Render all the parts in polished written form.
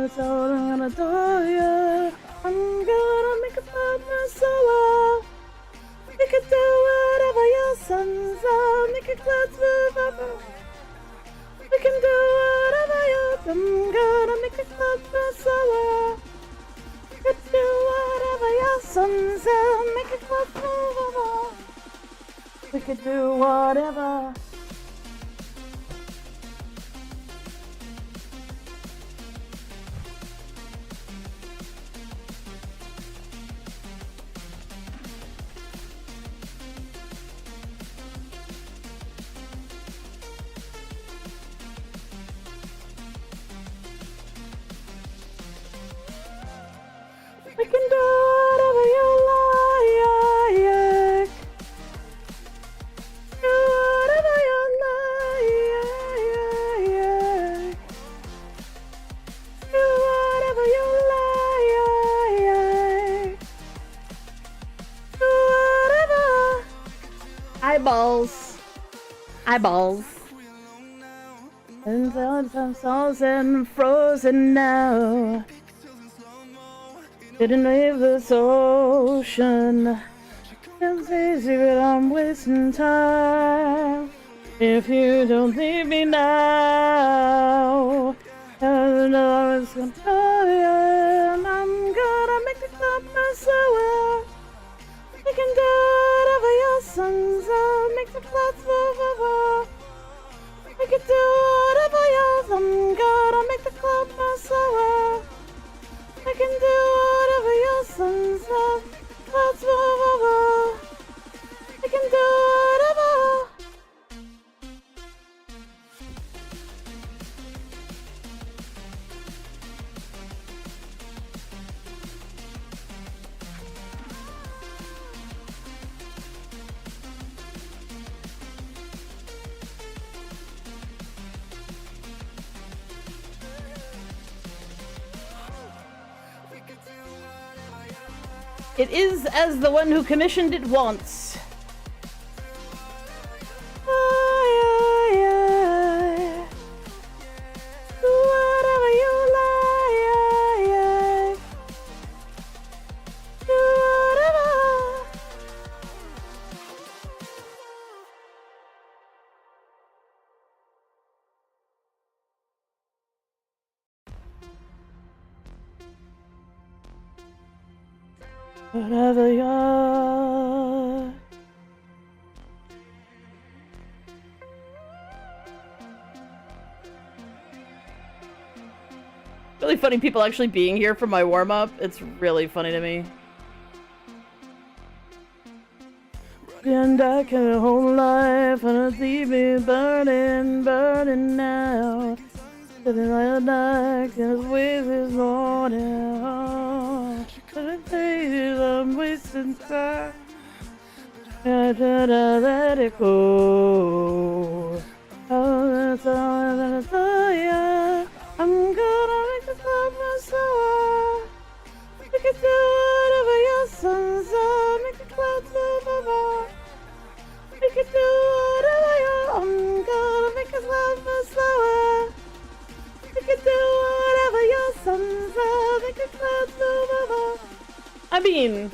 that's all I'm gonna do ya. I'm gonna make a club myself. We can do whatever your sons are. Make a club forever. We can do whatever your. I'm gonna make a club myself. We can do whatever your sons are. Make a club forever. We can do whatever. We can do whatever you like. Do whatever you like. Do whatever you like. Do whatever. Eyeballs. Eyeballs. And I'm frozen, frozen now. Didn't leave this ocean. It's easy, but I'm wasting time. If you don't leave me now, I know I was gonna tell you, and I'm gonna make the club myself. We can do whatever your sons are. Make the club forever. We can do whatever yours. I'm gonna make the club myself. I can do whatever your sons are. That's forever. I can do whatever. It is as the one who commissioned it wants. Whatever you like. Do whatever. Whatever you're. Really funny people actually being here for my warm-up. It's really funny to me. And I can hold life and leave me burning, burning now. Sitting like a night and it's with this morning. Oh, I'm wasting time. I gotta let it go. Oh, that's all I'm gonna tell ya. I'm gonna make the club myself. We can do whatever your sons are. Make the club forever. We can do whatever you. I'm gonna make the club myself. We can do whatever your sons are. Make the club forever. I mean,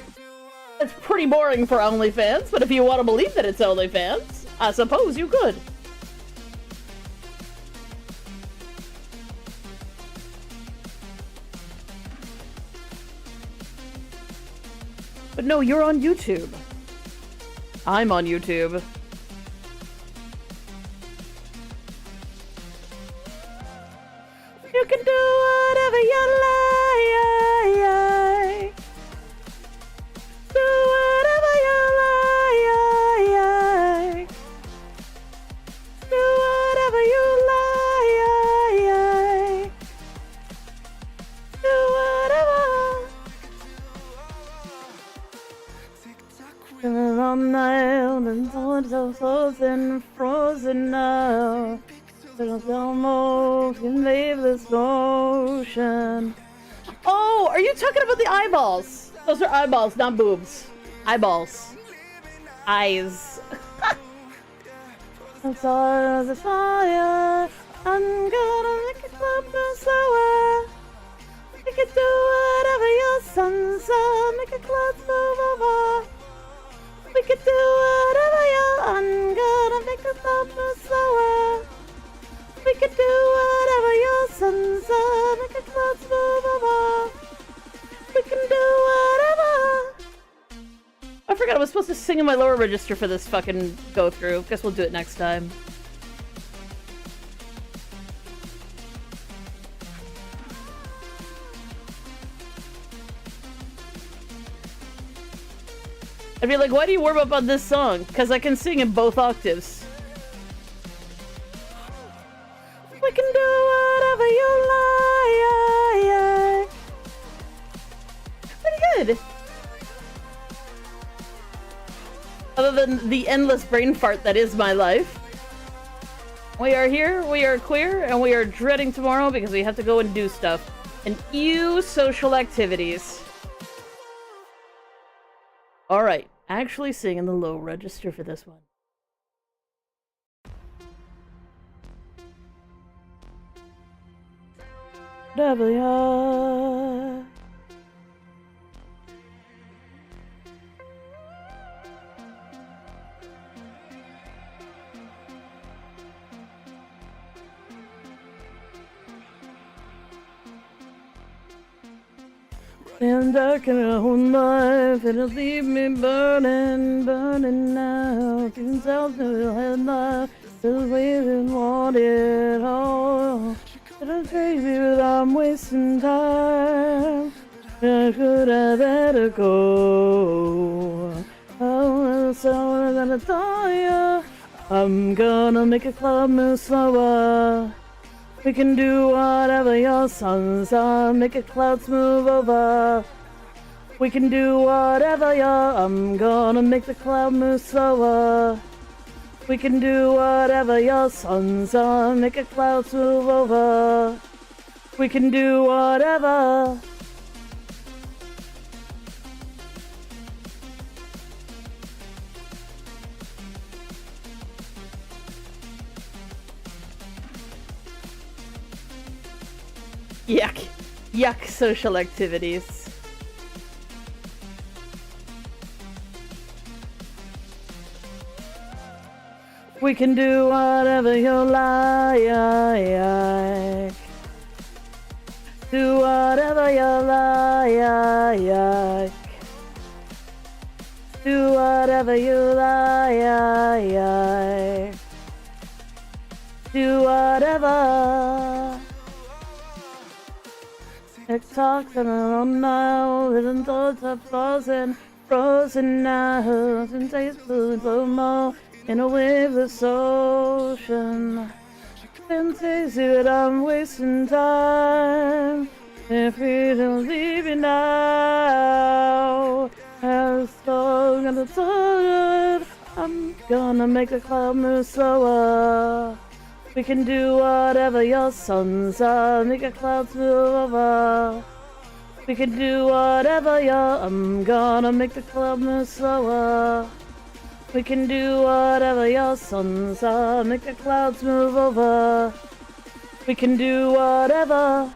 it's pretty boring for OnlyFans, but if you want to believe that it's OnlyFans, I suppose you could. But no, you're on YouTube. I'm on YouTube. You can do whatever you like. Do whatever you like. Do whatever you like. Do whatever. And all night and so frozen, frozen now. There's almost can leave this ocean. Oh, are you talking about the eyeballs? Those are eyeballs, not boobs. Eyeballs. Eyes. I'm sorry, the fire. I'm gonna make it club sour. the clouds move over. We can do whatever you want. I'm gonna make the clouds move slower. We can do whatever your sons are. Make the clouds move over. We can do whatever. I forgot I was supposed to sing in my lower register for this fucking go through. Guess we'll do it next time. I'd be like, why do you warm up on this song? Because I can sing in both octaves. We can do whatever you like. Pretty good. Other than the endless brain fart that is my life. We are here, we are queer, and we are dreading tomorrow because we have to go and do stuff. And ew, social activities. Alright, actually sing in the low register for this one. W. And dark in a whole life, it'll leave me burning, burning now. Feeling self to head life, still waiting, want it all. It'll take me, but I'm wasting time. I could have let it go. Oh, so I'm gonna tell you, I'm gonna make a club move slower. We can do whatever your sons are, make a clouds move over. We can do whatever I'm gonna make the cloud move slower. We can do whatever your sons are, make a clouds move over. We can do whatever. Yuck. Yuck social activities. We can do whatever you like. Do whatever you like. Do whatever you like. Do whatever. TikTok and on now, little thoughts are frozen, frozen now. Since I flew slow-mo in a waveless ocean. Can't see that I'm wasting time. If we don't leave you now, I'm so gonna do it. I'm gonna make the cloud move slower. We can do whatever your sons are, make a clouds move over. We can do whatever I'm gonna make the cloud move slower. We can do whatever your sons are, make the clouds move over. We can do whatever.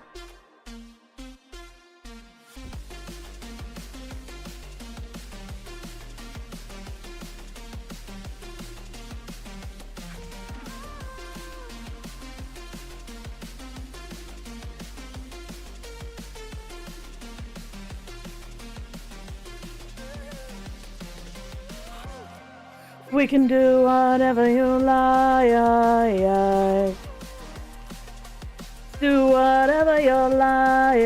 We can do whatever you like. Do whatever you like.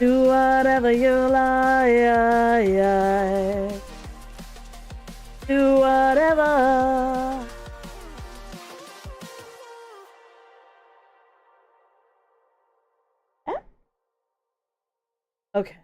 Do whatever you like. Do whatever. Okay.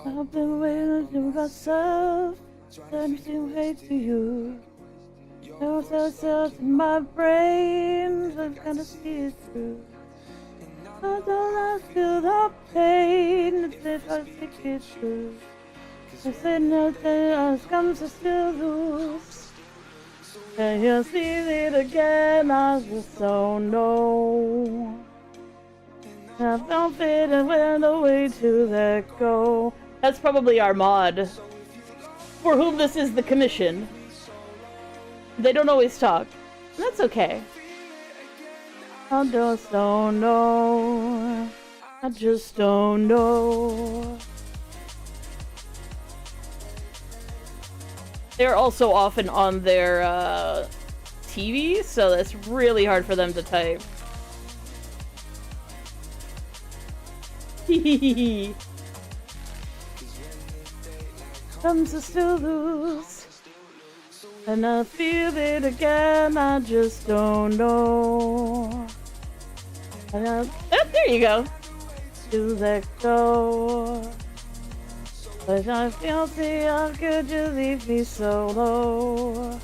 I've been waiting to myself, sending hate to you. There's a cells in my brain, so I'm gonna see it through. I don't feel the pain, it's if I think it through. I said nothing else comes to still lose. Can you see it again? I just don't know. I felt it and went away to let go. That's probably our mod, for whom this is the commission. They don't always talk. That's okay. I just don't know. I just don't know. They're also often on their TV, so that's really hard for them to type. Hehehe. Comes to still lose, and I feel it again. I just don't know. Oh, there you go. To let go. But I feel how could you leave me so low?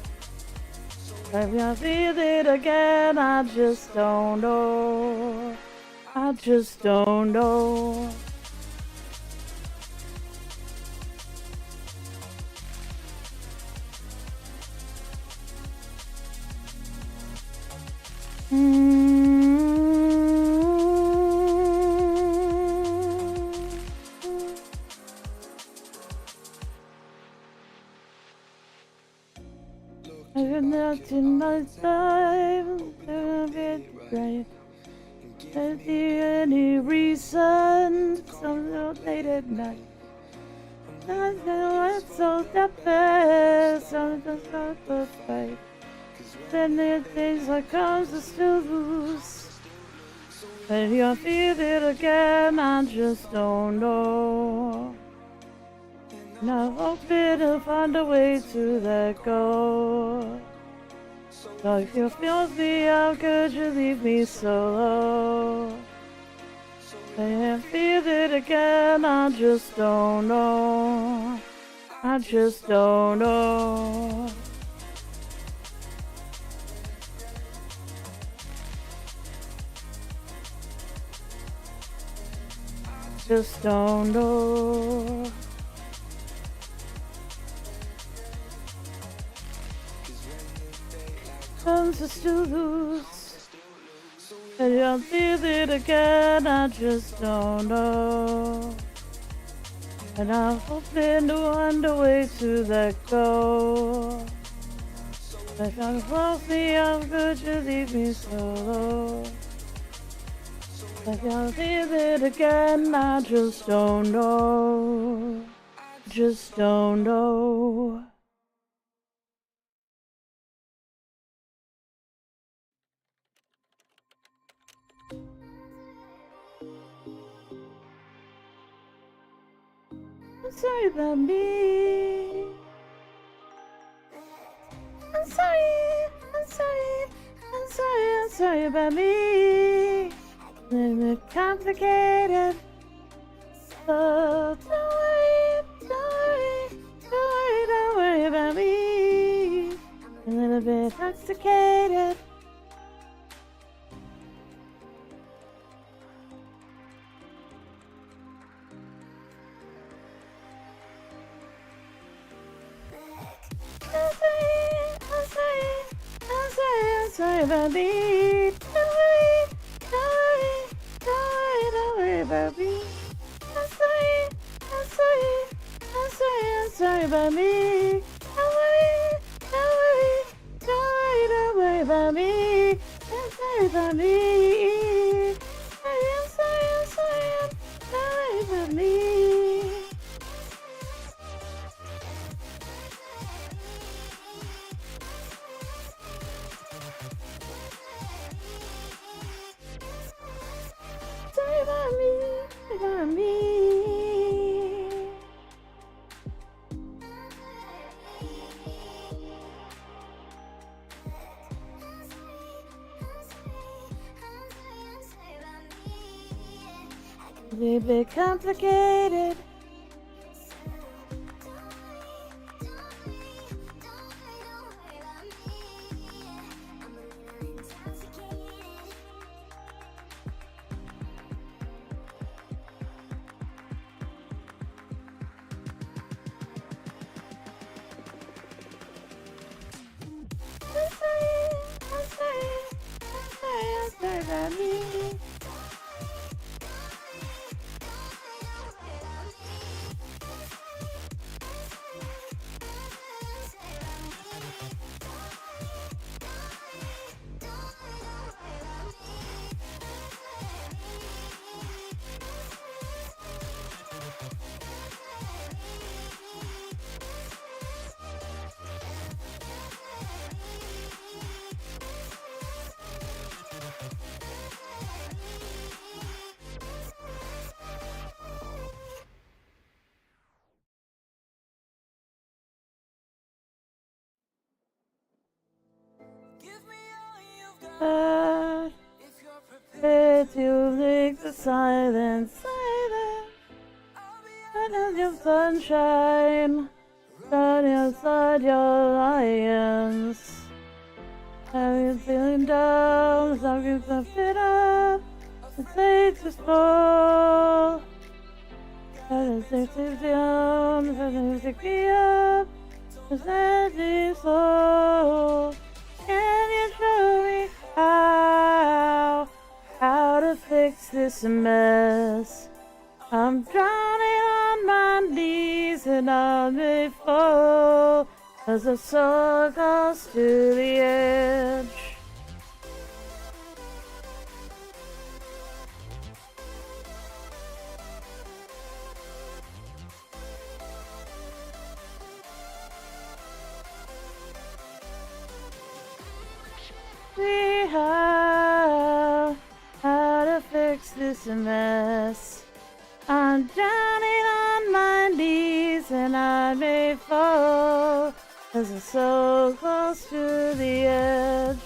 Maybe I feel it again. I just don't know. I just don't know. I've not in my time to be right. Is there any reason? Some late at night. I know it's so depressed. I'm just not the fight. Then there are things like comes to still lose. When you feel it again, I just don't know. And I'm hoping to find a way to let go. So if you feel me, how could you leave me so low? When I feel it again, I just don't know. I just don't know. Just don't know. Comes to still lose, and I'll feel it again. I just don't know. And I'm hoping to find a way to let go. But if I close me, how could you leave me so low? If I'll feel it again, I just don't know. Just don't know. I'm sorry about me. I'm sorry, I'm sorry, I'm sorry, I'm sorry about me. Little complicated. So don't worry, don't worry, don't worry, don't worry about me. A little bit intoxicated. I'm sorry about me. Don't worry, don't worry, don't worry, don't worry about me. I'm sorry, I'm sorry, I'm sorry, I'm sorry about me. Don't worry, don't worry, don't worry, don't worry about me. I'm sorry about me. I'm sorry, I'm sorry, don't worry about me. Sorry about me, about me. A bit complicated. at me. If you make the silence silent, and in your sunshine, shine inside your lions. Have you feeling down, something to fit up, and say to fall. And it's take you down, and take me up, and set me soul. Can you show me how to fix this mess? I'm drowning on my knees and I may fall as I'm so close to the edge. See how to fix this mess. I'm drowning on my knees and I may fall as I'm so close to the edge.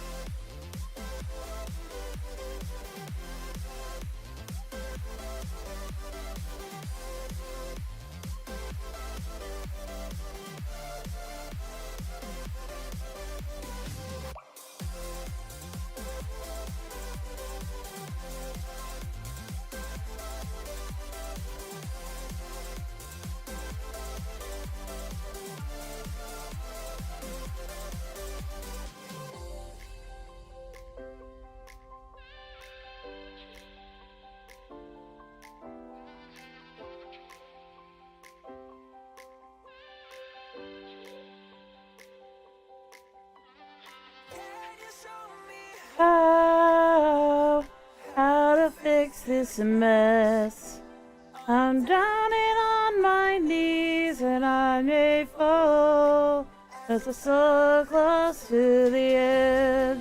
How to fix this mess? I'm drowning on my knees and I may fall as I'm so close to the edge.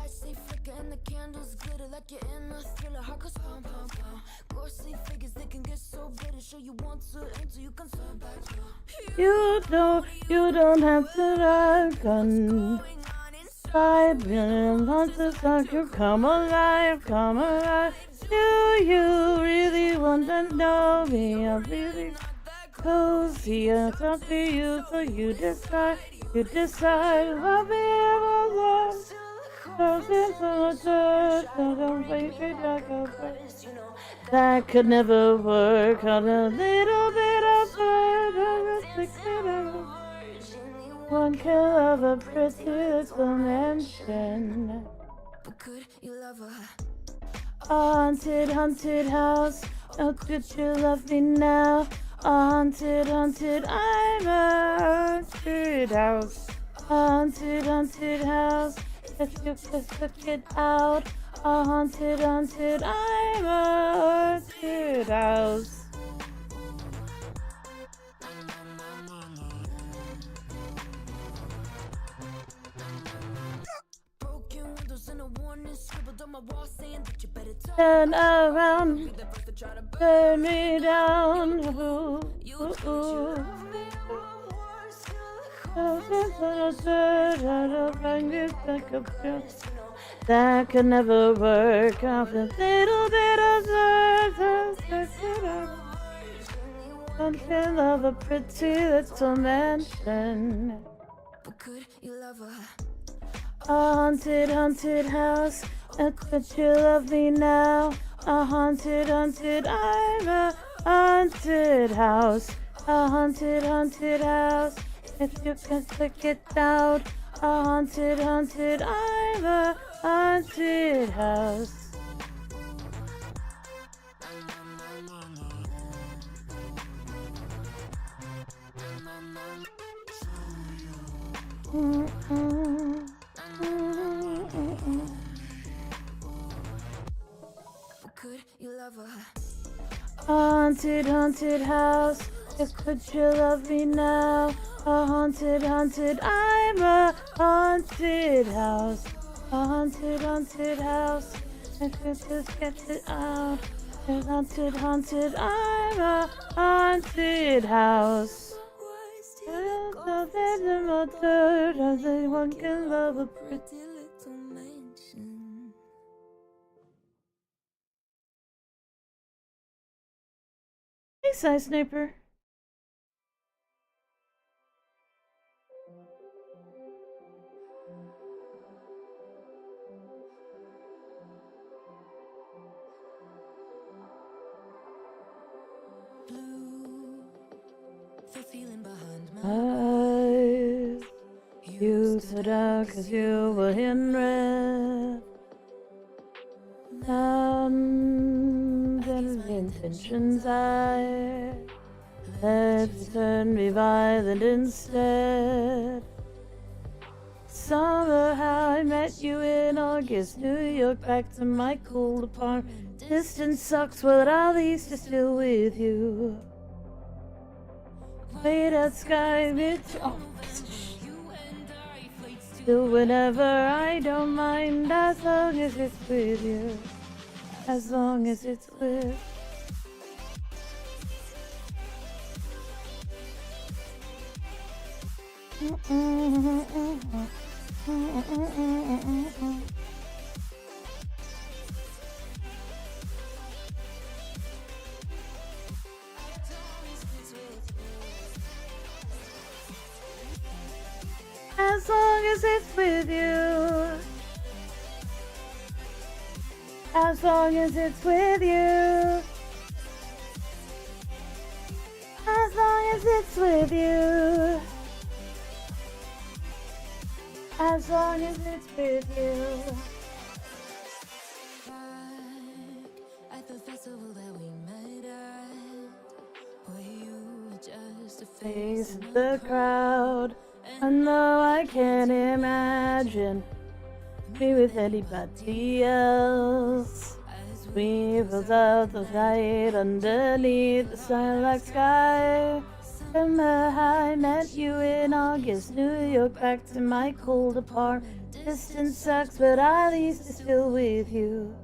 lights they flicker and the candles glitter like you're in a thriller. Heart goes pound, pound, pound. Ghostly figures, they can get so bitter. Sure you want to enter, you can turn back now. You don't have to run inside. Lots of stuff, you come alive, come alive. Do you really want to know me? I'm really cozy. I talk to you, so you decide. You decide. I'll be able to. That could never work on a little bit of fun. One kill of a pretty little mansion. But could you love her? Haunted, haunted house. Oh, could you love me now? Haunted, haunted, I'm a haunted house. Haunted, haunted house. If you just took it out. Haunted, haunted, I'm a haunted house. Broken windows and a warning scribbled on my wall saying that you better Turn around, turn me down. Ooh, ooh, ooh. That could never work off a little bit of until of a pretty little mansion. But could you love her? A haunted, haunted house. Could you love me now? A haunted, haunted, I'm a haunted house. A haunted, haunted house. If you can stick it out. A haunted, haunted, I'm a haunted house. Could you love her? Haunted, haunted house. Could you love me now? A haunted, haunted, I'm a haunted house. A haunted, haunted house. If you just get it out. A haunted, haunted, I'm a haunted house. One can love a pretty. Little mansion. Hey, Side Sniper. Blue, the feeling behind my Eyes. You stood out 'cause you were in red. And intentions I let you turn me violent instead. Somehow I met you in August, New York, back to my cold apartment. Distance sucks, but at least I'm still with you. Way that sky, bitch. Oh. Still whenever I don't mind, as long as it's with you. As long as it's with. As long as it's with you. As long as it's with you. As long as it's with you. As long as it's with you. back at the festival that we met at, were you just a Face of the crowd. I know I can't imagine me with anybody else. We built out the fight underneath the starlight sky. Remember how I met you in August, New York, back to my cold apartment. Distance sucks, but at least it's still with you.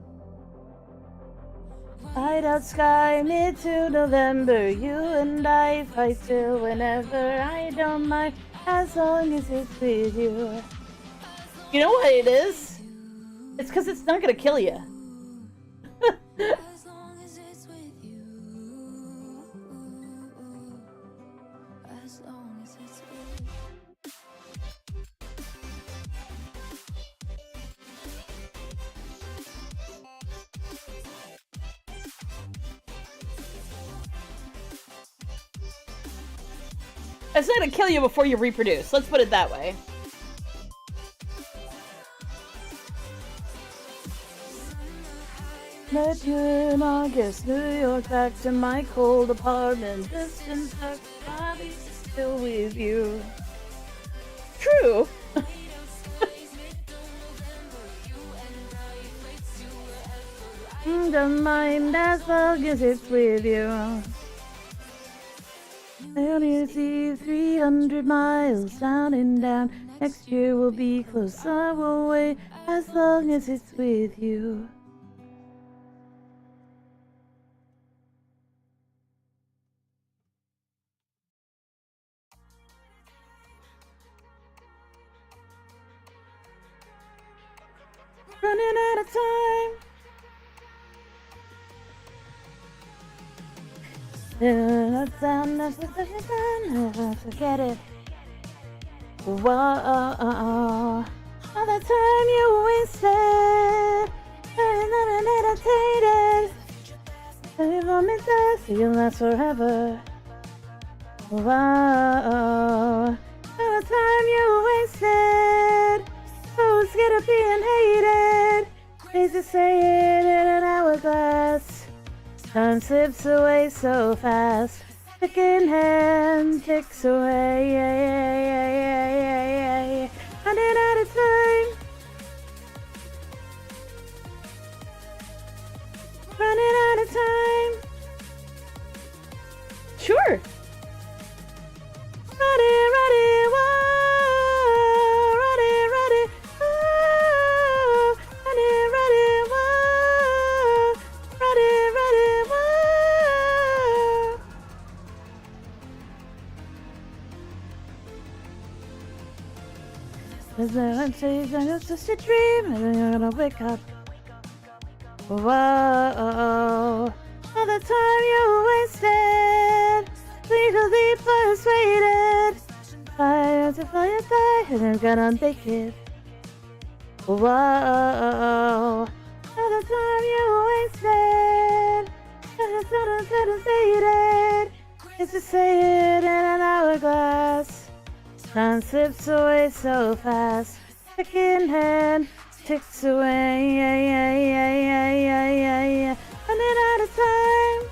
Light out sky, mid to November. You and I fight till whenever. I don't mind as long as it's with you. You know what it is? It's because it's not gonna kill you. As long as it's with you. As long as it's with you. It's not gonna kill you before you reproduce. Let's put it that way. Met you in August, New York, back to my cold apartment. Distance sucks, body still with you. True. Don't mind as long as it's with you. New Year's Eve, 300 miles down and down. Next year we'll be closer away as long as it's with you. Running out of time. Forget it. Whoa, all the time you wasted, and meditated. Every moment that you'll last forever. Whoa, all the time you wasted. Who's gonna be hated? Days to say it in an hourglass. Time slips away so fast. Stick in hand ticks away. Running out of time. Running out of time. Sure. Ready, whoa. Ready, whoa. Ready, whoa. Ready, whoa. There's no days and it's just a dream, and then you're gonna wake up. Whoa, all the time you wasted, legally persuaded. Fire to fire die, and I'm gonna make it. Whoa, all the time you wasted, and it's not as good as dated. It's to say it in an hourglass. Time slips away so fast. Stick in hand ticks away. Running out of time.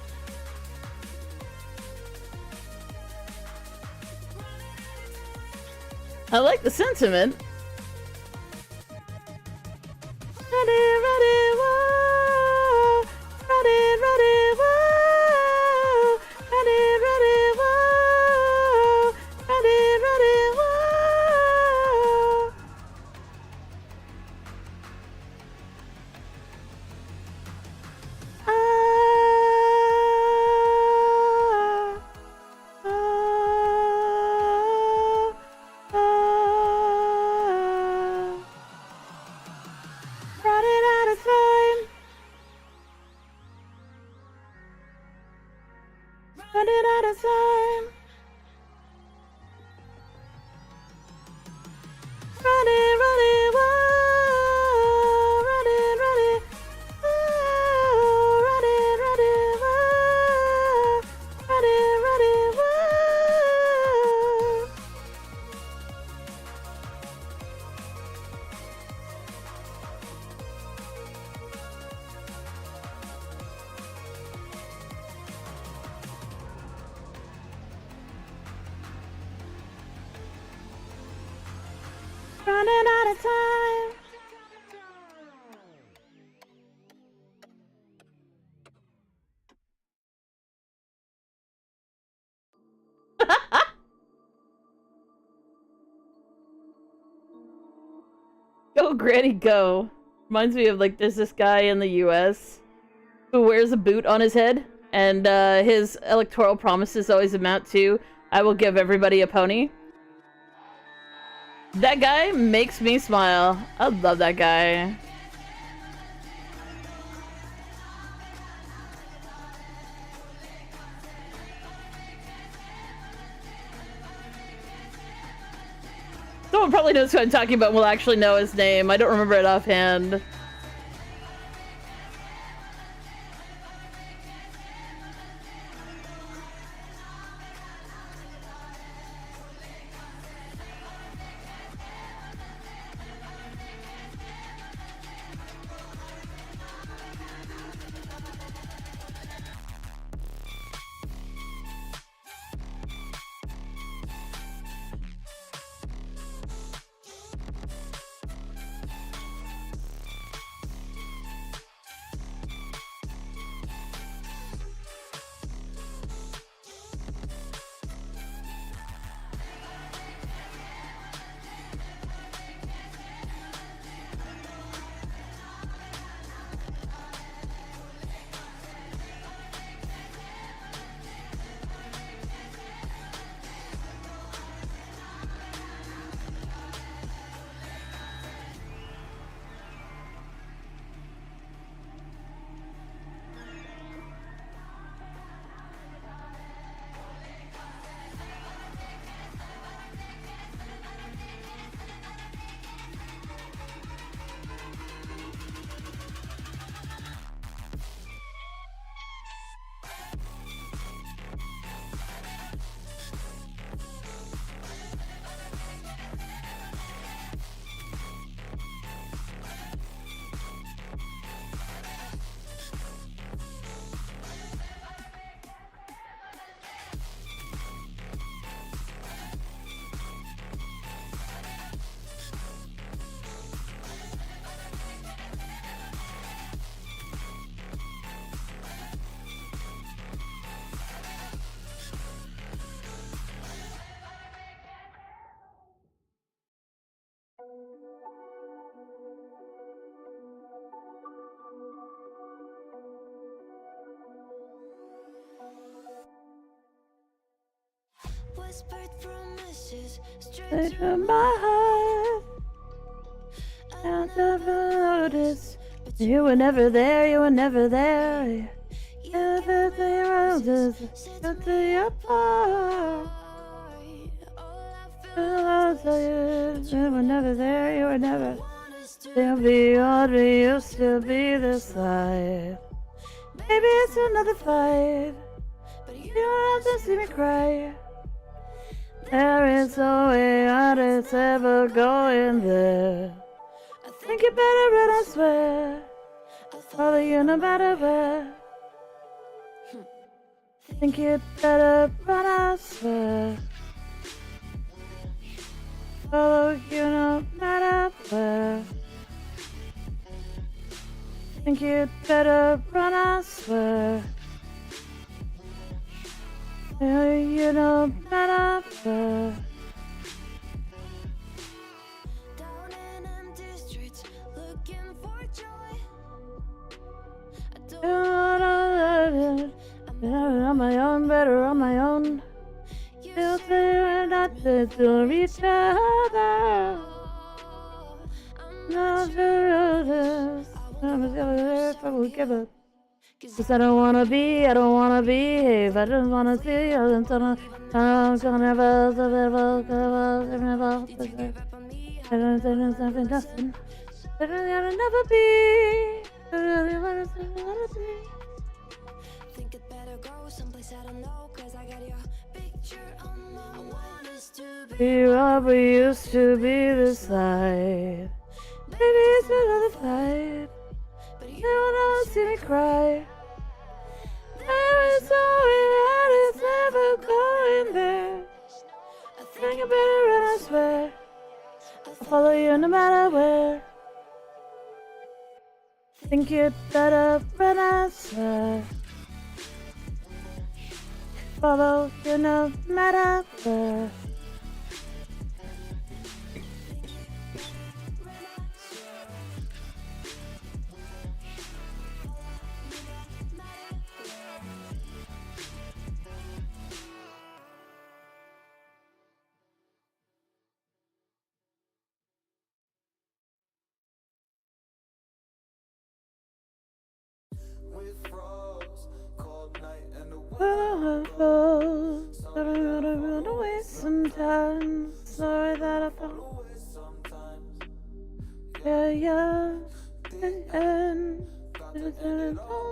I like the sentiment. Ready, whoa. Ready, whoa. Ready, whoa. Ready, whoa. Running out of time. Running out of time. Running, whoa. Running, whoa. Running, whoa. Running, whoa. Running out of time. Go, Granny, go. Reminds me of, like, there's this guy in the US who wears a boot on his head, and his electoral promises always amount to, I will give everybody a pony. That guy makes me smile. I love that guy. Someone probably knows who I'm talking about and will actually know his name. I don't remember it offhand. Whispered promises Straight from my heart. Out of notice. You were never there, you were never there. Everything around us got to your part. I'll tell you were never there, you were never. Still beyond, we used to be this life. Maybe it's another fight, but you don't have to see me cry. There is no way out, it's ever going there. I think you better run, I swear. I'll follow you no matter where. Think you better run, I swear. Follow you no matter where. Think you better run, I swear. You no matter where. down in empty streets, looking for joy. I don't Better on my own, better on my own. Feel clear not to reach other. Not sure this. I'm just gonna live, I will give up. Cause I don't wanna behave. I just wanna see you until I'm gonna never, I don't think something nothing. I don't never be. I really wanna be. think it better go someplace I don't know. Cause I got your picture on my want us to be. We what we used to be this life. Maybe it's another fight. But You you don't ever see me cry. There is no way that it's ever going there. I Think you better run, I swear. I'll follow you no matter where. Think you better run, I swear. Follow you no matter where. sometimes. Sorry that I thought. Yeah. And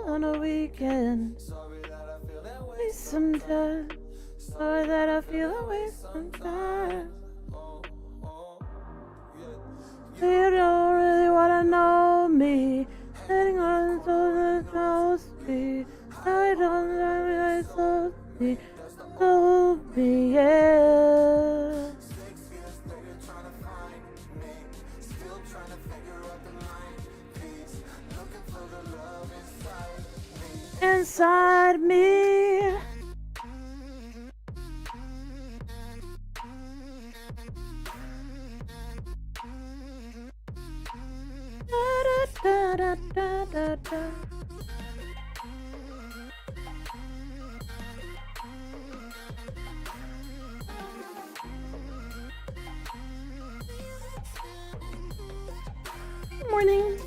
on a weekend. Way sometimes. Sorry that I feel that way sometimes. You don't really wanna know me. Sitting on the toast me. I don't know me. Told me, yeah. Inside me. Da, da, da, da, da. Good morning.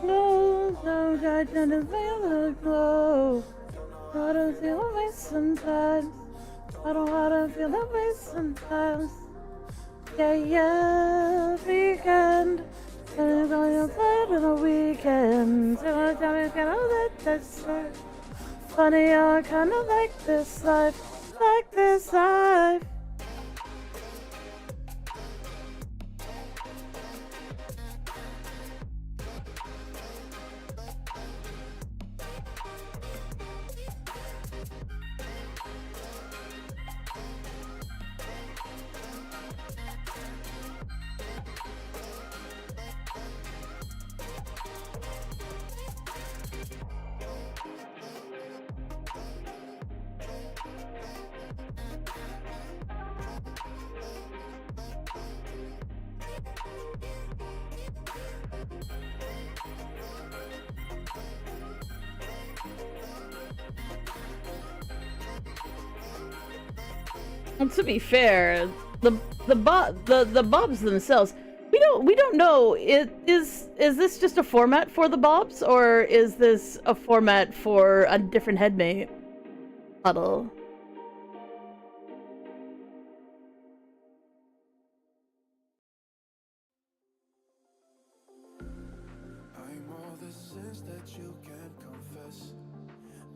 No, I tend to feel the glow. I don't feel that way sometimes. I don't wanna feel that way sometimes. Yeah, weekend. And I'm going outside on a weekend. So I tell me, kind of like this life. Funny how I kinda like this life. Like this life. And to be fair, the bobs themselves, we don't know. Is this just a format for the bobs, or is this a format for a different headmate model? I'm all the sins that you can't confess.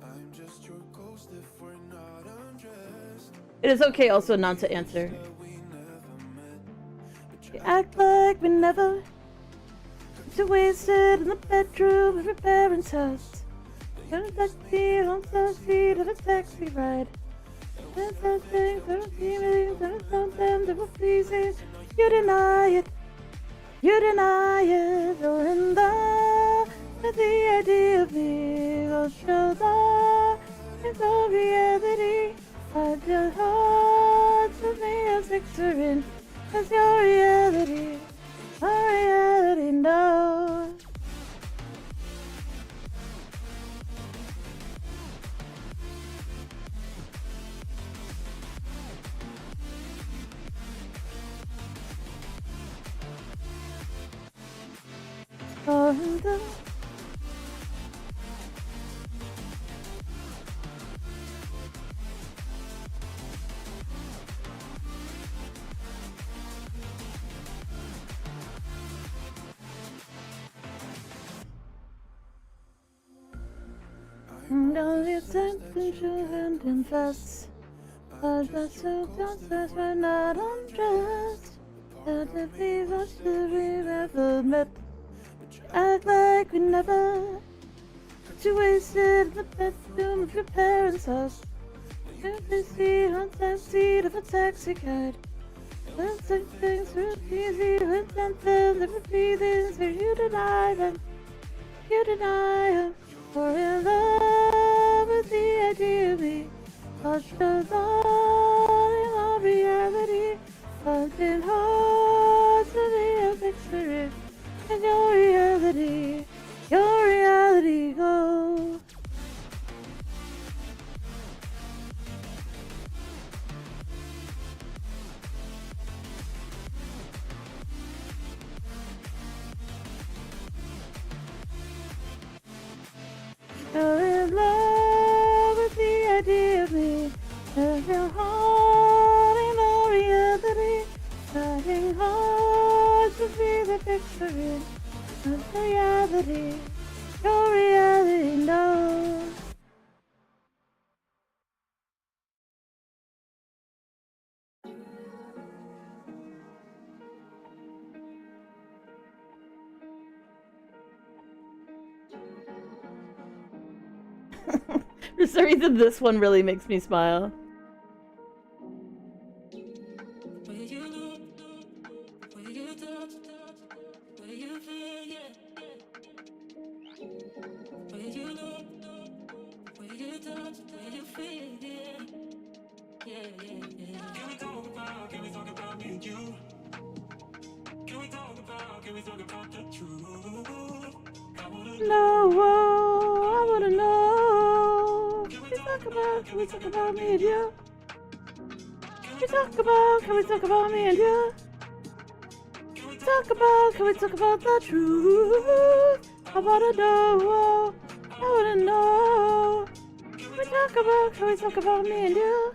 I'm just your ghost if we're not undressed. It is okay also not to answer. You act like we never. Too wasted in the bedroom of your parents' house. Gonna touch me on the seat of a taxi ride. And some things that are feelings and sometimes that were pleasing. You deny it. You deny it. You're in love with the idea of me. I'll show that it's a reality. Hide your heart to me as victory. Cause your reality, my reality, no. Oh, no. Don't you think that you hand in fast? I just don't say we're not undressed. That the people should we ever met. Act like we never. But you wasted in the bedroom of your parents' house. Every seat on the seat of a taxi guide. Let's take things real easy. Let's not them that repeat things where you deny them. You deny them. We're in love with the idea of me. Lost the thought in our reality. Something hard to be a picture in your reality. picturing the reality, your reality knows. For some reason, this one really makes me smile. No, I wanna know. Can we talk about me and you? Can we talk about me and you? Can we talk about the truth? I wanna know, I wanna know. Can we talk about me and you?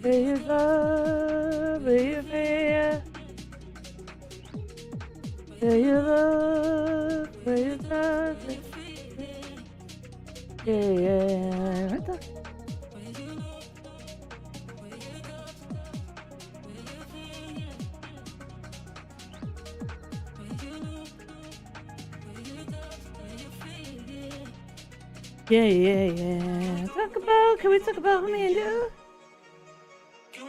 Where you love, where you fear, where you love, where you love, yeah, right there. Yeah. Can we talk about me and you? Can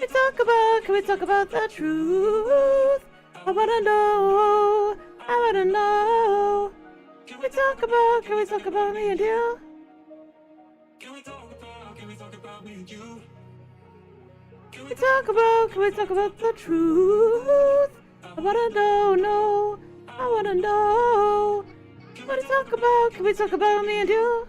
we talk about the truth? I wanna know, I wanna know. Can we talk about me and you? Can we talk about me and you? Can we talk about the truth? I wanna know, no, I wanna know. Can we talk about me and you?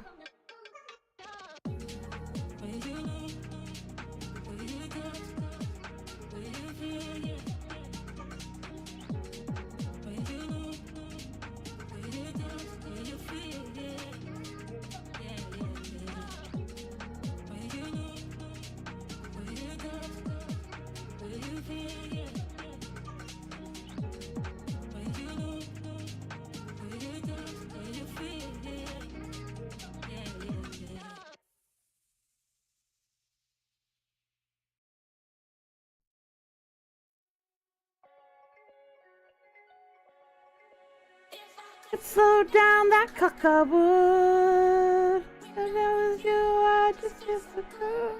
Slow down that cock I would. If I was you, I'd just kiss the girl.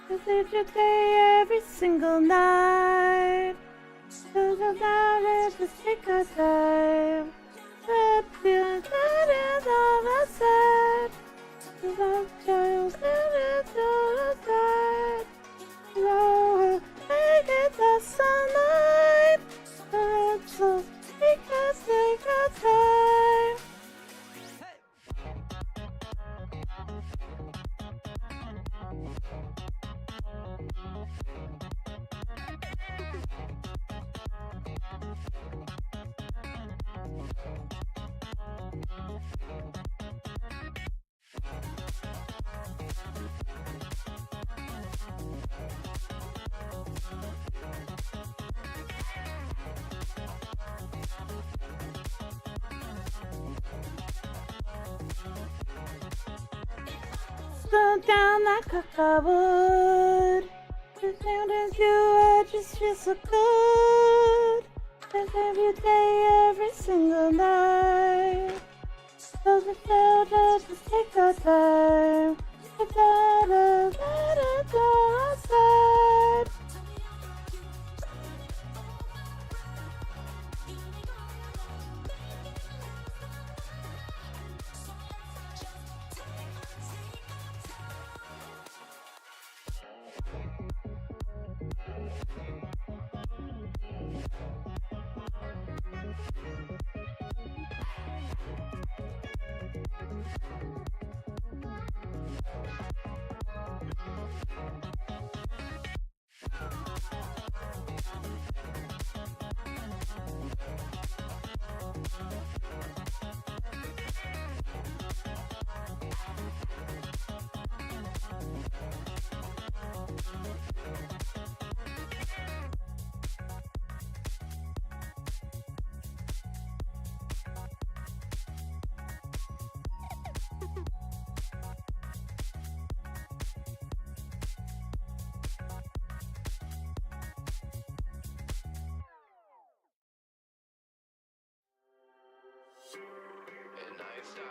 Cause it's your day every single night. So let's just take our time. Let feel that is all I said. Cause I'm child, that is all I said. So make it the sunlight. So let's take our time. Slow down that cock I would. As soon as you are, just feel so good. Cause every day, every single night. So the filter, just take our time. That's all I said.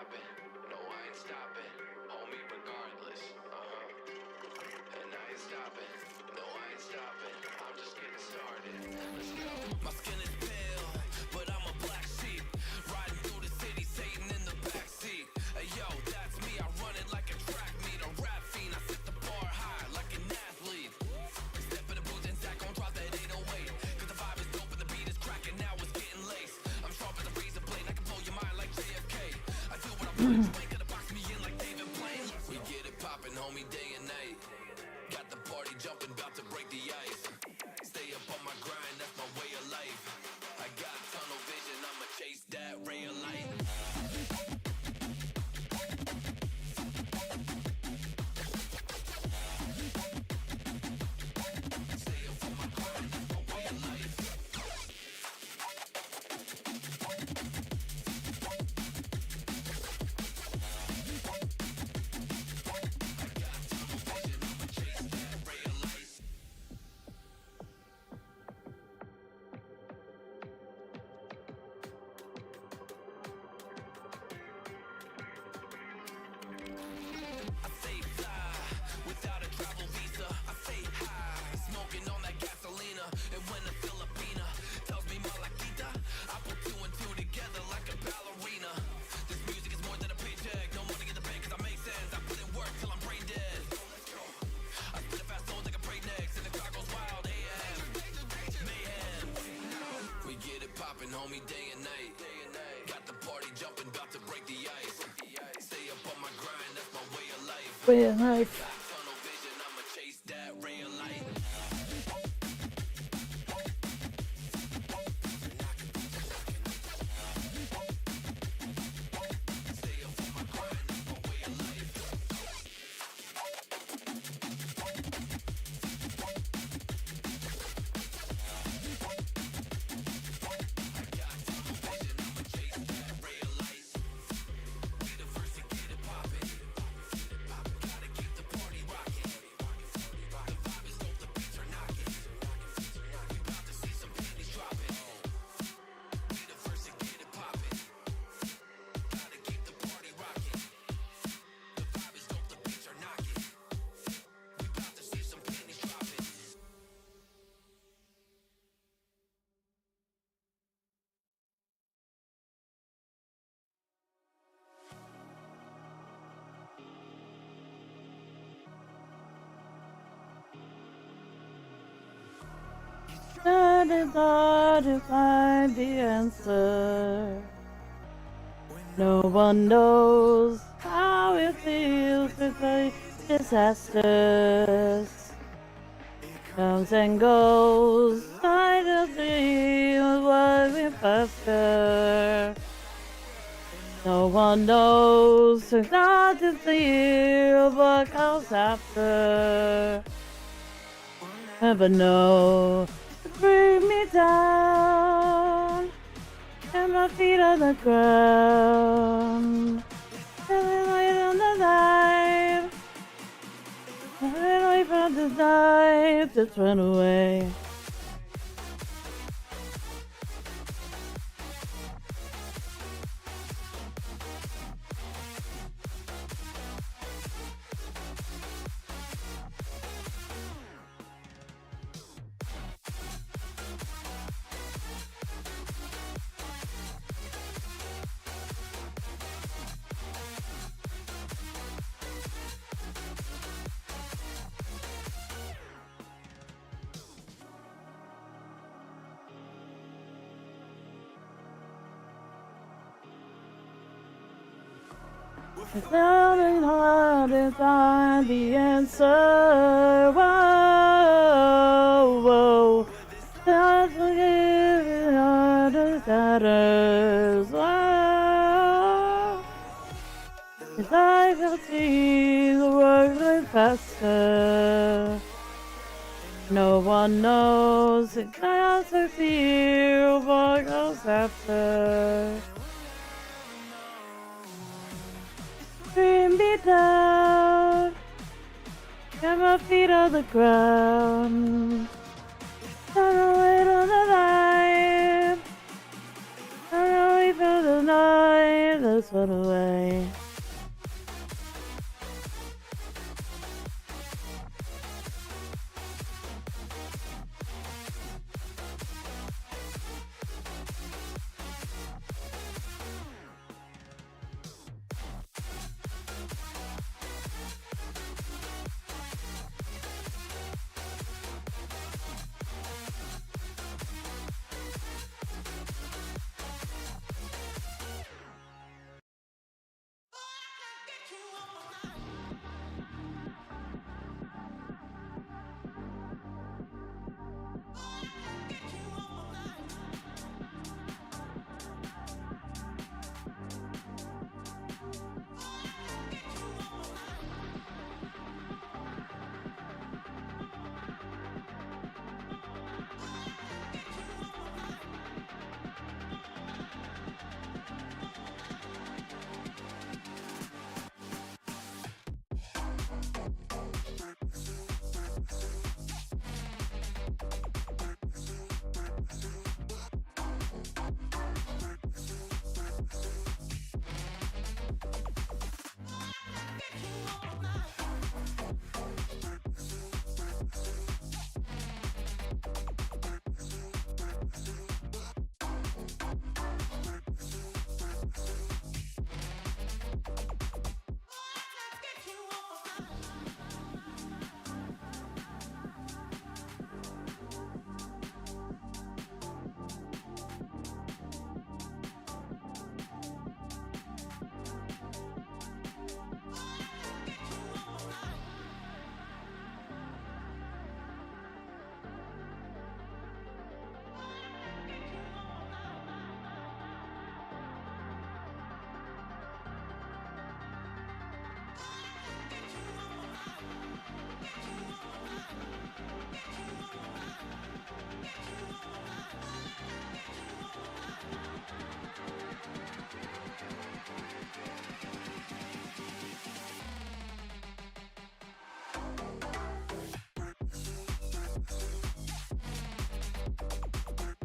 popping. No, I ain't stopping. Homie, regardless. And I ain't stopping. No, I ain't stopping. I'm just getting started. Let's go. My skin is pale, but I'm a black sheep. Riding through the city, Satan in the backseat. Hey, yo, that's me. I run it like a track meet. A rap fiend. I set the bar high like an athlete. Step in the booth and Zach gon' drop that 808. Cause the vibe is dope and the beat is cracking. Now it's getting laced. I'm sharp as a razor blade. I can blow your mind like JFK. I do what I want. You ain't gonna box me in like David Blaine. We get it poppin', homie, day and night. Got the party jumping, about to break the ice. Stay up on my grind, that's my way of life. I got tunnel vision, I'ma chase that ray of light. Stay up on my grind, that's my way of life. I got tunnel vision, I'ma chase that ray of light. I stay fly without a travel visa. I stay high, smoking on that gasolina. And when a Filipina tells me Malakita, I put two and two together like a ballerina. This music is more than a paycheck. No money in the bank cause I make sense. I put in work till I'm brain dead. I spit a fast soul like a break next. And the crowd goes wild, AM, mayhem. We get it poppin', homie, day and night. Got the party jumping, about to break the ice. Stay up on my grind, that's my way of life. Way of life. Tunnel vision, I'ma chase that ray of light. Stay up on my grind, that's my way of life. I got tunnel vision, I'ma chase that ray of light. We the first to get it poppin'. Gotta keep the party rockin'. The vibe is dope, the beats are knockin'. We bout to see some panties droppin'. We the first to get it poppin'. Gotta keep the party rockin'. The vibe is dope, the beats are knockin'. We bout to see some panties droppin'. That is hard to find the answer. No one knows how it feels to face disasters. Comes and goes, I just feel what we faster. No one knows how to feel what comes after. Never know. Bring me down, and my feet on the ground. And I light on the light, and I found the night, just run away. It's sounding hard to find the answer. Whoa, whoa. Not forgiving all the shatters. Whoa. If I could see the world going faster. No one knows it can't feel what goes after. Bring me down, get my feet on the ground. Turn away on the line, turn away from the night, let's run away.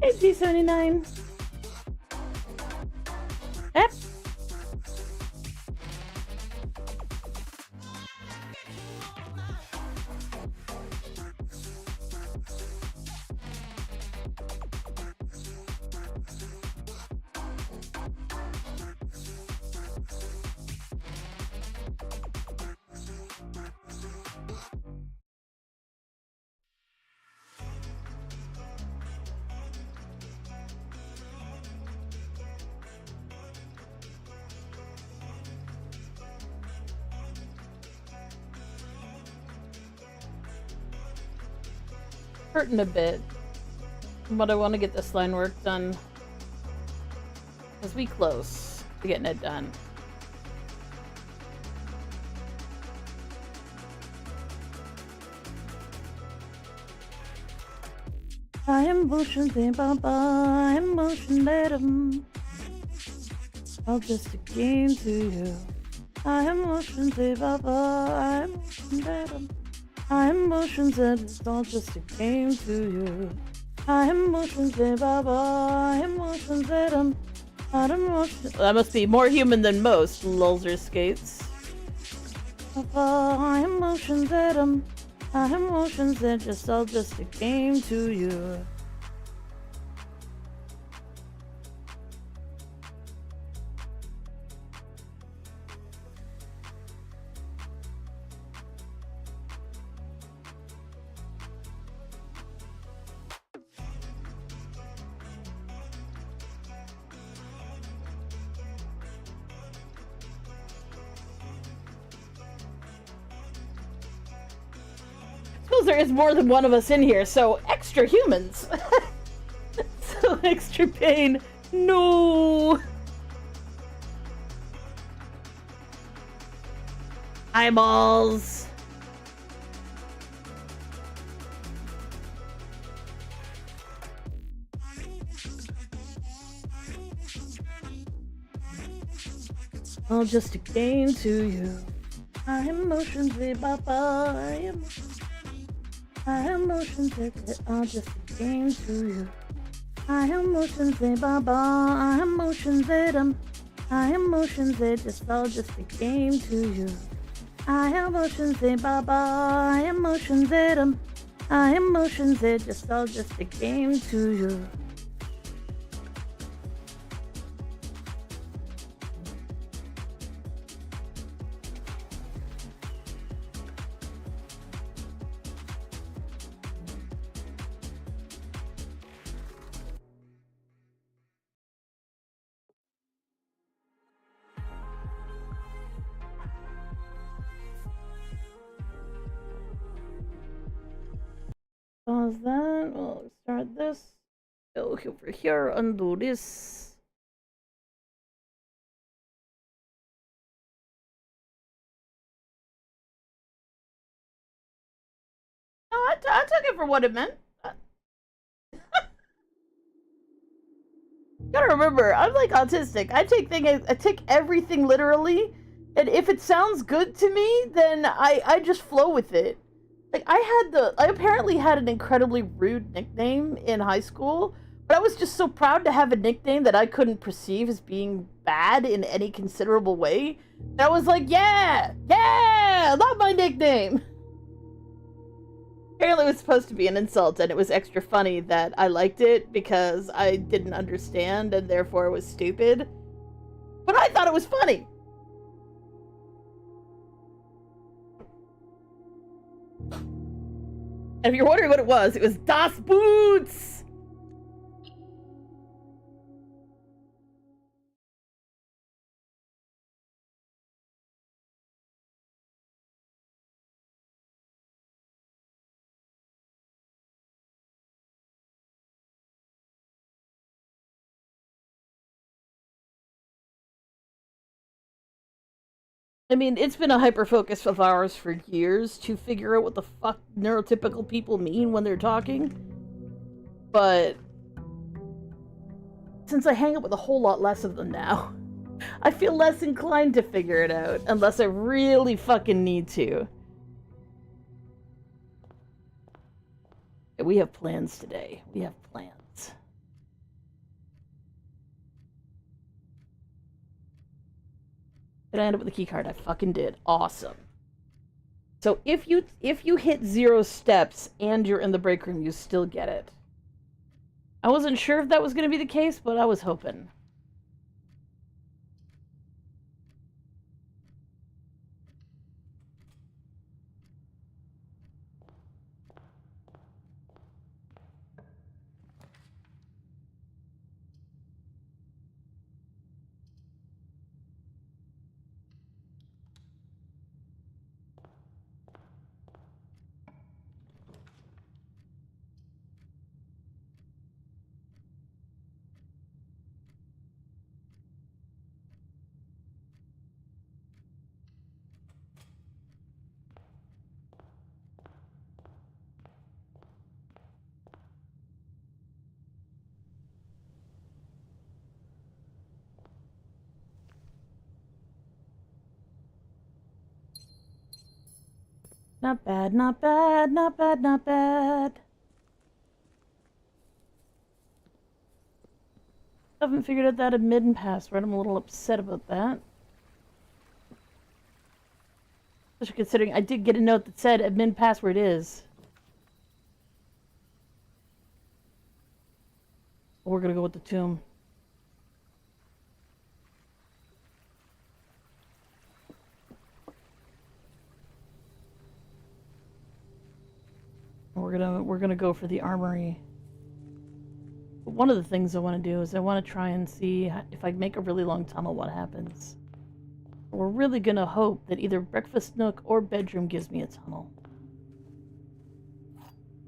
Hey, G79. Yep. Hurting a bit, but I want to get this line work done because we close to getting it done. I am motion baba, I am motion madam. I'll just a game to you. I am motion baba, I am motion madam. I am motions and it's all just a game to you. I am motions baba, I am motions madam. I am motion. That must be more human than most. Lulzer skates. I am motions madam. I am motions and it's all just a game to you. There is more than one of us in here, so extra humans. So extra pain. No. Eyeballs. All just a game to you. I am motions, baba. I am motions, it's all just a game to you. I am motions, baba. I am motions, I am motions, it's all just a game to you. I am motions, baba. I am motions, I am motions, it's all just a game to you. Pause that. We'll start this. Go over here, undo this. No, I took it for what it meant. Gotta remember, I'm like autistic. I take everything literally, and if it sounds good to me, then I just flow with it. Like, I apparently had an incredibly rude nickname in high school, but I was just so proud to have a nickname that I couldn't perceive as being bad in any considerable way. And I was like, yeah, love my nickname. Apparently it was supposed to be an insult, and it was extra funny that I liked it because I didn't understand and therefore it was stupid. But I thought it was funny. And if you're wondering what it was Das Boots! I mean, it's been a hyper-focus of ours for years to figure out what the fuck neurotypical people mean when they're talking. But since I hang out with a whole lot less of them now, I feel less inclined to figure it out unless I really fucking need to. We have plans today. We have plans. Did I end up with a key card? I fucking did. Awesome. So if you hit 0 steps and you're in the break room, you still get it. I wasn't sure if that was going to be the case, but I was hoping. Not bad, not bad, not bad, not bad. Haven't figured out that admin password. I'm a little upset about that. Especially considering I did get a note that said admin password is. We're gonna go with the tomb. We're gonna go for the armory. But one of the things I want to do is I want to try and see if I make a really long tunnel, what happens. We're really gonna hope that either breakfast nook or bedroom gives me a tunnel.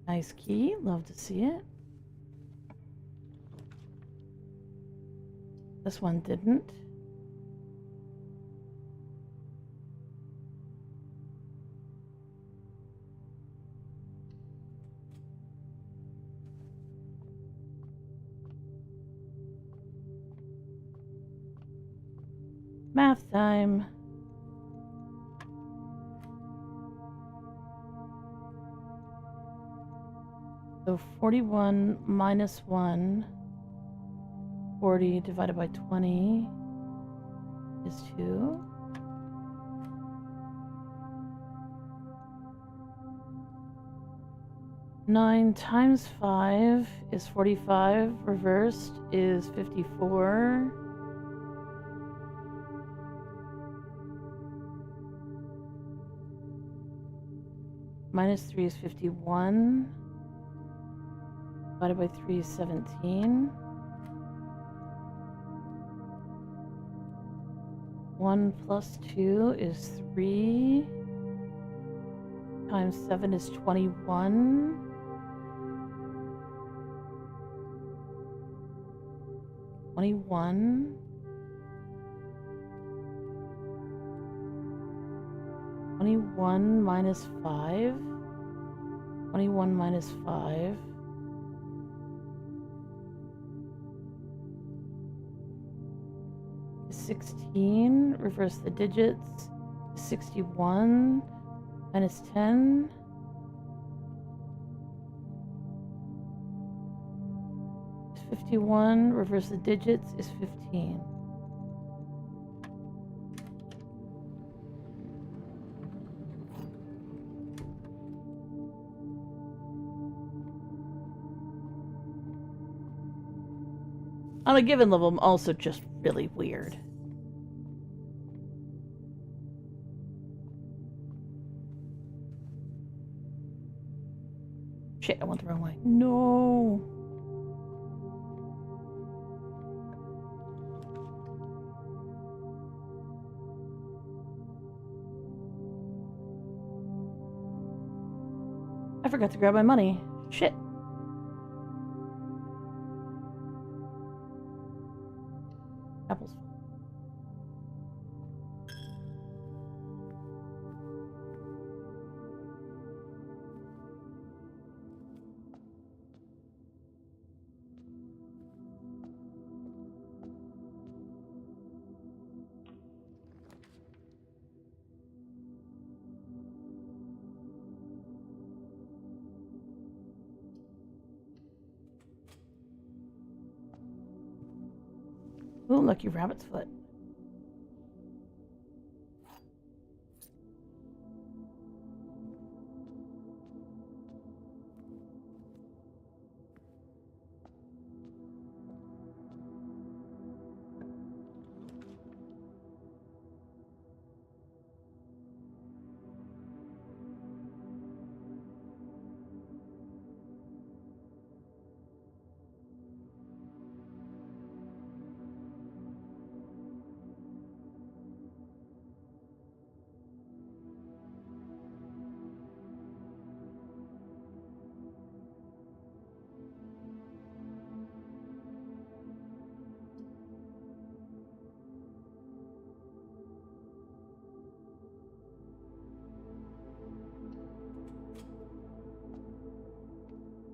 Nice key, love to see it. This one didn't. Math time. So 41 minus 1. 40 divided by 20 is 2. Nine times 5 is 45. Reversed is 54. Minus 3 is 51. Divided by 3 is 17. 1 plus 2 is 3. Times 7 is 21. 21. 21 minus 5. 21 minus 5. Is 16. Reverse the digits. 61 minus 10. Is 51. Reverse the digits is 15. On a given level, I'm also just really weird. Shit, I went the wrong way. No. I forgot to grab my money. Shit. Apples. Ooh, lucky rabbit's foot.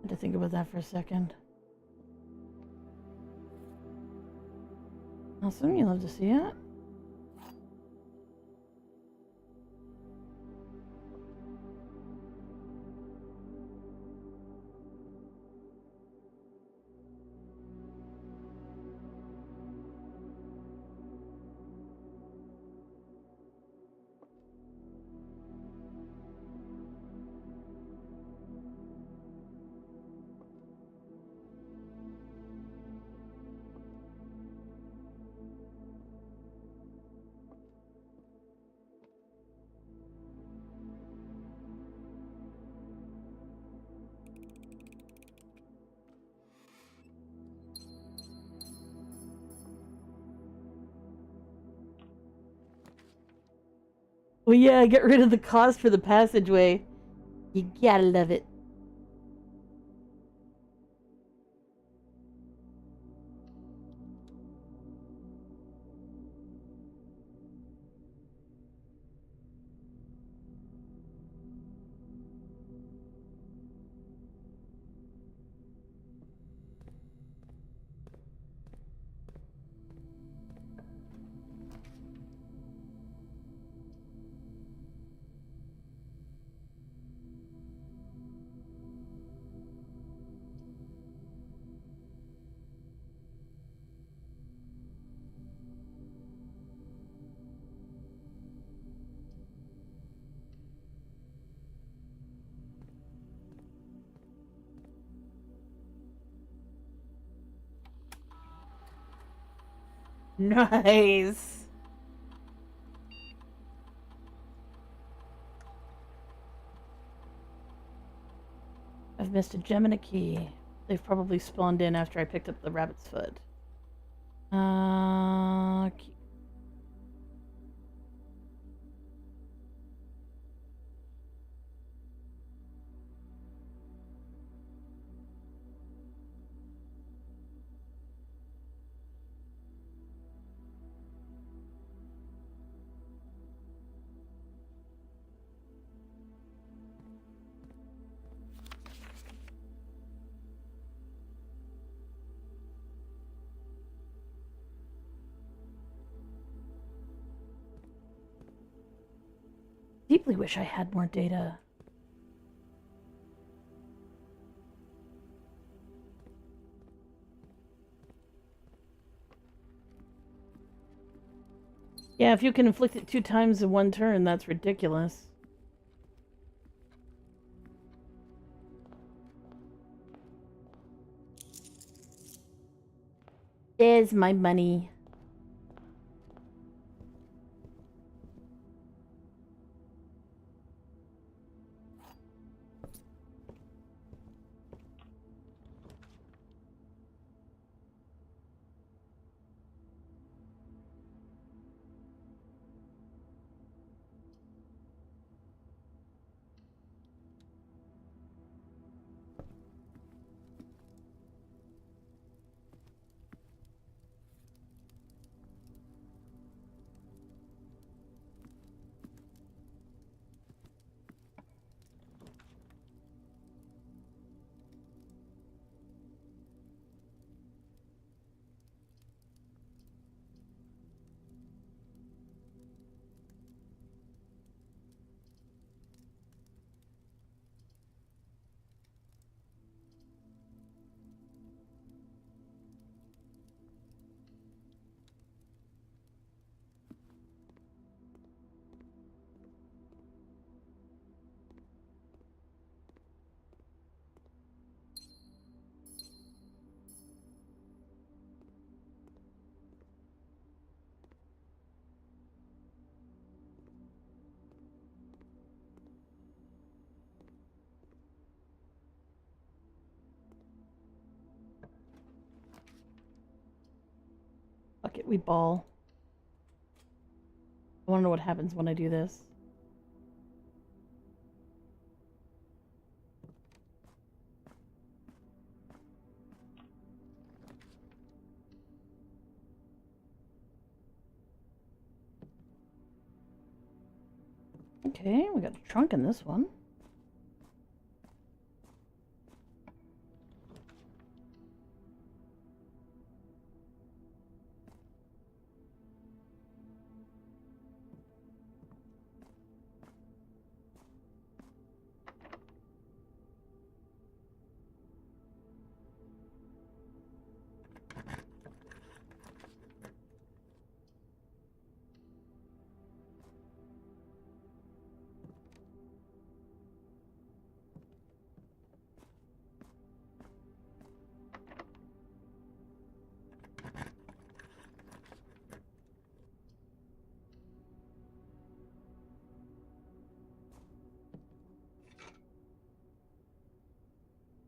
Had to think about that for a second. Awesome, you love to see it. Well, yeah, get rid of the cost for the passageway. You gotta love it. Nice. I've missed a gem and a key. They've probably spawned in after I picked up the rabbit's foot. Key. Deeply wish I had more data. Yeah, if you can inflict it 2 times in 1 turn, that's ridiculous. There's my money. Fuck it, we ball. I want to know what happens when I do this. Okay, we got a trunk in this one.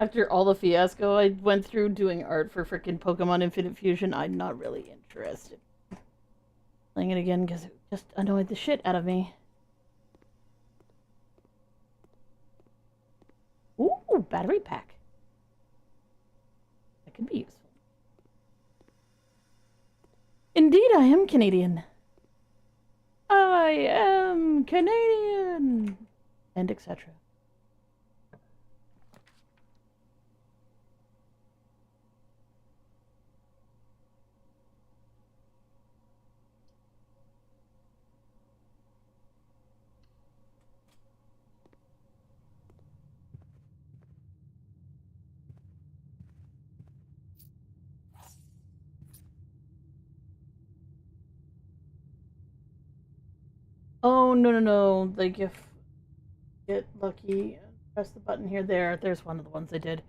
After all the fiasco I went through doing art for frickin' Pokemon Infinite Fusion, I'm not really interested. Playing it again because it just annoyed the shit out of me. Ooh, battery pack. That could be useful. Indeed, I am Canadian. I am Canadian! And etc. Oh, no. Like, if get lucky, press the button here, there's one of the ones I did.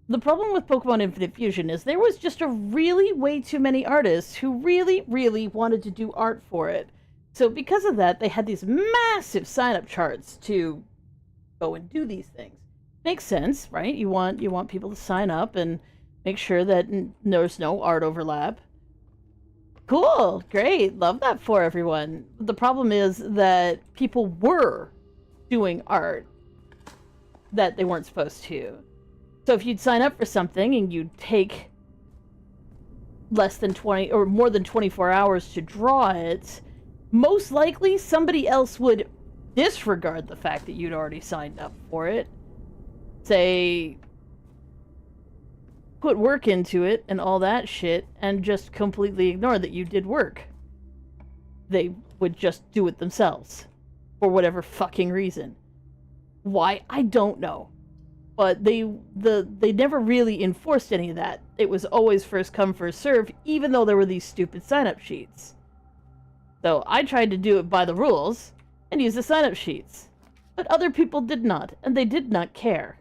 The problem with Pokemon Infinite Fusion is there was just a really way too many artists who really wanted to do art for it. So because of that, they had these massive sign-up charts to go and do these things. Makes sense, right? You want people to sign up and make sure that there's no art overlap. Cool, great, love that for everyone. The problem is that people were doing art that they weren't supposed to. So if you'd sign up for something and you'd take less than 20 or more than 24 hours to draw it, most likely somebody else would disregard the fact that you'd already signed up for it. Say, put work into it and all that shit and just completely ignore that you did work. They would just do it themselves for whatever fucking reason. Why? I don't know. But they never really enforced any of that. It was always first come, first serve, even though there were these stupid sign-up sheets. So I tried to do it by the rules and use the sign-up sheets. But other people did not, and they did not care.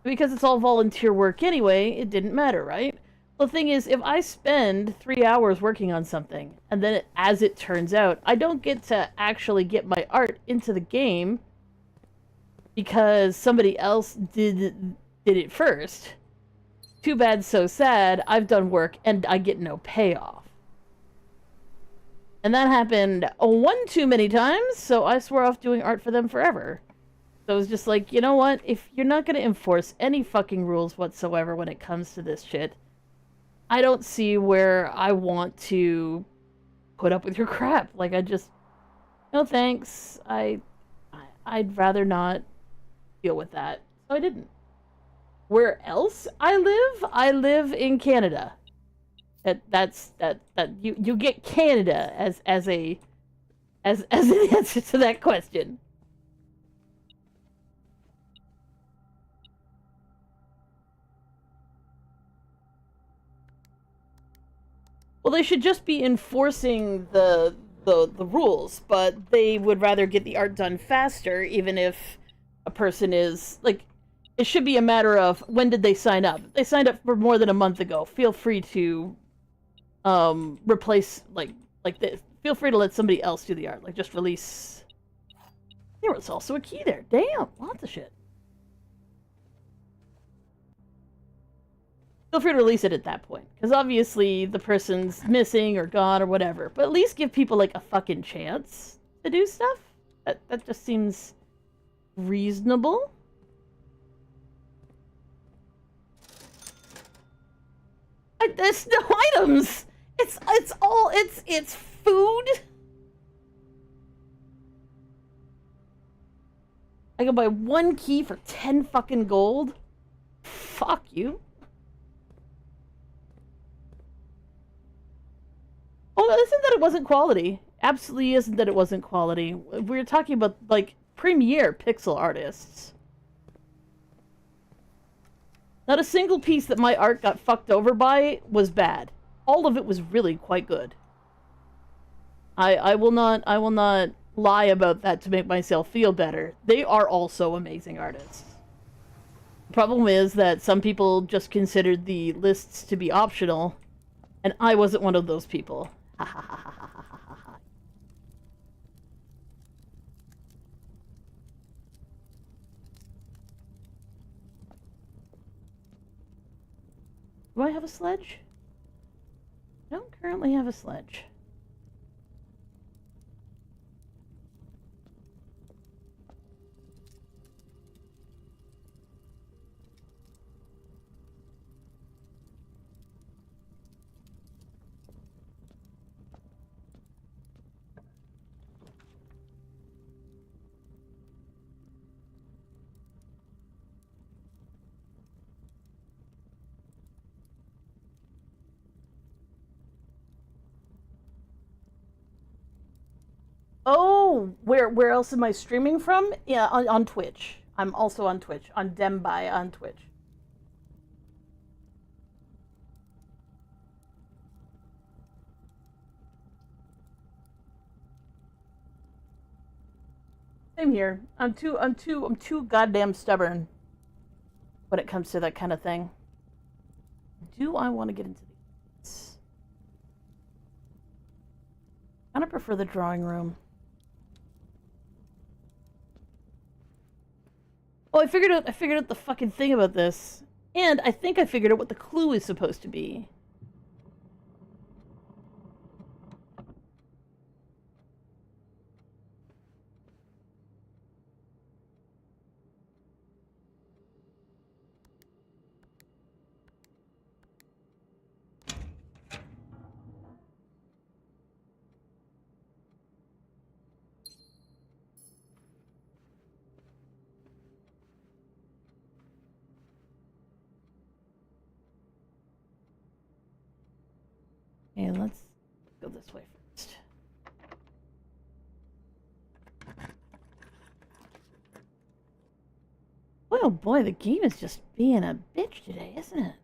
Because it's all volunteer work anyway, it didn't matter, right? The thing is, if I spend 3 hours working on something, and then as it turns out, I don't get to actually get my art into the game because somebody else did it first. Too bad, so sad. I've done work and I get no payoff. And that happened one too many times, so I swore off doing art for them forever. So it was just like, you know what? If you're not going to enforce any fucking rules whatsoever when it comes to this shit, I don't see where I want to put up with your crap. Like, no thanks. I'd rather not deal with that. So I didn't. Where else I live in Canada. That's you get Canada as an answer to that question. Well, they should just be enforcing the rules, but they would rather get the art done faster, even if a person is, like, it should be a matter of when did they sign up. If they signed up for more than a month ago, feel free to replace, like this. Feel free to let somebody else do the art. Like, just release. There was also a key there. Damn, lots of shit. Feel free to release it at that point. Because obviously the person's missing or gone or whatever. But at least give people, like, a fucking chance to do stuff. That just seems reasonable. There's no items! It's food? I can buy one key for 10 fucking gold? Fuck you. Oh, isn't that it wasn't quality. Absolutely isn't that it wasn't quality. We're talking about, like, premier pixel artists. Not a single piece that my art got fucked over by was bad. All of it was really quite good. I will not lie about that to make myself feel better. They are also amazing artists. The problem is that some people just considered the lists to be optional, and I wasn't one of those people. Do I have a sledge? I don't currently have a sledge. Oh, where else am I streaming from? Yeah, on Twitch. I'm also on Twitch, on Dembai on Twitch. Same here. I'm too goddamn stubborn when it comes to that kind of thing. Do I want to get into these? I kind of prefer the drawing room. Oh, I figured out the fucking thing about this. And I think I figured out what the clue is supposed to be. Okay, let's go this way first. Boy, oh boy, the game is just being a bitch today, isn't it?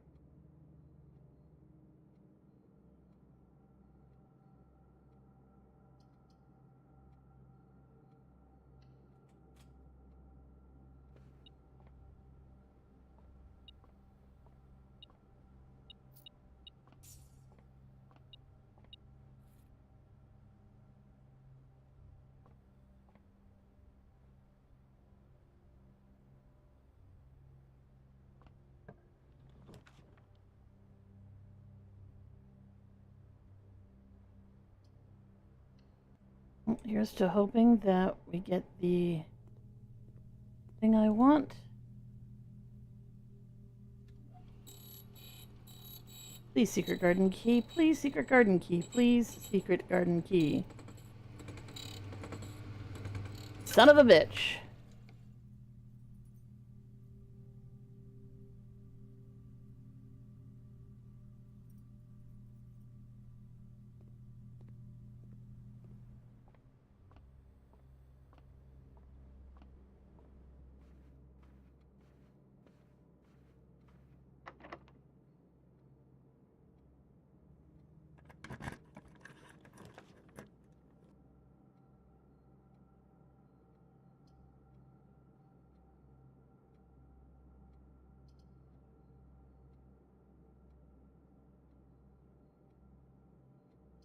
Well, here's to hoping that we get the thing I want. Please, secret garden key. Please, secret garden key. Please, secret garden key. Son of a bitch.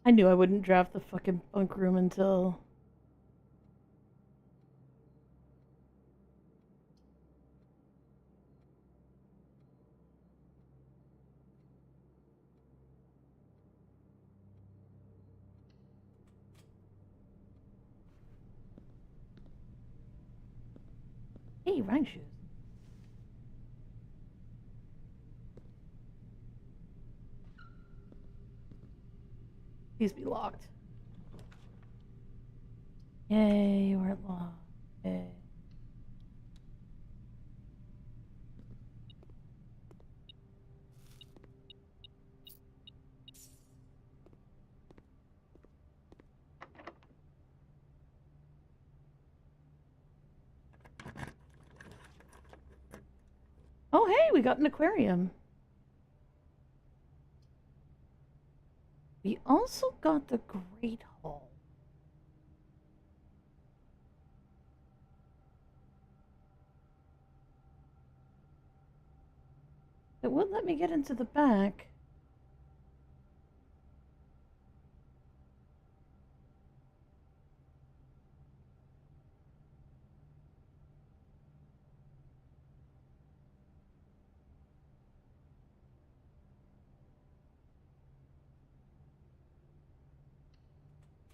I knew I wouldn't draft the fucking bunk room until... Hey, running shoes. Please be locked. Yay, we're locked. Yay. Oh, hey, we got an aquarium. We also got the Great Hall. It would let me get into the back.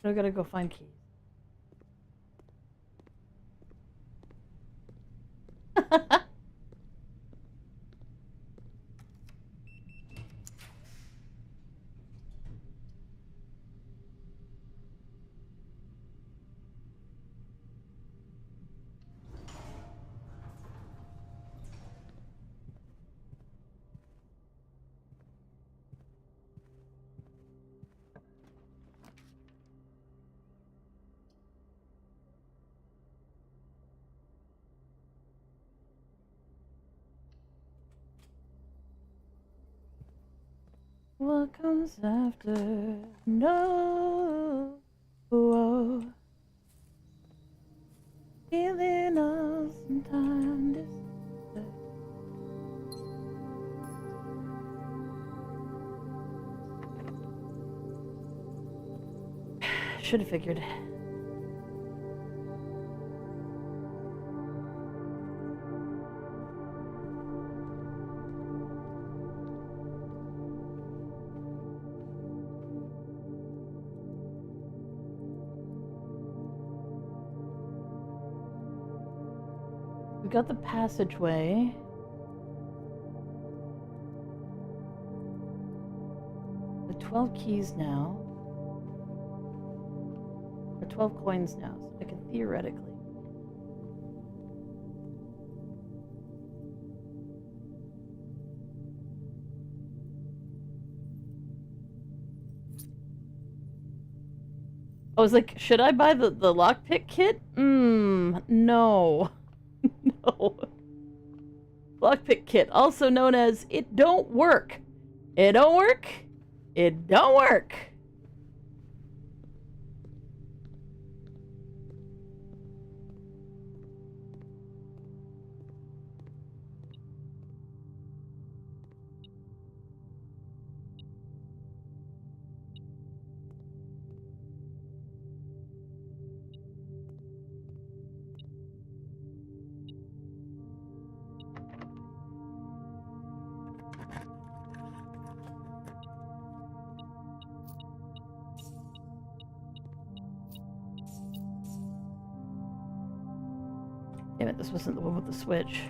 I gotta go find keys. What comes after? No. Whoa. Feeling of some time distant. Should have figured. We got the passageway. The 12 keys now. Or 12 coins now, so I can theoretically. I was like, should I buy the lockpick kit? No. No. Lockpick kit, also known as it don't work. It don't work. It don't work. Damn it, this wasn't the one with the switch.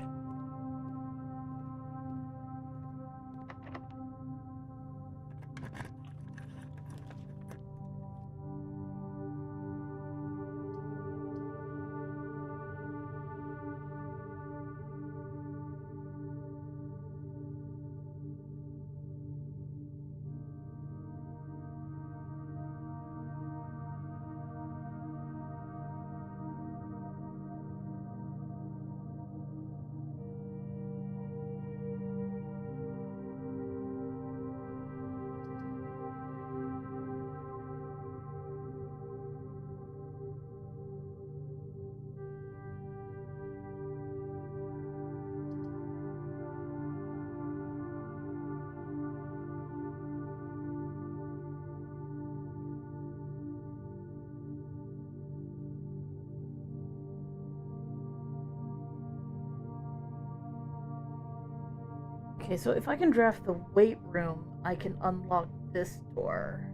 Okay, so if I can draft the weight room, I can unlock this door.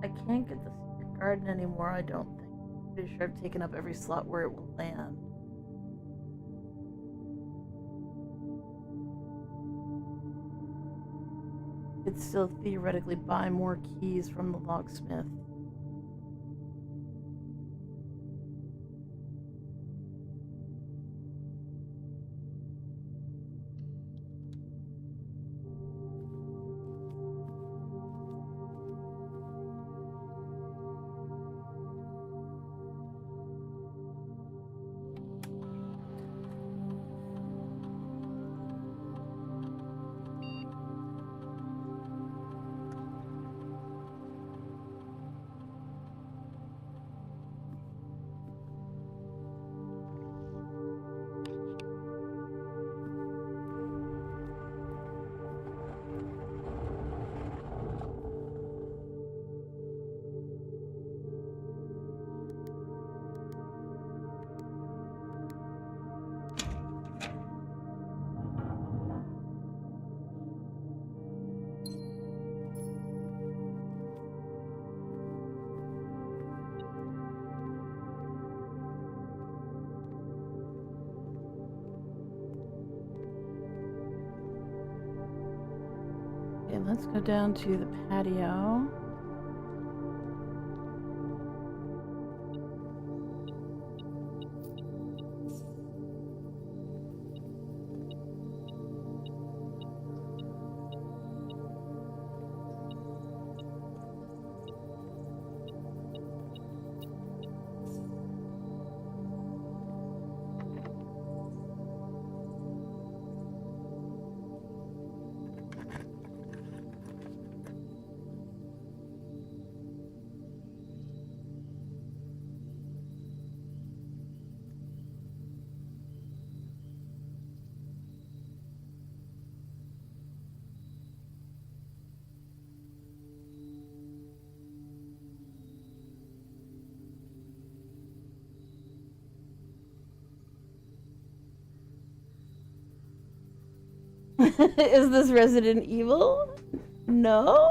I can't get the secret garden anymore, I don't think. I'm pretty sure I've taken up every slot where it will land. Could still theoretically buy more keys from the locksmith. let's go down to the patio. Is this Resident Evil? No?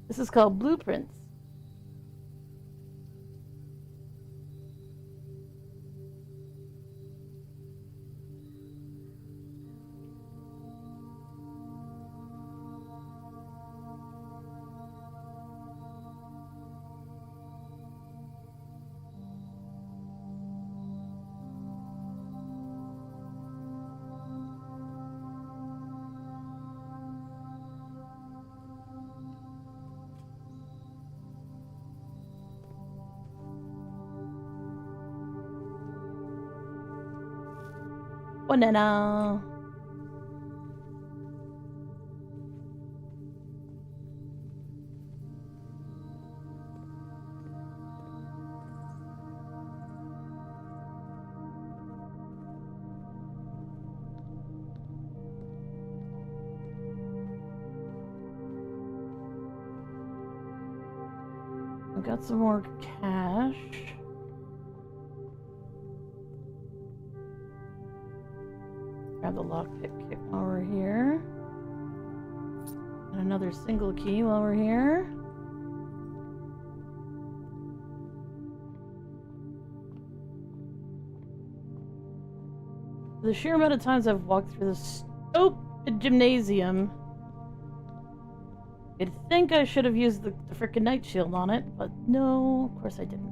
This is called Blueprints. Banana. I've got some more cash. Grab the lockpick kit while we're here. And another single key while we're here. The sheer amount of times I've walked through this stupid gymnasium, you'd think I should have used the frickin' night shield on it, but no, of course I didn't.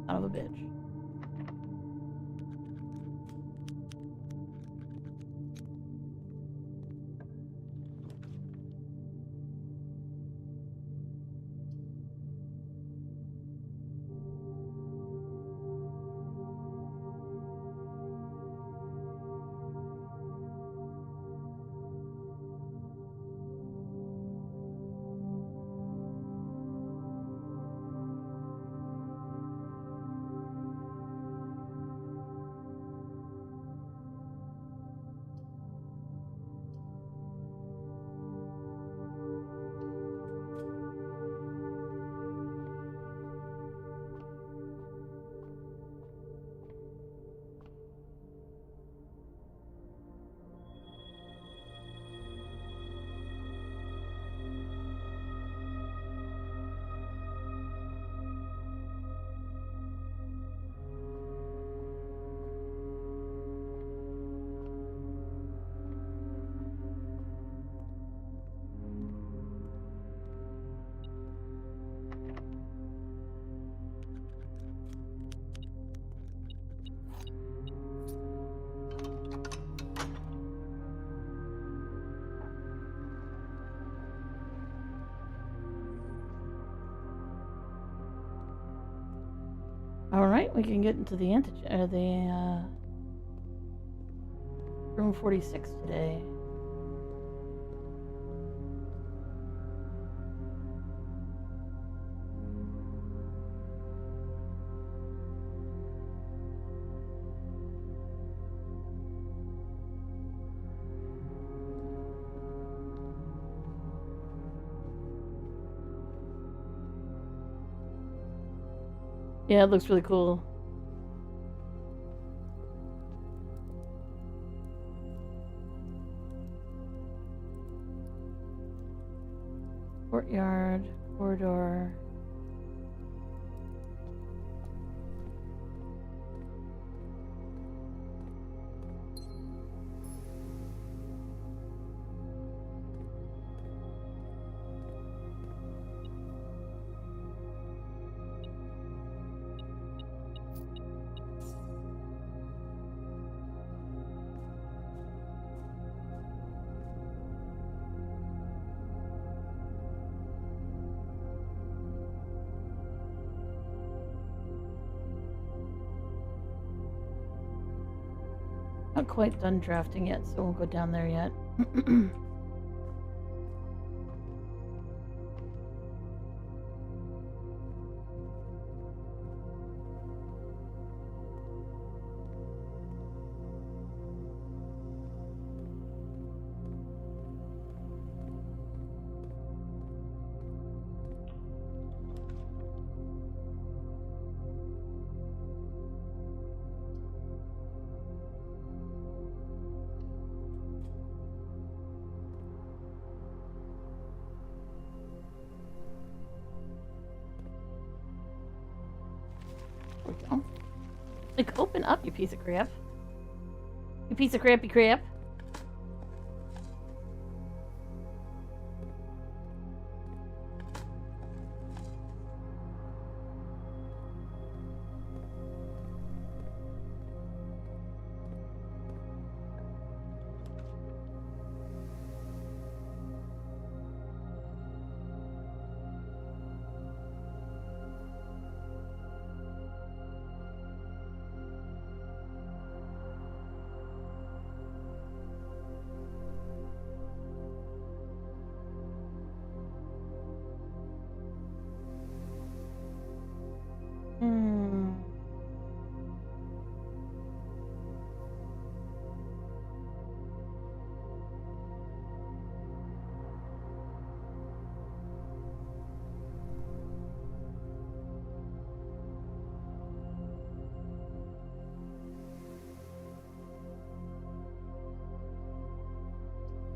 Son of a bitch. Alright, we can get into the room 46 today. Yeah, it looks really cool. Corridor. Not quite done drafting yet, so won't go down there yet. There we go. Like, open up, you piece of crap. You piece of crappy crap.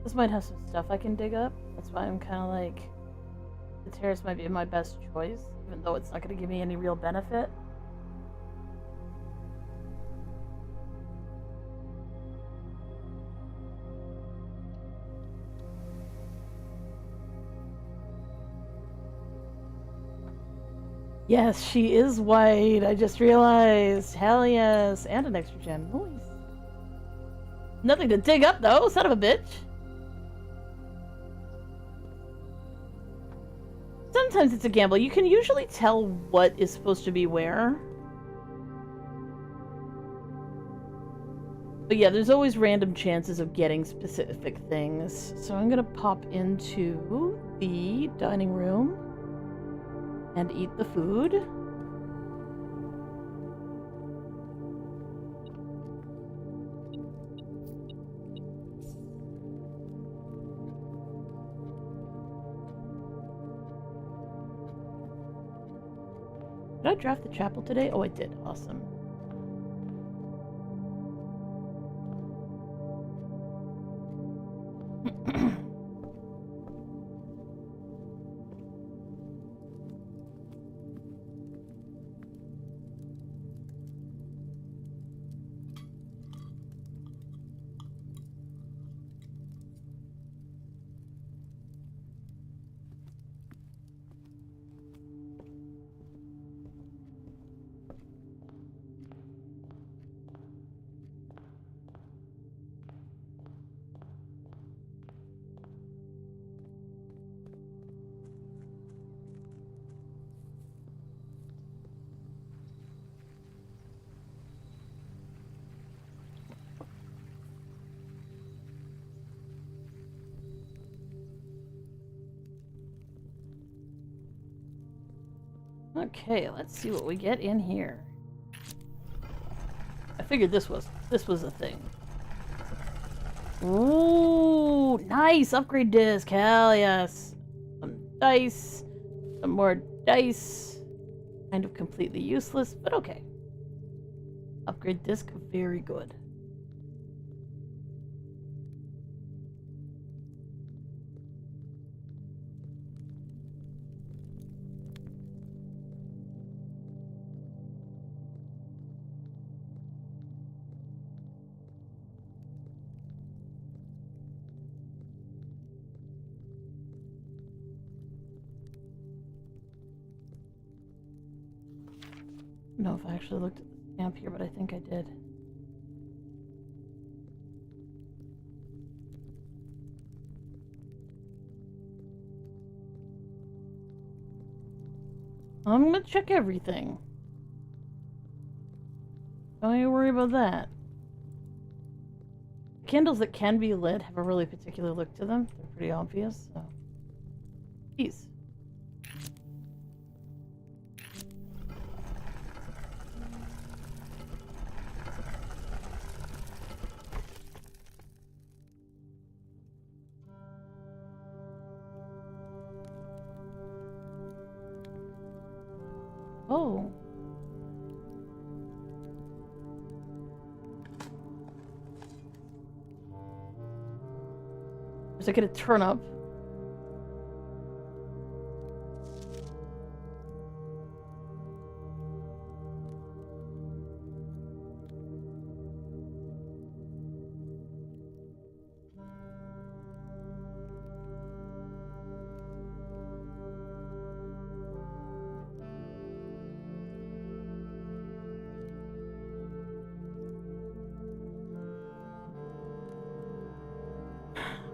This might have some stuff I can dig up. That's why I'm kind of like, the terrace might be my best choice, even though it's not going to give me any real benefit. Yes, she is white. I just realized. Hell yes. And an extra gem. Nice. Nothing to dig up, though. Son of a bitch. Sometimes it's a gamble. You can usually tell what is supposed to be where. But yeah, there's always random chances of getting specific things. So I'm gonna pop into the dining room and eat the food. Did I draft the chapel today? Oh, I did. Awesome. Okay, let's see what we get in here. I figured this was a thing. Ooh, nice upgrade disc. Hell yes. Some dice, some more dice. Kind of completely useless, but okay. Upgrade disc, very good. don't know if I actually looked at the stamp here, but I think I did. I'm gonna check everything. Don't you worry about that. Candles that can be lit have a really particular look to them. They're pretty obvious, so. Peace. Oh. Is it gonna turn up?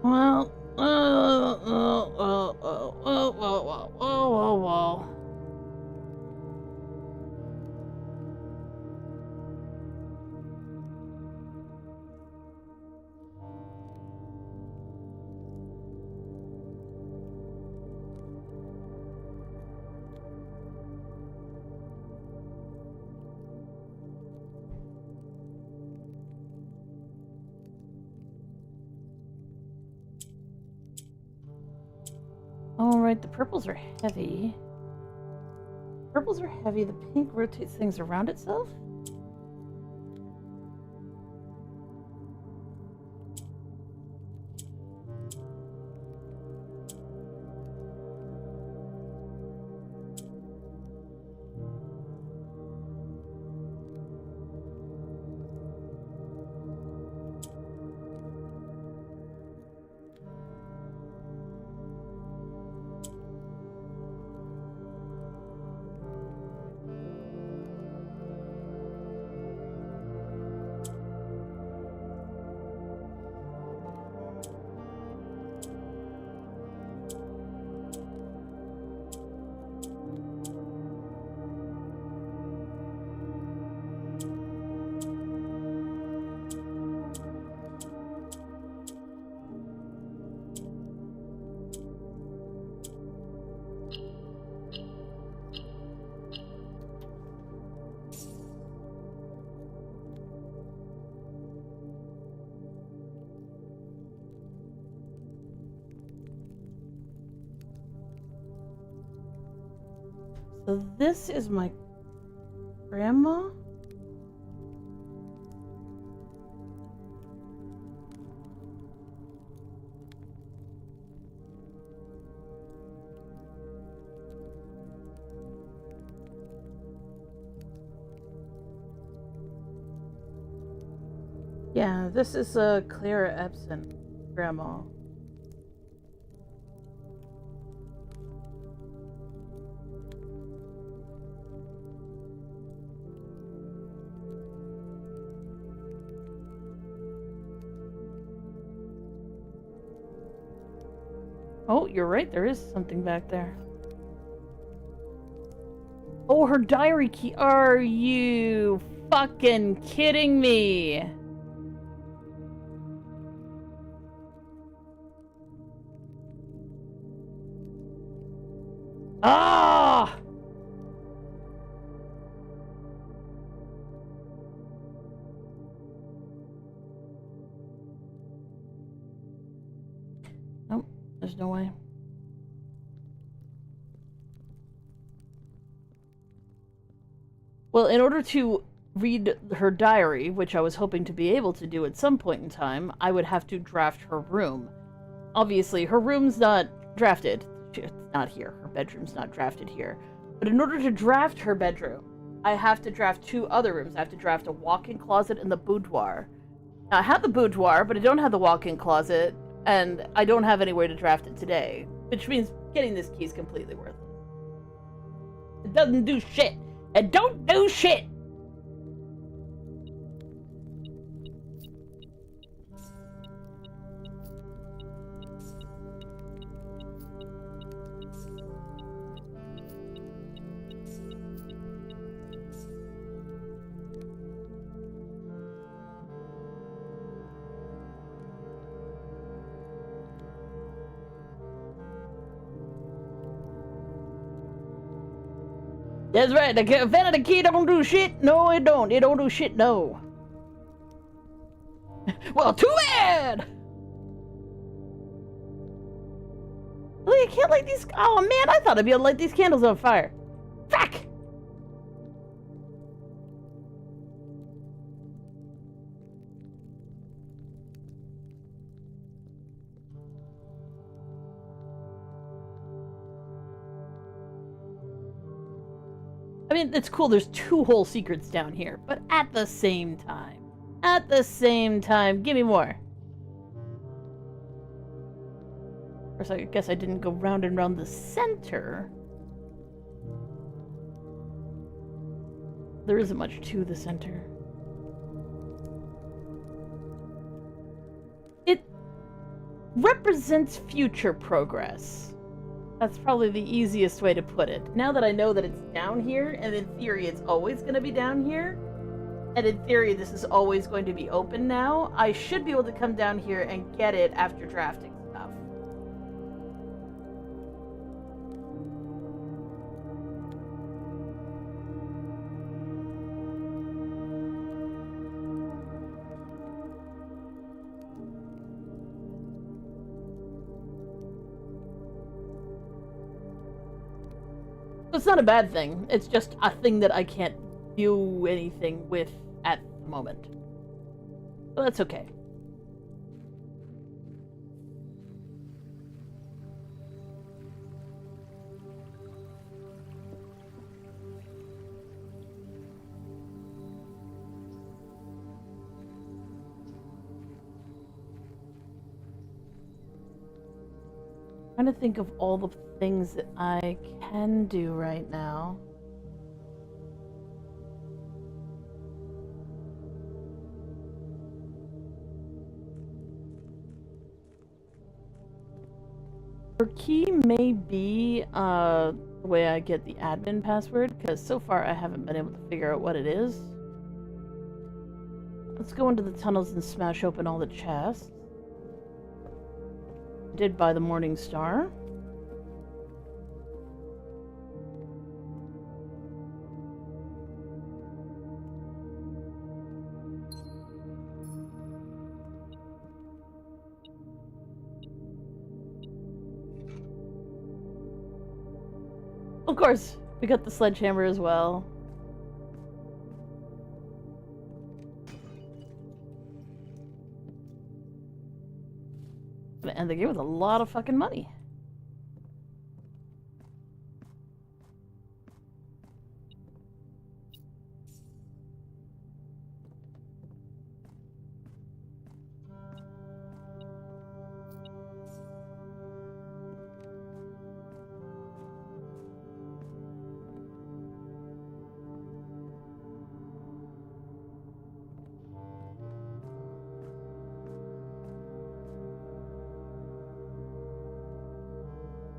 Well, Alright, the purples are heavy. Purples are heavy, the pink rotates things around itself? So this is my grandma? Yeah, this is Clara Epson, grandma. Oh, you're right, there is something back there. Oh, her diary key. Are you fucking kidding me? Ah! Nope, there's no way. Well, in order to read her diary, which I was hoping to be able to do at some point in time, I would have to draft her room. Obviously, her room's not drafted. It's not here. Her bedroom's not drafted here. But in order to draft her bedroom, I have to draft two other rooms. I have to draft a walk-in closet and the boudoir. Now, I have the boudoir, but I don't have the walk-in closet, and I don't have any way to draft it today, which means getting this key is completely worthless. It doesn't do shit. and don't do shit. That's right, the Vanity Key don't do shit. No, it don't. It don't do shit, no. Well, too bad! Well, you can't light these... Oh, man, I thought I'd be able to light these candles on fire. Fuck! I mean, it's cool there's 2 whole secrets down here, but at the same time, give me more. Of course, I guess I didn't go round and round the center. There isn't much to the center. It represents future progress. That's probably the easiest way to put it. Now that I know that it's down here, and in theory it's always going to be down here, and in theory this is always going to be open now, I should be able to come down here and get it after drafting stuff. It's not a bad thing. It's just a thing that I can't do anything with at the moment. But that's okay. I'm trying to think of all the things that I can do right now. Her key may be the way I get the admin password, because so far I haven't been able to figure out what it is. Let's go into the tunnels and smash open all the chests. Did buy the Morning Star. Of course, we got the sledgehammer as well. And they gave us a lot of fucking money.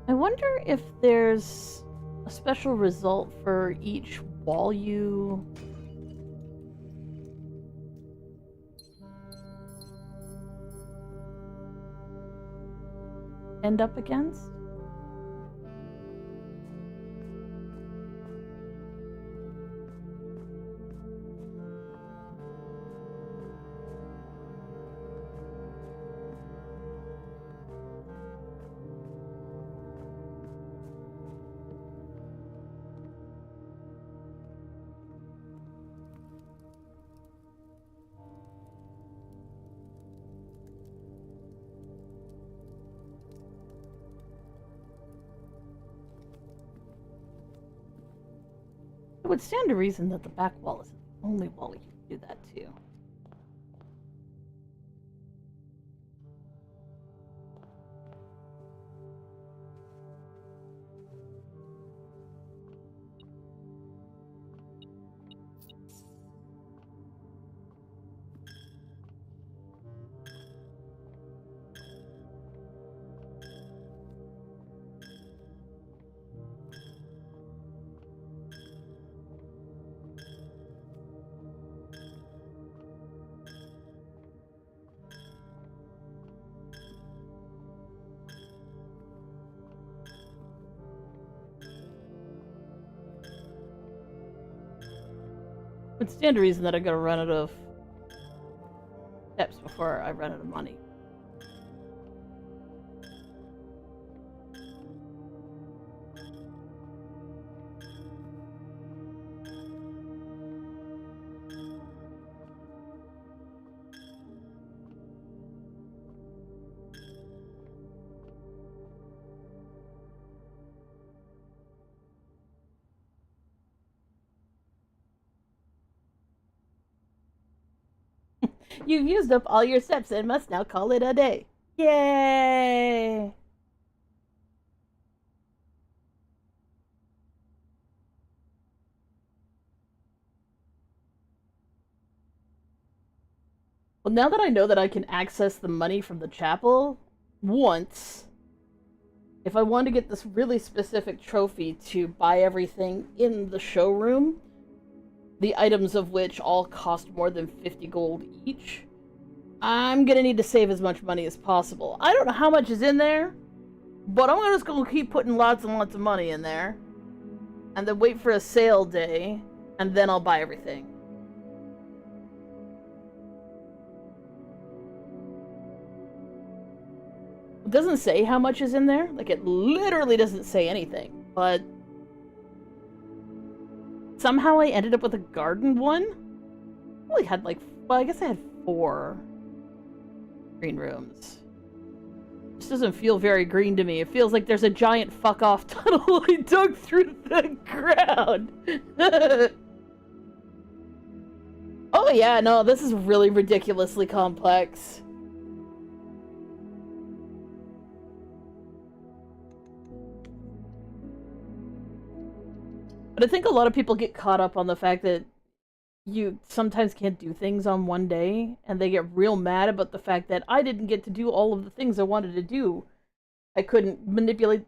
I wonder if there's a special result for each wall you end up against. It would stand to reason that the back wall is the only wall you can do that to. It stands to reason that I'm gonna run out of steps before I run out of money. You've used up all your steps and must now call it a day. Yay! Well, now that I know that I can access the money from the chapel once, if I want to get this really specific trophy to buy everything in the showroom, the items of which all cost more than 50 gold each, I'm gonna need to save as much money as possible. I don't know how much is in there, but I'm just gonna keep putting lots and lots of money in there, and then wait for a sale day, and then I'll buy everything. It doesn't say how much is in there. Like, it literally doesn't say anything, but somehow I ended up with a garden one. I only had well, I guess I had 4 green rooms. This doesn't feel very green to me. It feels like there's a giant fuck off tunnel I dug through the ground. Oh yeah, no, this is really ridiculously complex. But I think a lot of people get caught up on the fact that you sometimes can't do things on one day, and they get real mad about the fact that I didn't get to do all of the things I wanted to do. I couldn't manipulate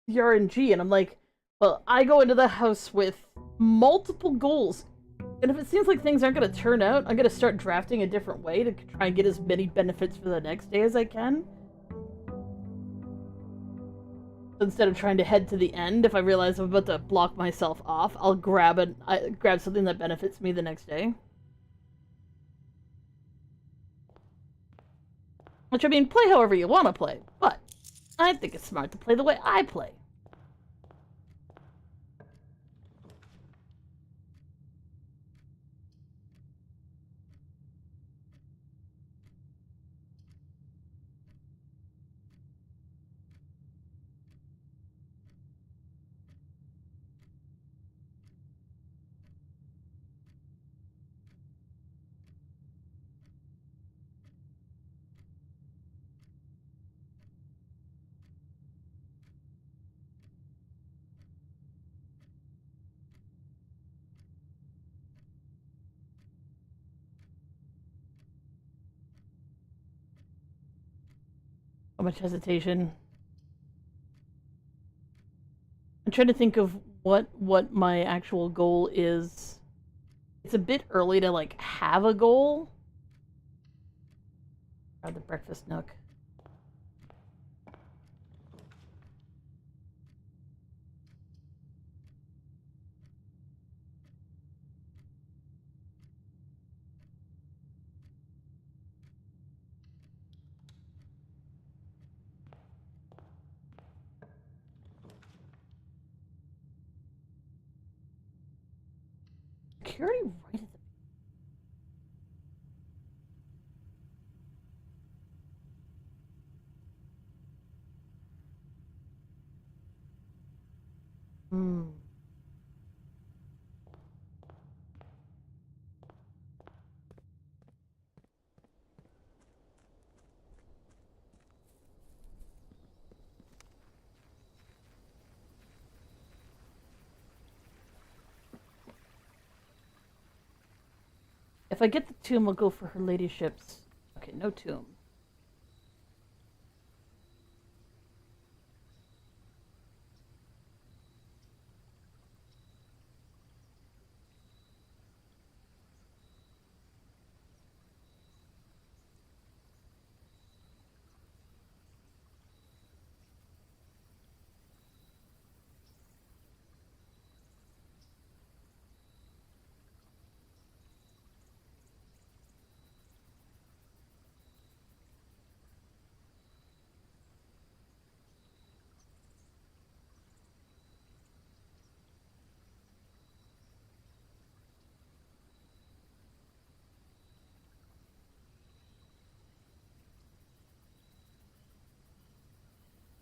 the RNG, and I'm like, well, I go into the house with multiple goals, and if it seems like things aren't going to turn out, I'm going to start drafting a different way to try and get as many benefits for the next day as I can. Instead of trying to head to the end, if I realize I'm about to block myself off, I'll grab something that benefits me the next day. Which, I mean, play however you want to play, but I think it's smart to play the way I play. How much hesitation. I'm trying to think of what my actual goal is. It's a bit early to, like, have a goal. Grab the breakfast nook. Security right at the... If I get the tomb, I'll go for her ladyship's. Okay, no tomb.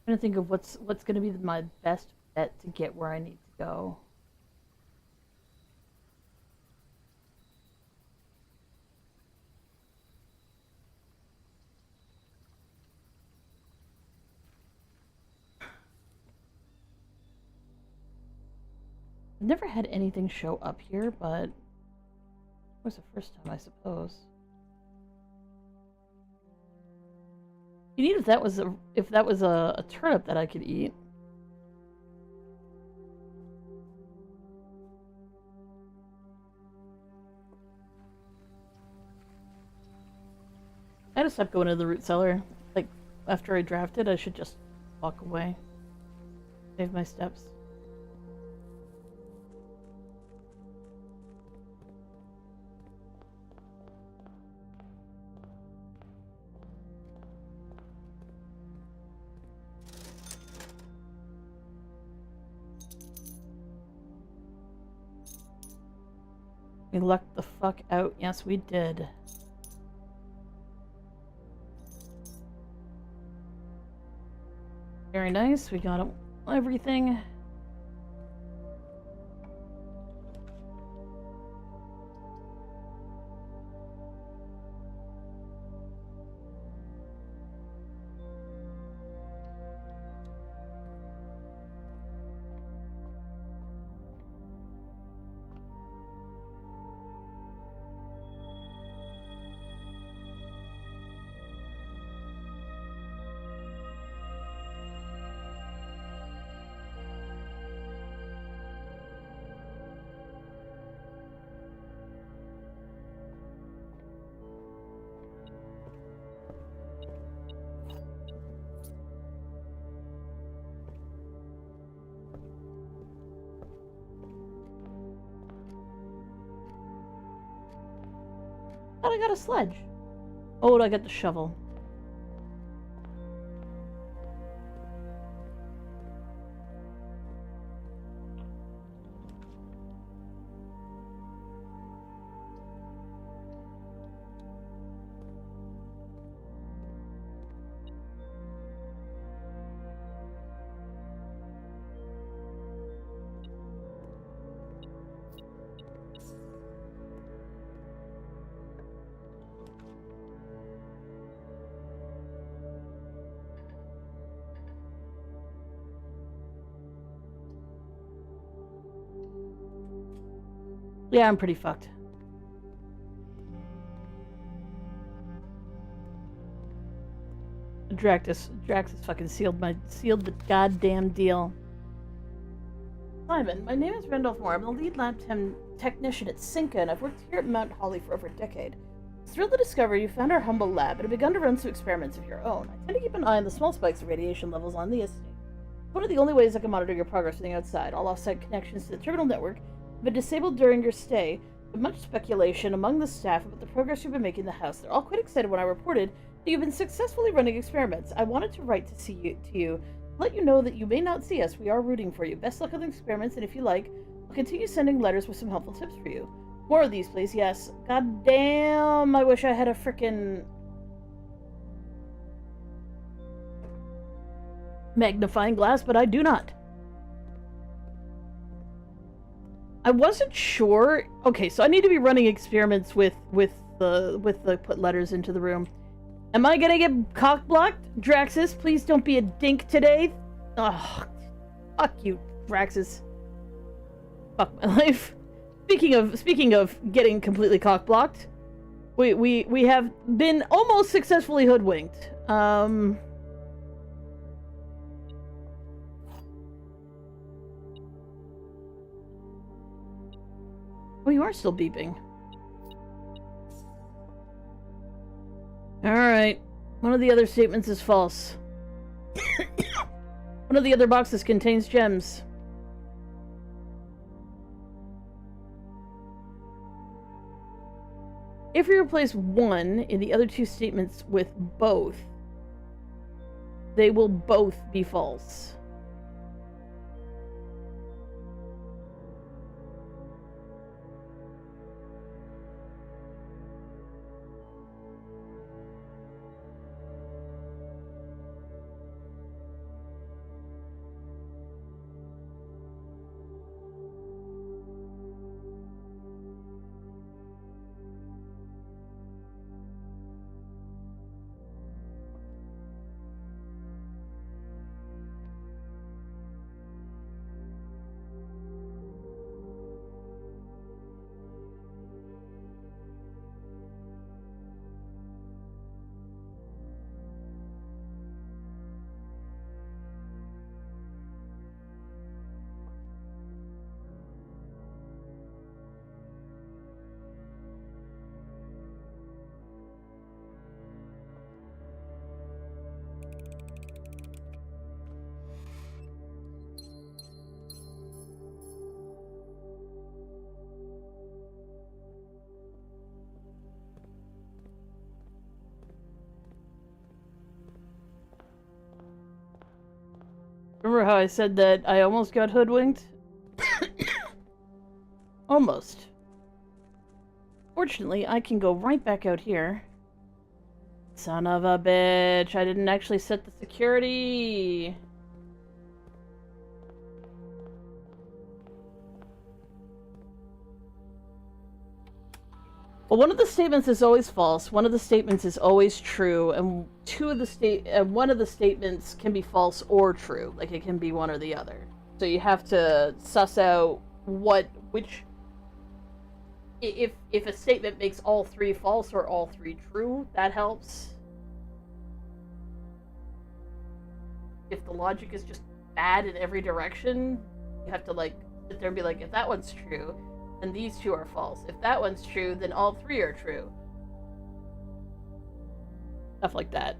trying to think of what's going to be my best bet to get where I need to go. I've never had anything show up here, but it was the first time, I suppose. You need if that was a turnip that I could eat. I gotta stop going to the root cellar. Like after I draft it, I should just walk away. Save my steps. We lucked the fuck out. Yes, we did. Very nice. We got everything. Thought I got a sledge. Oh, I got the shovel. Yeah, I'm pretty fucked. Draxus fucking sealed the goddamn deal. Simon, my name is Randolph Moore. I'm the lead lab technician at Cinca, and I've worked here at Mount Holly for over a decade. I was thrilled to discover you found our humble lab and have begun to run some experiments of your own. I tend to keep an eye on the small spikes of radiation levels on the estate. It's one of the only ways I can monitor your progress from the outside. All off-site connections to the terminal network have been disabled during your stay. With much speculation among the staff about the progress you've been making in the house. They're all quite excited when I reported that you've been successfully running experiments. I wanted to write to you, let you know that you may not see us. We are rooting for you. Best luck with the experiments, and if you like, I'll continue sending letters with some helpful tips for you. More of these, please. Yes. God damn, I wish I had a frickin' magnifying glass, but I do not. I wasn't sure. Okay, so I need to be running experiments with the put letters into the room. Am I gonna get cock-blocked? Draxus, please don't be a dink today. Oh, fuck you, Draxus. Fuck my life. Speaking of getting completely cock-blocked, we have been almost successfully hoodwinked. Oh, you are still beeping. Alright. One of the other statements is false. One of the other boxes contains gems. If you replace one in the other two statements with both, they will both be false. Remember how I said that I almost got hoodwinked? Almost. Fortunately, I can go right back out here. Son of a bitch, I didn't actually set the security. Well, one of the statements is always false, one of the statements is always true, and one of the statements can be false or true. Like, it can be one or the other. So you have to suss out which... If a statement makes all three false or all three true, that helps. If the logic is just bad in every direction, you have to, like, sit there and be like, if that one's true, then these two are false. If that one's true, then all three are true. Stuff like that.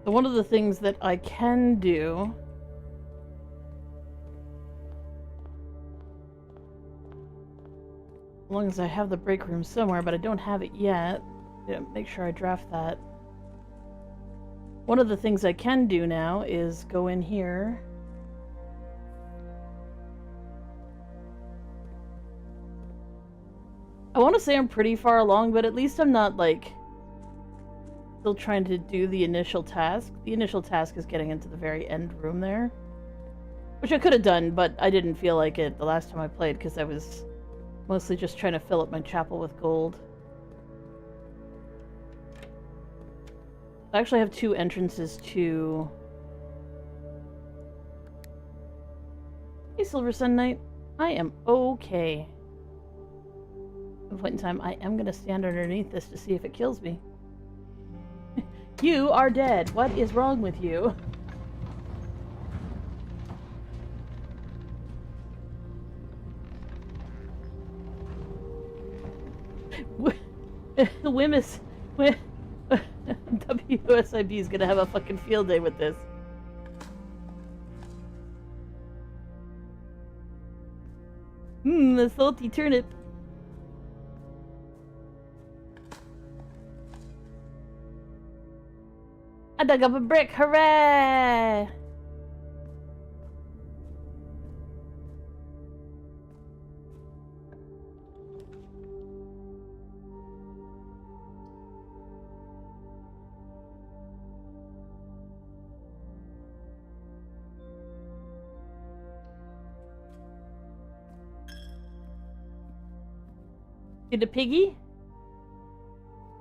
So one of the things that I can do as long as I have the break room somewhere, but I don't have it yet. Make sure I draft that. One of the things I can do now is go in here. I want to say I'm pretty far along, but at least I'm not, like, still trying to do the initial task. The initial task is getting into the very end room there. Which I could have done, but I didn't feel like it the last time I played because I was mostly just trying to fill up my chapel with gold. I actually have two entrances to... Hey, Silver Sun Knight. I am okay. At a point in time, I am going to stand underneath this to see if it kills me. You are dead. What is wrong with you? Wimmis... WSIB is gonna have a fucking field day with this. The salty turnip. I dug up a brick, hooray! See the piggy?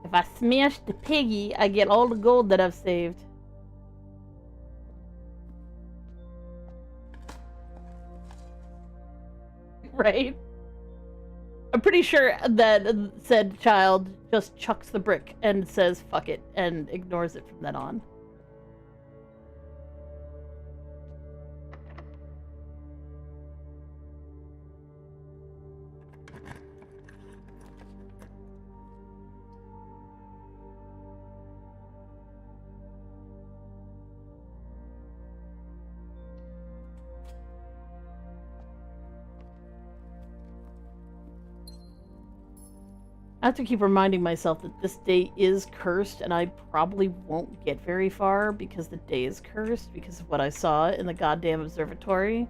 If I smash the piggy, I get all the gold that I've saved. Right? I'm pretty sure that said child just chucks the brick and says fuck it and ignores it from then on. I have to keep reminding myself that this day is cursed, and I probably won't get very far because the day is cursed because of what I saw in the goddamn observatory.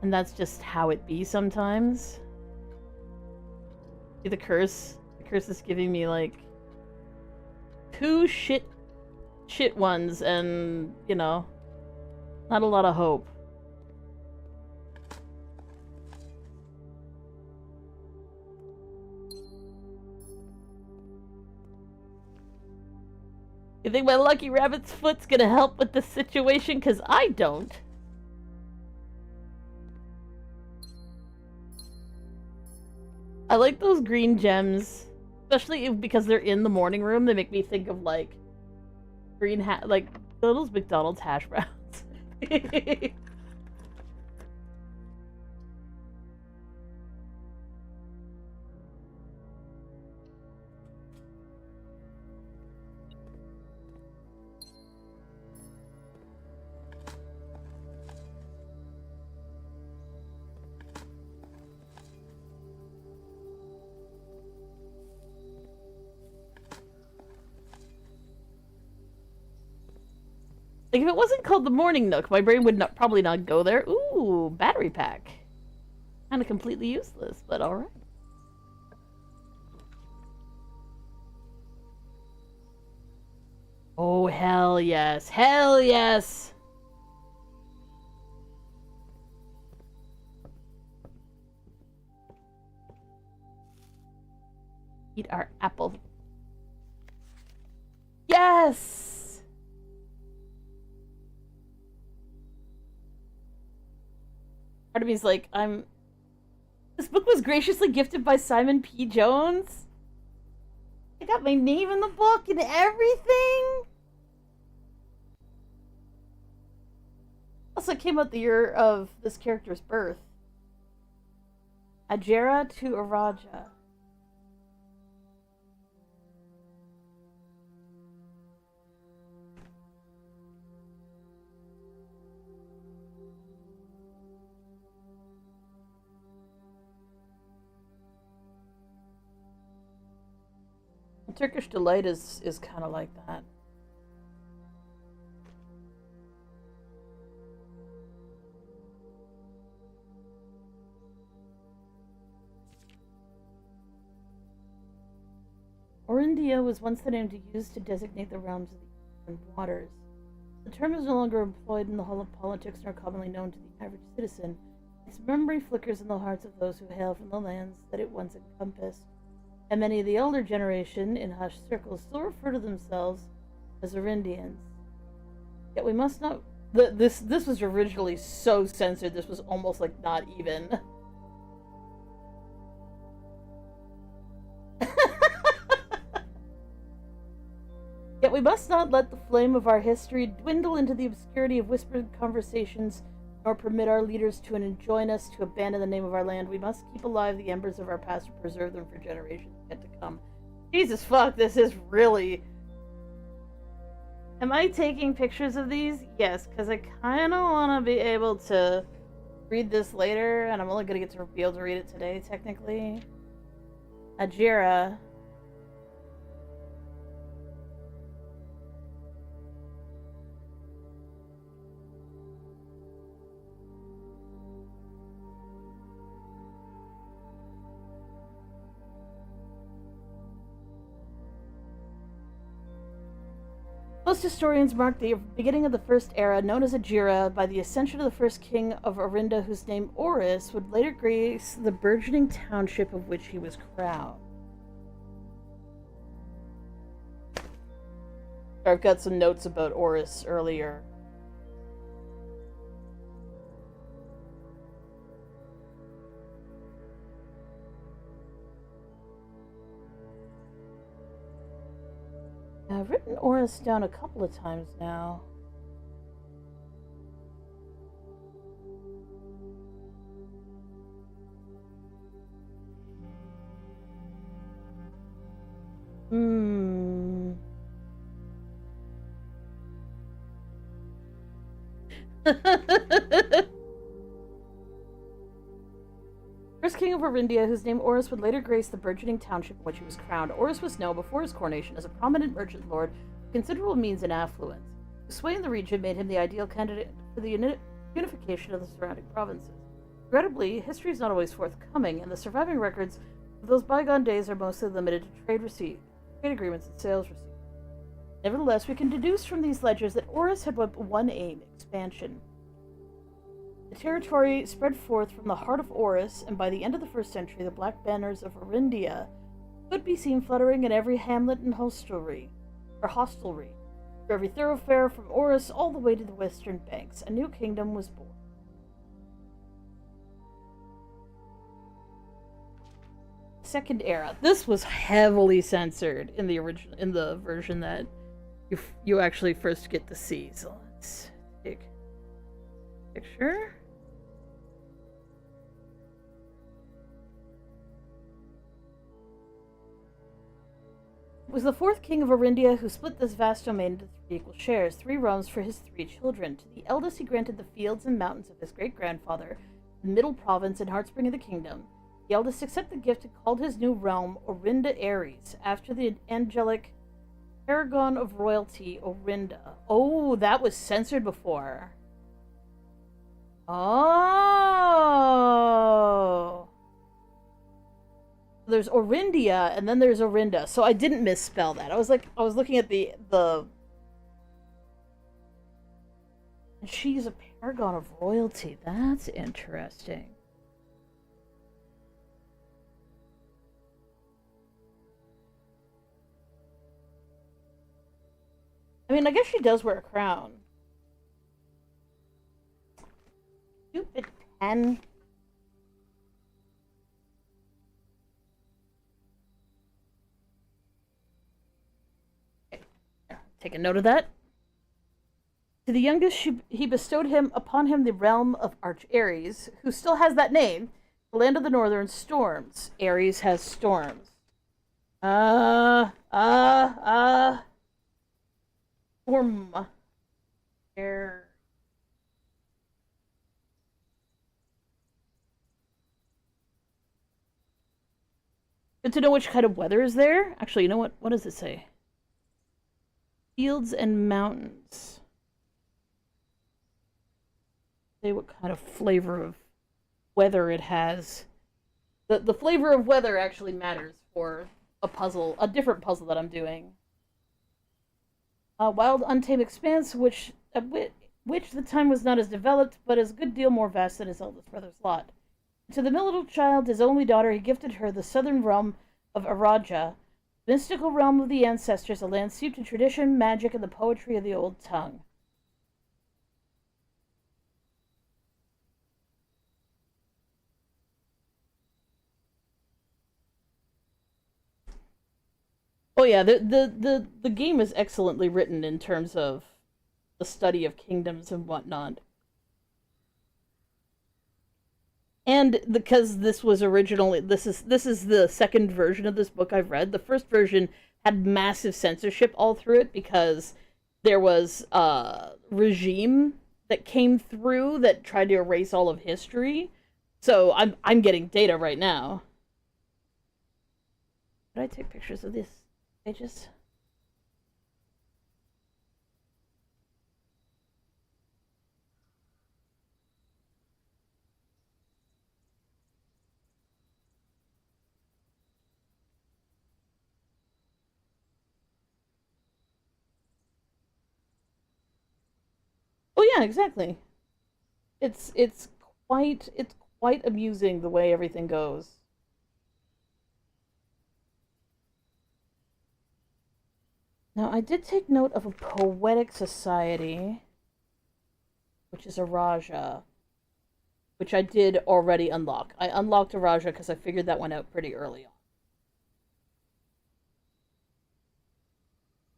And that's just how it be sometimes. See the curse? The curse is giving me, like, two shit ones and, you know, not a lot of hope. You think my lucky rabbit's foot's gonna help with this situation? 'Cause I don't. I like those green gems. Especially because they're in the morning room. They make me think of, like, like, those McDonald's hash browns. Like, if it wasn't called the Morning Nook, my brain would probably not go there. Ooh, battery pack. Kind of completely useless, but alright. Oh, hell yes. Hell yes! Eat our apple. Yes! Part of me's like, This book was graciously gifted by Simon P. Jones. I got my name in the book and everything. Also, it came out the year of this character's birth. Ajera to Araja. Turkish Delight is kind of like that. Orindia was once the name used to designate the realms of the eastern waters. The term is no longer employed in the hall of politics nor commonly known to the average citizen. Its memory flickers in the hearts of those who hail from the lands that it once encompassed. And many of the elder generation, in hushed circles, still refer to themselves as Orindians. Yet we must not... This was originally so censored, this was almost like not even. Yet we must not let the flame of our history dwindle into the obscurity of whispered conversations, nor permit our leaders to enjoin us to abandon the name of our land. We must keep alive the embers of our past and preserve them for generations yet to come. Jesus fuck, this is really... Am I taking pictures of these? Yes, because I kind of want to be able to read this later, and I'm only going to get to be able to read it today, technically. Ajira. Most historians mark the beginning of the First Era, known as Ajira, by the ascension of the first king of Orinda, whose name Oris would later grace the burgeoning township of which he was crowned. I've got some notes about Oris earlier. I've written Oris down a couple of times now. First king of Orindia, whose name Oris would later grace the burgeoning township in which he was crowned. Oris was known before his coronation as a prominent merchant lord with considerable means and affluence. His sway in the region made him the ideal candidate for the unification of the surrounding provinces. Regrettably, history is not always forthcoming, and the surviving records of those bygone days are mostly limited to trade agreements and sales receipts. Nevertheless, we can deduce from these ledgers that Oris had one aim: expansion. The territory spread forth from the heart of Oris, and by the end of the first century, the black banners of Orindia could be seen fluttering in every hamlet and hostelry, through every thoroughfare from Oris all the way to the western banks. A new kingdom was born. Second Era. This was heavily censored in the version that you actually first get to see. So let's take a picture. It was the fourth king of Orindia who split this vast domain into 3 equal shares, 3 realms for his 3 children. To the eldest he granted the fields and mountains of his great-grandfather, the middle province and heartspring of the kingdom. The eldest accepted the gift and called his new realm Orinda Ares, after the angelic Paragon of Royalty, Orinda. Oh, that was censored before. Oh. There's Orindia, and then there's Orinda. So I didn't misspell that. I was looking at the... And she's a Paragon of Royalty. That's interesting. I mean, I guess she does wear a crown. Stupid pen. Okay. Take a note of that. To the youngest, he bestowed upon him the realm of Arch Ares, who still has that name, the land of the northern storms. Ares has storms. Storm. Air. Good to know which kind of weather is there. Actually, you know what? What does it say? Fields and mountains. Say what kind of flavor of weather it has. The flavor of weather actually matters for a different puzzle that I'm doing. Wild Untamed Expanse, which the time was not as developed, but is a good deal more vast than his eldest brother's lot. To the middle child, his only daughter, he gifted her the southern realm of Araja, mystical realm of the ancestors, a land steeped in tradition, magic, and the poetry of the old tongue. Oh yeah, the game is excellently written in terms of the study of kingdoms and whatnot. And because this was originally this is the second version of this book I've read. The first version had massive censorship all through it because there was a regime that came through that tried to erase all of history. So I'm getting data right now. Did I take pictures of these pages? Oh yeah, exactly. It's quite amusing the way everything goes. Now I did take note of a poetic society, which is a Raja, which I did already unlock. I unlocked a Raja because I figured that one out pretty early on.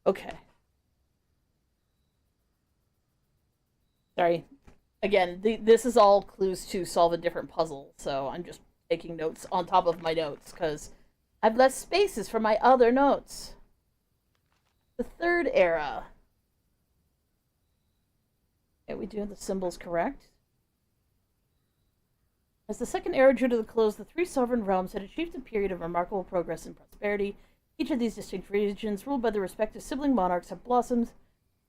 Okay. Sorry. Again, this is all clues to solve a different puzzle, so I'm just taking notes on top of my notes, because I've left spaces for my other notes. The third era. Okay, we do have the symbols correct. As the second era drew to the close, the three sovereign realms had achieved a period of remarkable progress and prosperity. Each of these distinct regions, ruled by their respective sibling monarchs, have blossomed,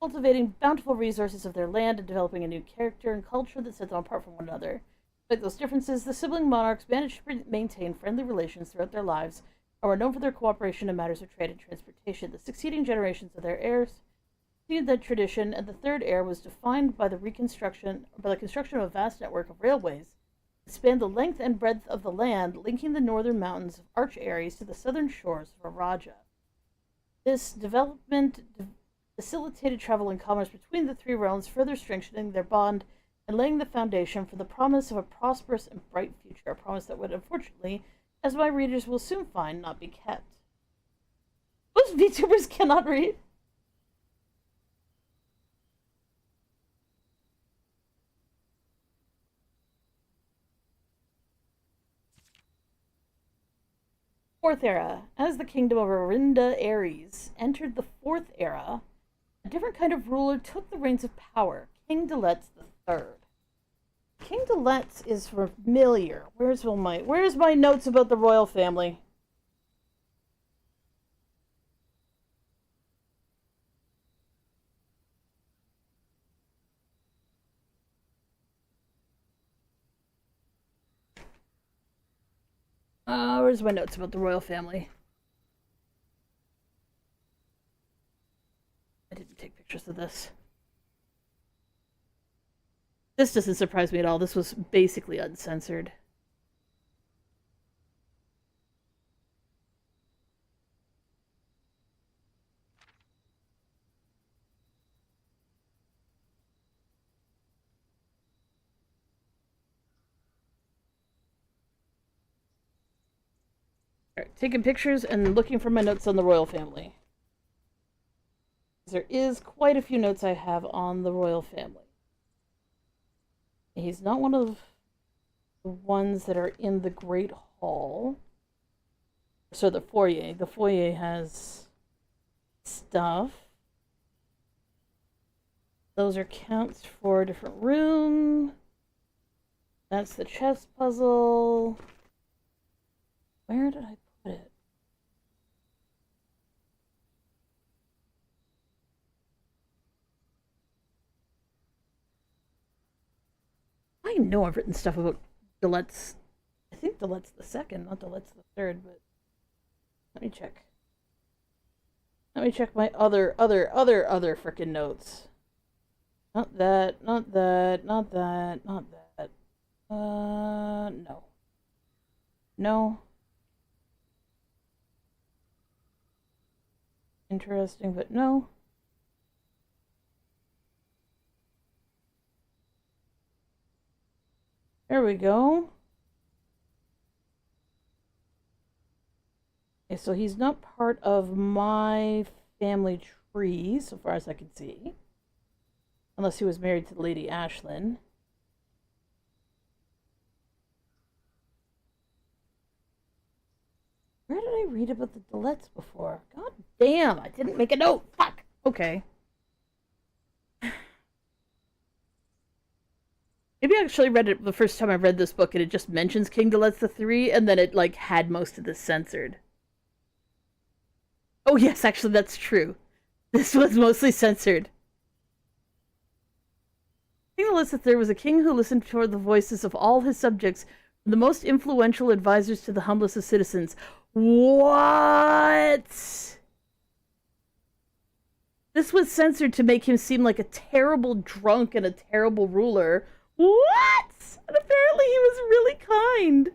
cultivating bountiful resources of their land and developing a new character and culture that set them apart from one another. Despite those differences, the sibling monarchs managed to maintain friendly relations throughout their lives and were known for their cooperation in matters of trade and transportation. The succeeding generations of their heirs continued that tradition, and the third era was defined by the construction of a vast network of railways that spanned the length and breadth of the land, linking the northern mountains of Arch Ares to the southern shores of Araja. This development facilitated travel and commerce between the three realms, further strengthening their bond and laying the foundation for the promise of a prosperous and bright future, a promise that would, unfortunately, as my readers will soon find, not be kept. Most VTubers cannot read. Fourth era. As the kingdom of Orinda Ares entered the fourth era, a different kind of ruler took the reins of power, King Daletz III. King Daletz is familiar. Where's my notes about the royal family? Where's my notes about the royal family? I didn't take pictures of this. This doesn't surprise me at all. This was basically uncensored. Alright, taking pictures and looking for my notes on the royal family. There is quite a few notes I have on the royal family. He's not one of the ones that are in the Great Hall. So the foyer. The foyer has stuff. Those are counts for a different room. That's the chess puzzle. Where did I put it? I know I've written stuff about Deletz. I think Deletz the second, not Deletz the third, but let me check. Let me check my other frickin' notes. Not that, not that, not that, not that. No. No. Interesting, but no. There we go. Okay, so he's not part of my family tree, so far as I can see. Unless he was married to Lady Ashlyn. Where did I read about the Deletz before? God damn, I didn't make a note. Fuck. Okay. Maybe I actually read it the first time I read this book and it just mentions King Deletz the Three and then it like had most of this censored. Oh yes, actually that's true. This was mostly censored. King Deletz III was a king who listened toward the voices of all his subjects, from the most influential advisors to the humblest of citizens. What? This was censored to make him seem like a terrible drunk and a terrible ruler. What? And apparently he was really kind.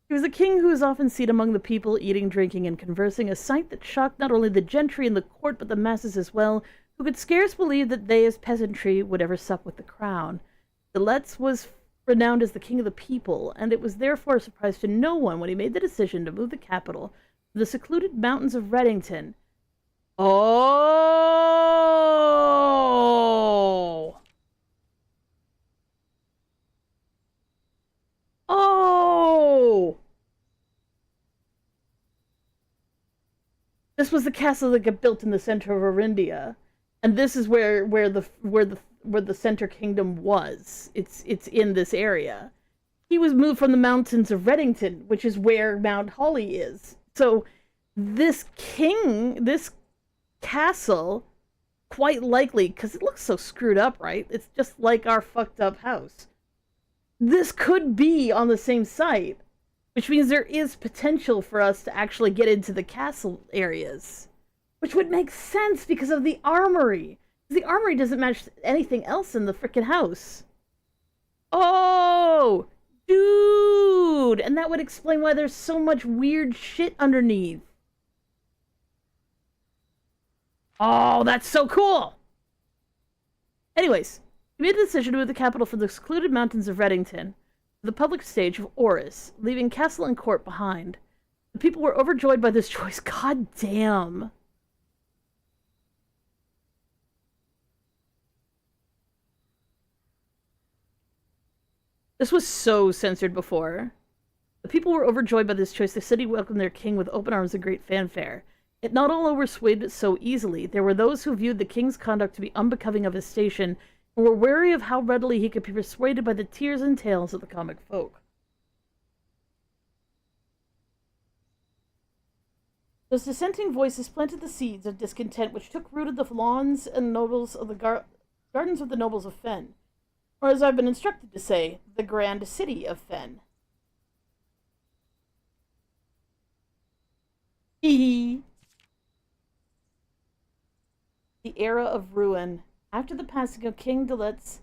He was a king who was often seen among the people, eating, drinking, and conversing, a sight that shocked not only the gentry and the court, but the masses as well, who could scarce believe that they, as peasantry, would ever sup with the crown. Deletz was renowned as the king of the people, and it was therefore a surprise to no one when he made the decision to move the capital to the secluded mountains of Reddington. Oh! Oh! This was the castle that got built in the center of Arindia, and this is where the center kingdom was. It's in this area. He was moved from the mountains of Reddington, which is where Mount Holly is. So this castle, quite likely, because it looks so screwed up, right? It's just like our fucked up house. This could be on the same site, which means there is potential for us to actually get into the castle areas, which would make sense because of the armory. The armory doesn't match anything else in the frickin' house. Oh, dude! And that would explain why there's so much weird shit underneath. Oh, that's so cool! Anyways, he made the decision to move the capital from the secluded mountains of Reddington to the public stage of Oris, leaving castle and court behind. The people were overjoyed by this choice. God damn. This was so censored before. The people were overjoyed by this choice. The city welcomed their king with open arms and great fanfare. Yet not all were swayed so easily. There were those who viewed the king's conduct to be unbecoming of his station, and were wary of how readily he could be persuaded by the tears and tales of the comic folk. Those dissenting voices planted the seeds of discontent which took root in the lawns and nobles of the Gardens of the Nobles of Fen, or as I've been instructed to say, the Grand City of Fen. Hee. The Era of Ruin. After the passing of King Deletz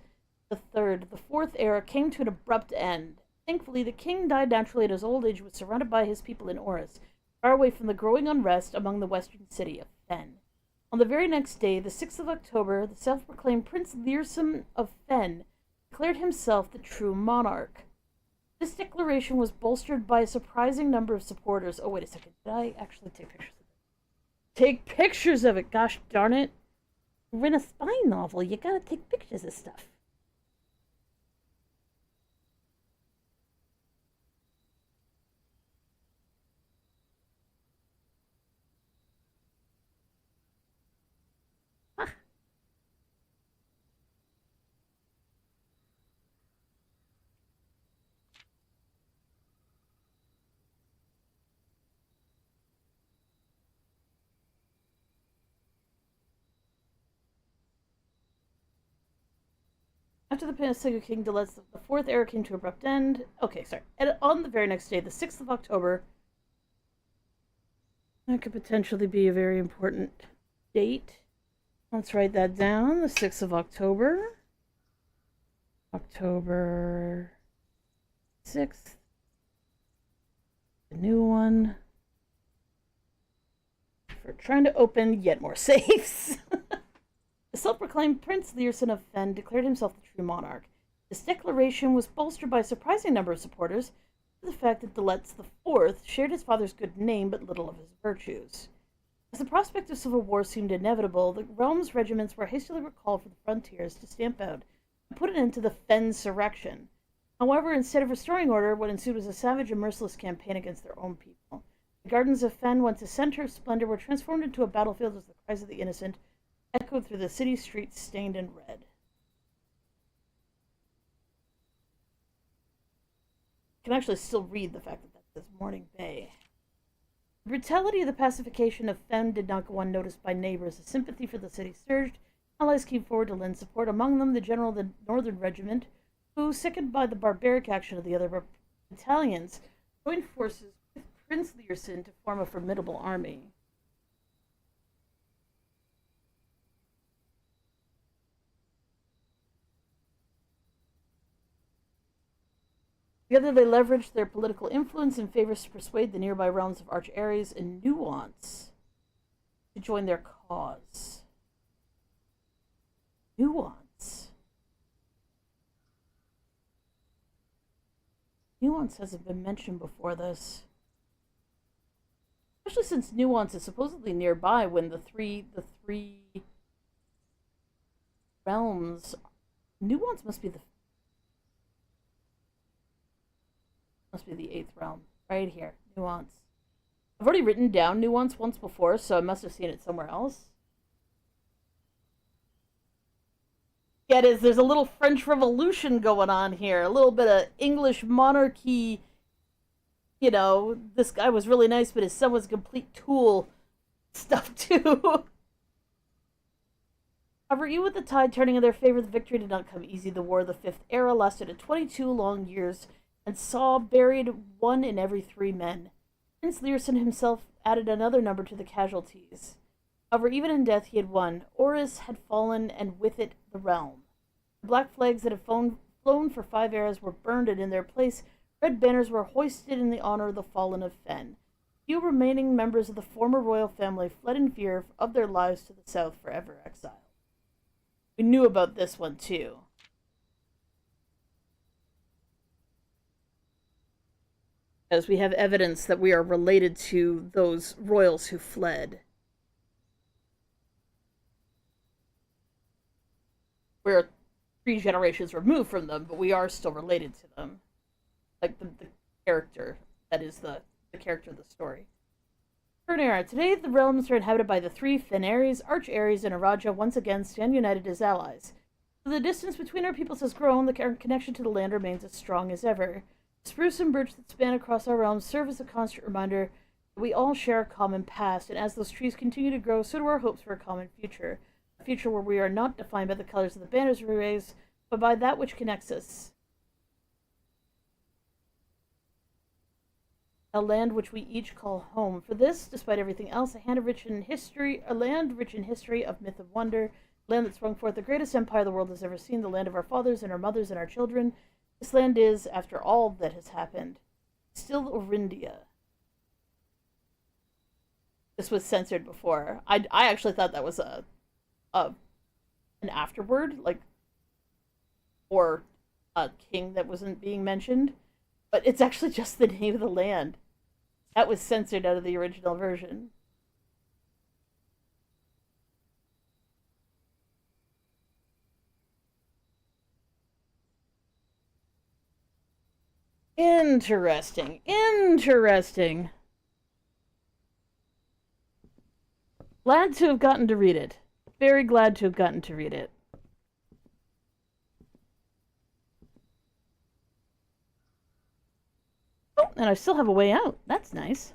III, the Fourth Era came to an abrupt end. Thankfully, the king died naturally at his old age and was surrounded by his people in Oris, far away from the growing unrest among the western city of Fen. On the very next day, the 6th of October, the self-proclaimed Prince Learson of Fen declared himself the true monarch. This declaration was bolstered by a surprising number of supporters. Oh, wait a second. Did I actually take pictures of it? Take pictures of it! Gosh darn it. We're in a spy novel. You gotta take pictures of stuff. After the passing of King Deletz, the Fourth Era came to an abrupt end. Okay, sorry. And on the very next day, the 6th of October, that could potentially be a very important date. Let's write that down. The 6th of October. October 6th. The new one. For trying to open yet more safes. The self-proclaimed Prince Learson of Fen declared himself the true monarch. This declaration was bolstered by a surprising number of supporters, to the fact that Deletz IV shared his father's good name but little of his virtues. As the prospect of civil war seemed inevitable, the realm's regiments were hastily recalled from the frontiers to stamp out and put an end to the Fensurrection. However, instead of restoring order, what ensued was a savage and merciless campaign against their own people. The gardens of Fen, once a center of splendor, were transformed into a battlefield as the cries of the innocent echoed through the city streets stained in red. You can actually still read the fact that says Morning Bay. The brutality of the pacification of Fen did not go unnoticed by neighbors. As sympathy for the city surged, allies came forward to lend support, among them the general of the Northern Regiment, who, sickened by the barbaric action of the other battalions, joined forces with Prince Learson to form a formidable army. Together they leveraged their political influence and favors to persuade the nearby realms of Arch-Ares and Nuance to join their cause. Nuance. Nuance hasn't been mentioned before this. Especially since Nuance is supposedly nearby when the three realms. Nuance must be the 8th realm. Right here. Nuance. I've already written down Nuance once before, so I must have seen it somewhere else. Yeah, it is. There's a little French Revolution going on here. A little bit of English monarchy. You know, this guy was really nice, but his son was a complete tool. Stuff, too. However, even with the tide turning in their favor, the victory did not come easy. The War of the Fifth Era lasted 22 long years, and saw buried 1 in every 3 men. Prince Learson himself added another number to the casualties. However, even in death he had won. Oris had fallen, and with it the realm. The black flags that had flown for 5 eras were burned, and in their place red banners were hoisted in the honor of the fallen of Fen. Few remaining members of the former royal family fled in fear of their lives to the south, forever exiled. We knew about this one, too. As we have evidence that we are related to those royals who fled. We're 3 generations removed from them, but we are still related to them. Like the character that is the character of the story. Current era. Today, the realms are inhabited by the 3 Fenares, Arch-Ares, and Araja once again stand united as allies. Though the distance between our peoples has grown, the connection to the land remains as strong as ever. Spruce and birch that span across our realms serve as a constant reminder that we all share a common past, and as those trees continue to grow, so do our hopes for a common future. A future where we are not defined by the colors of the banners we raise, but by that which connects us. A land which we each call home. For this, despite everything else, a land rich in history of myth and wonder, a land that sprung forth the greatest empire the world has ever seen, the land of our fathers and our mothers and our children. This land is, after all that has happened, still Orindia. This was censored before. I actually thought that was an afterword, like, or a king that wasn't being mentioned, but it's actually just the name of the land. That was censored out of the original version. Interesting. Interesting. Glad to have gotten to read it. Very glad to have gotten to read it. Oh, and I still have a way out. That's nice.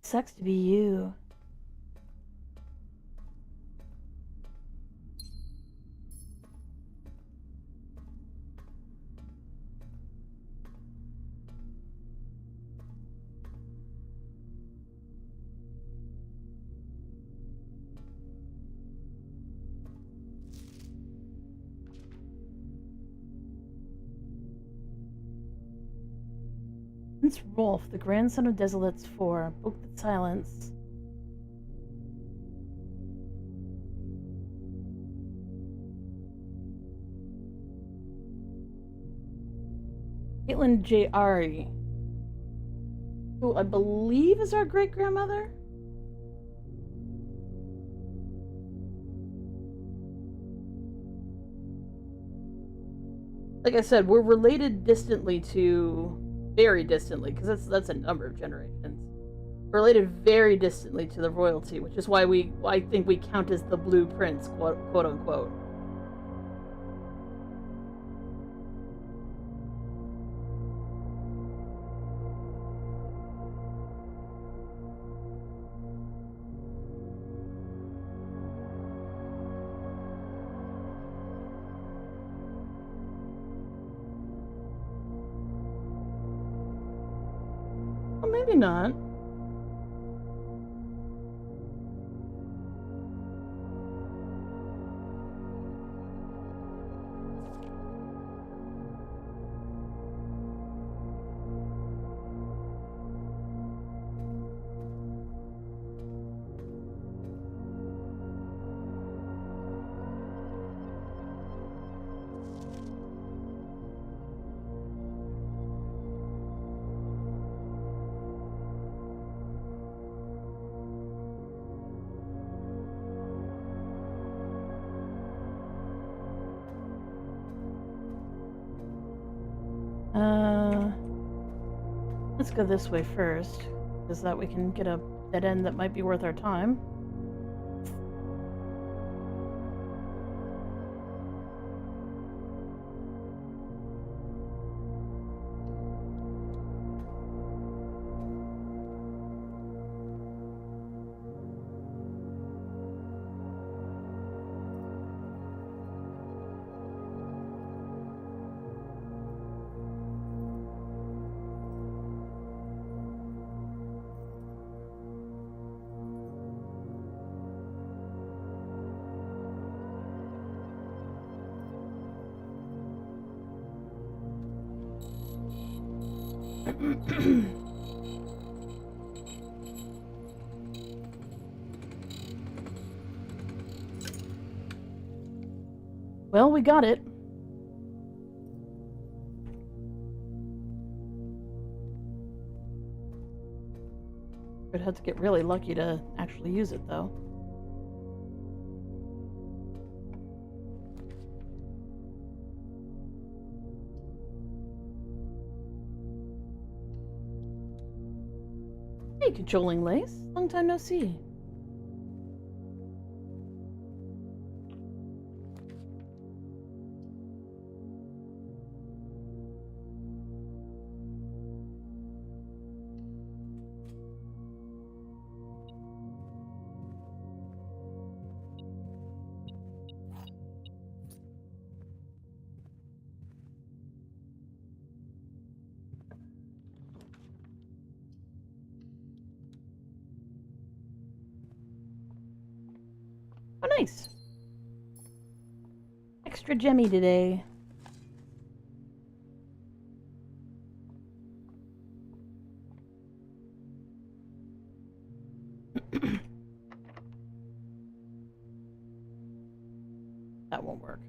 Sucks to be you. Prince Rolf, the grandson of Desolate's Four, broke the silence. Caitlin J. Ari, who I believe is our great-grandmother? Like I said, we're related distantly to... very distantly, because that's a number of generations. Related very distantly to the royalty, which is why I think we count as the Blue Prince, quote unquote. Well, maybe not. Let's go this way first, because that we can get a dead end that might be worth our time. Well, we got it. I'd have to get really lucky to actually use it, though. Hey, Cajoling Lace. Long time no see. Oh, nice. Extra gemmy today. That won't work.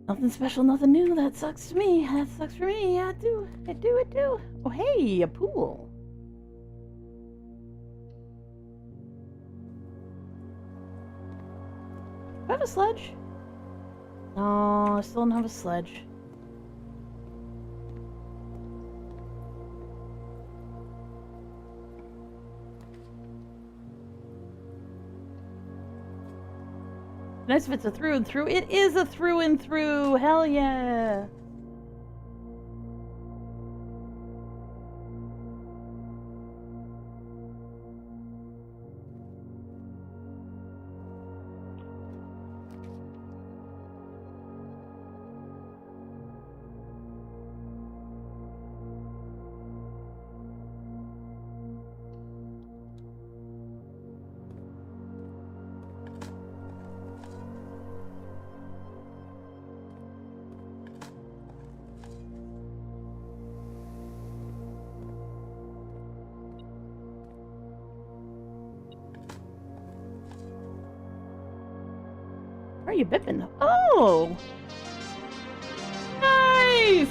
Nothing special, nothing new. That sucks to me. That sucks for me. Yeah, it do. It do. Oh, hey, a pool. Do I have a sledge? No, I still don't have a sledge. Nice if it's a through and through. It is a through and through. Hell yeah. Where are you bipping? Oh! Nice!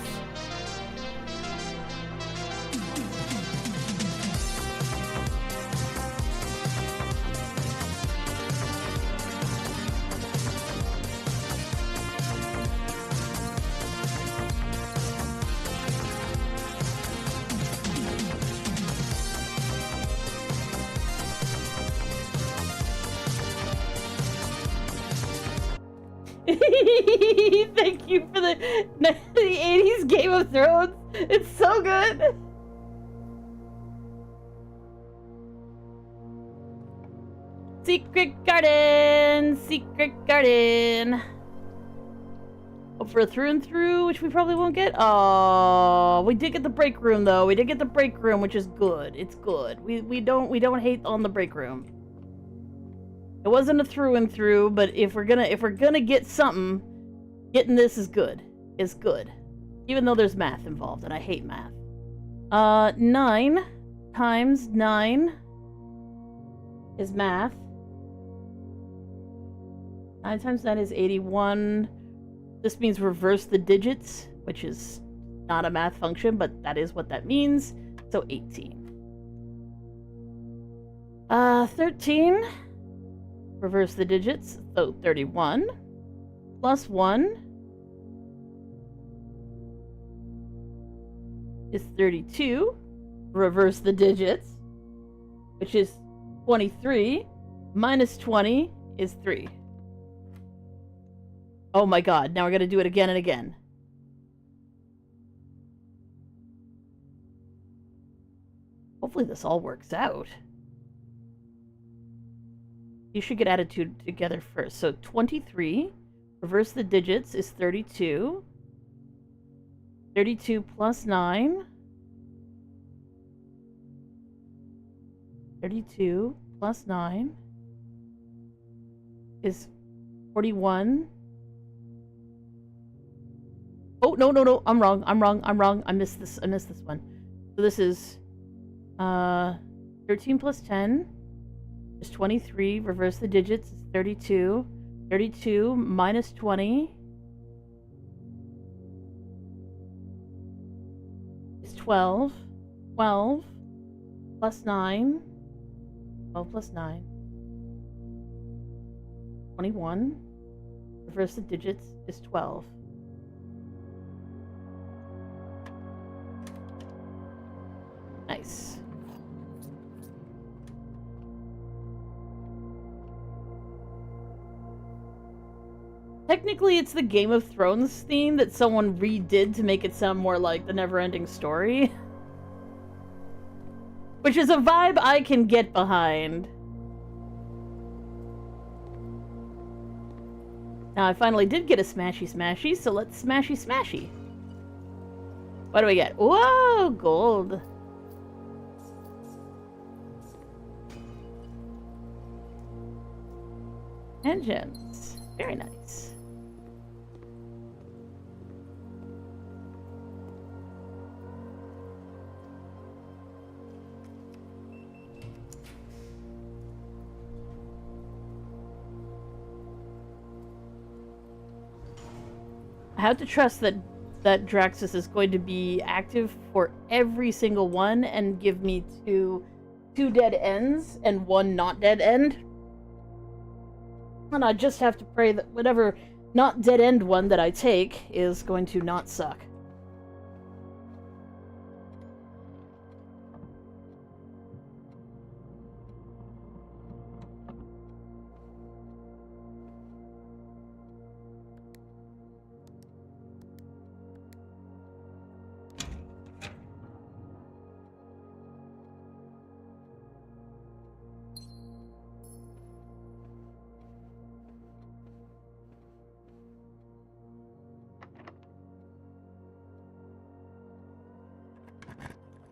Thank you for the 80s Game of Thrones. It's so good. Secret garden. Secret garden. Oh, for a through and through, which we probably won't get. Oh, we did get the break room though. We did get the break room, which is good. It's good. We don't hate on the break room. It wasn't a through and through, but if we're gonna get something, getting this is good. It's good. Even though there's math involved, and I hate math. 9 times 9 is math. 9 times 9 is 81. This means reverse the digits, which is not a math function, but that is what that means. So 18. 13. Reverse the digits, so 31 plus 1 is 32. Reverse the digits, which is 23 minus 20 is 3. Oh my god, now we're going to do it again and again. Hopefully this all works out. You should get added together first. So 23, reverse the digits, is 32. 32 plus 9. 32 plus 9 is 41. Oh, no. I'm wrong. I missed this one. So this is 13 plus 10 is 23. Reverse the digits is 32. 32 minus 20 12. 12 plus 9. 12 plus 9. 21. Reverse the digits is 12. Nice. Technically, it's the Game of Thrones theme that someone redid to make it sound more like the Neverending Story. Which is a vibe I can get behind. Now, I finally did get a smashy smashy, so let's smashy smashy. What do we get? Whoa, gold. And gems. Very nice. I have to trust that Draxus is going to be active for every single one and give me two dead ends and one not dead end. And I just have to pray that whatever not dead end one that I take is going to not suck.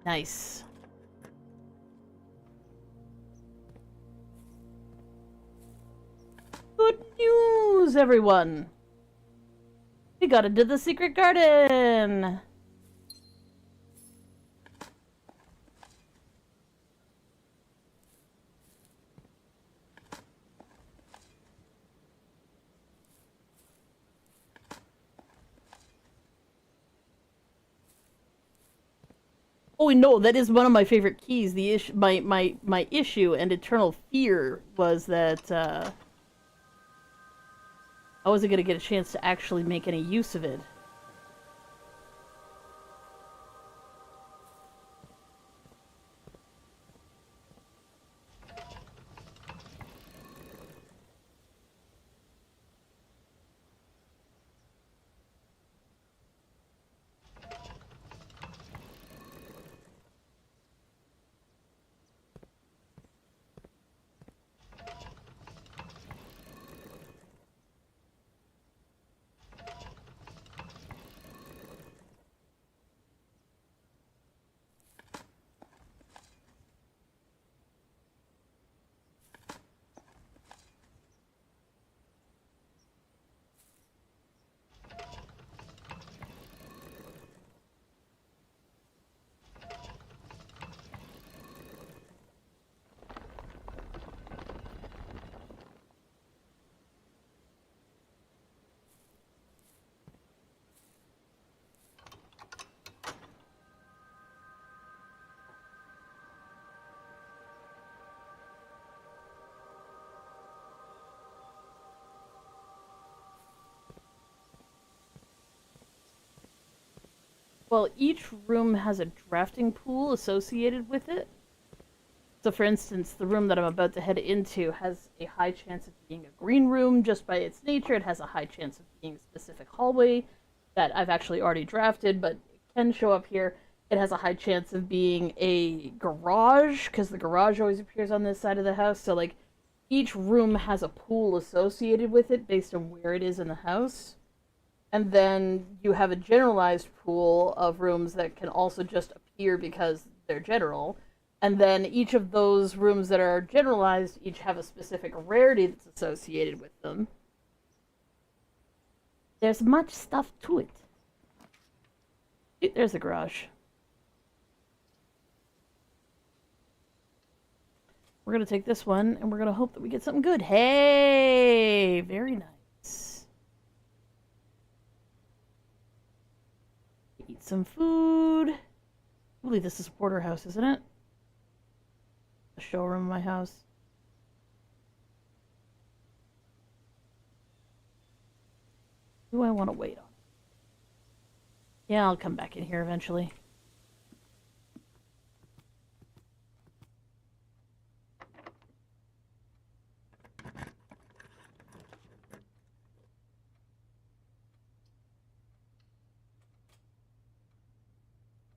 Nice. Good news, everyone! We got into the secret garden! Oh no, that is one of my favorite keys. The my issue and eternal fear was that I wasn't gonna get a chance to actually make any use of it. Well, each room has a drafting pool associated with it. So for instance, the room that I'm about to head into has a high chance of being a green room just by its nature. It has a high chance of being a specific hallway that I've actually already drafted, but it can show up here. It has a high chance of being a garage, because the garage always appears on this side of the house. So, like, each room has a pool associated with it based on where it is in the house. And then you have a generalized pool of rooms that can also just appear because they're general. And then each of those rooms that are generalized each have a specific rarity that's associated with them. There's much stuff to it. There's the garage. We're going to take this one, and we're going to hope that we get something good. Hey! Very nice. Eat some food. I believe this is a porterhouse, isn't it? The showroom of my house. Who do I want to wait on? Yeah, I'll come back in here eventually.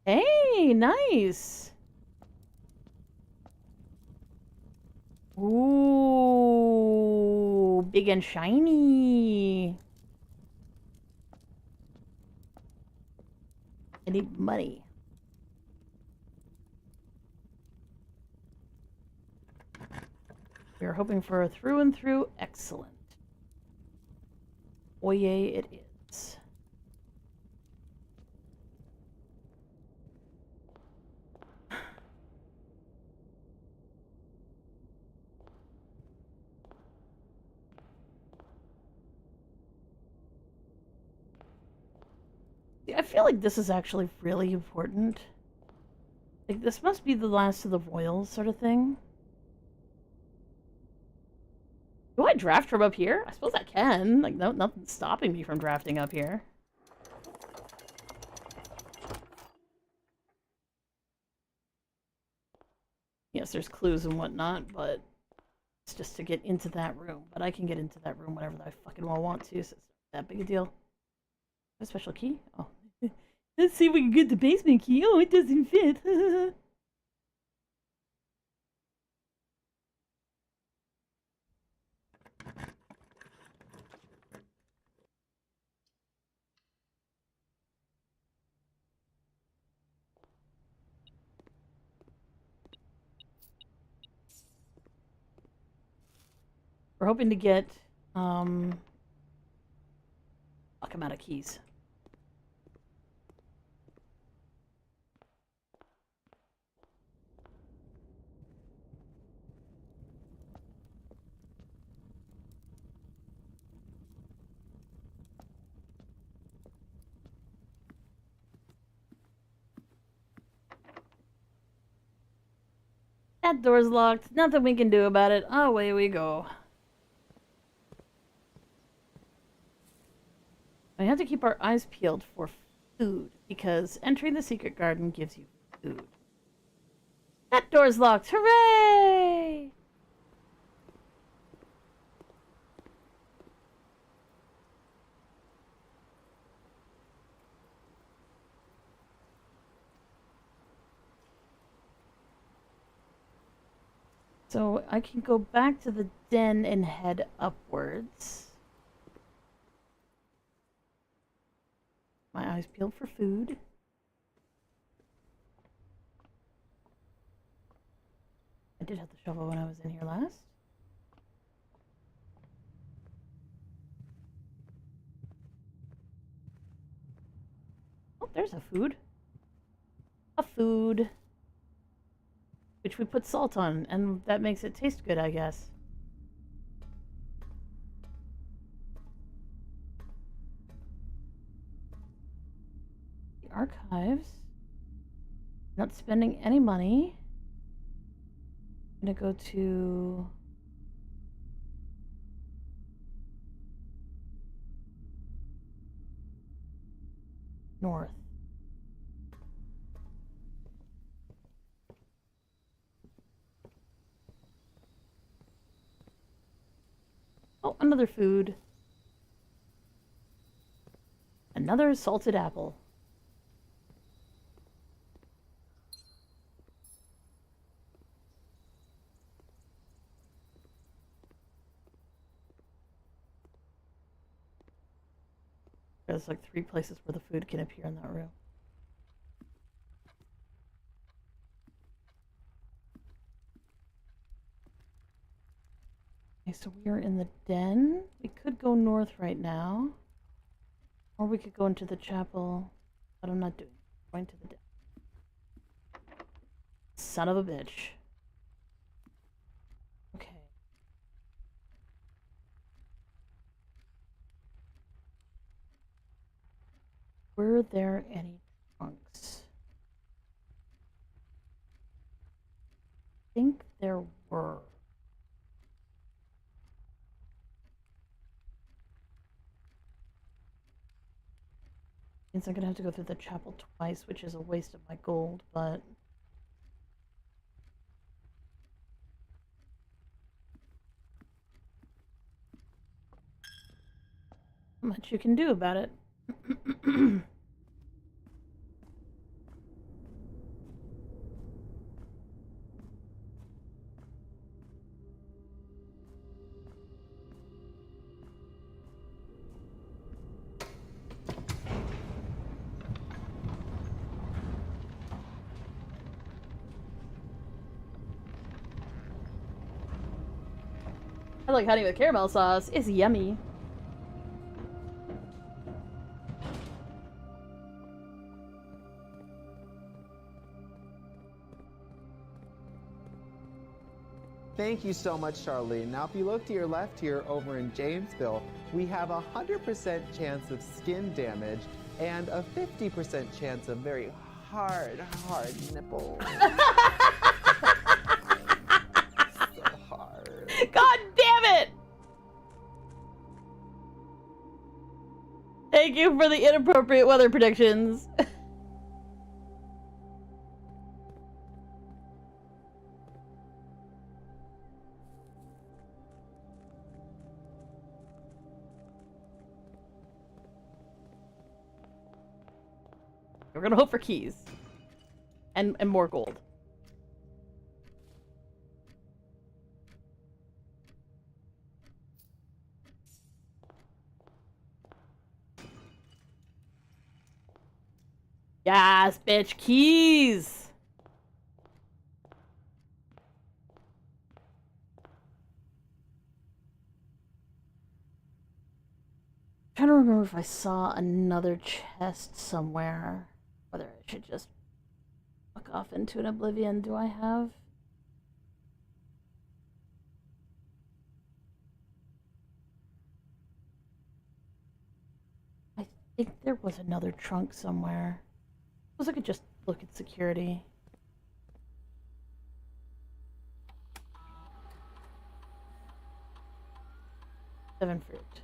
Hey, nice. Ooh, big and shiny. I need money. We are hoping for a through and through excellent. Oye, it is. I feel like this is actually really important. Like, this must be the last of the royals sort of thing. Do I draft from up here? I suppose I can. Like, no, nothing's stopping me from drafting up here. Yes, there's clues and whatnot, but it's just to get into that room. But I can get into that room whenever I fucking well want to, so it's not that big a deal. A special key? Oh. Let's see if we can get the basement key. Oh, it doesn't fit. We're hoping to get, fuck, I'm out of keys. That door's locked. Nothing we can do about it. Away we go. We have to keep our eyes peeled for food, because entering the secret garden gives you food. That door's locked. Hooray! So I can go back to the den and head upwards. My eyes peeled for food. I did have the shovel when I was in here last. Oh, there's a food. A food. Which we put salt on, and that makes it taste good, I guess. The archives. Not spending any money. I'm gonna go to north. Oh, another food. Another salted apple. There's like 3 places where the food can appear in that room. Okay, so we are in the den. We could go north right now. Or we could go into the chapel. But I'm not doing it. I'm going to the den. Son of a bitch. Okay. Were there any trunks? Means I'm gonna have to go through the chapel twice, which is a waste of my gold, but... Not much you can do about it. I like honey with caramel sauce. It's yummy. Thank you so much, Charlene. Now, if you look to your left here over in Jamesville, we have a 100% chance of skin damage and a 50% chance of very hard nipples. So hard. God damn it! Thank you for the inappropriate weather predictions. We're gonna hope for keys. And more gold. Yes, bitch, keys! I'm trying to remember if I saw another chest somewhere. Whether I should just fuck off into an oblivion. Do I have? I think there was another trunk somewhere. Suppose I could just look at security. Seven fruit.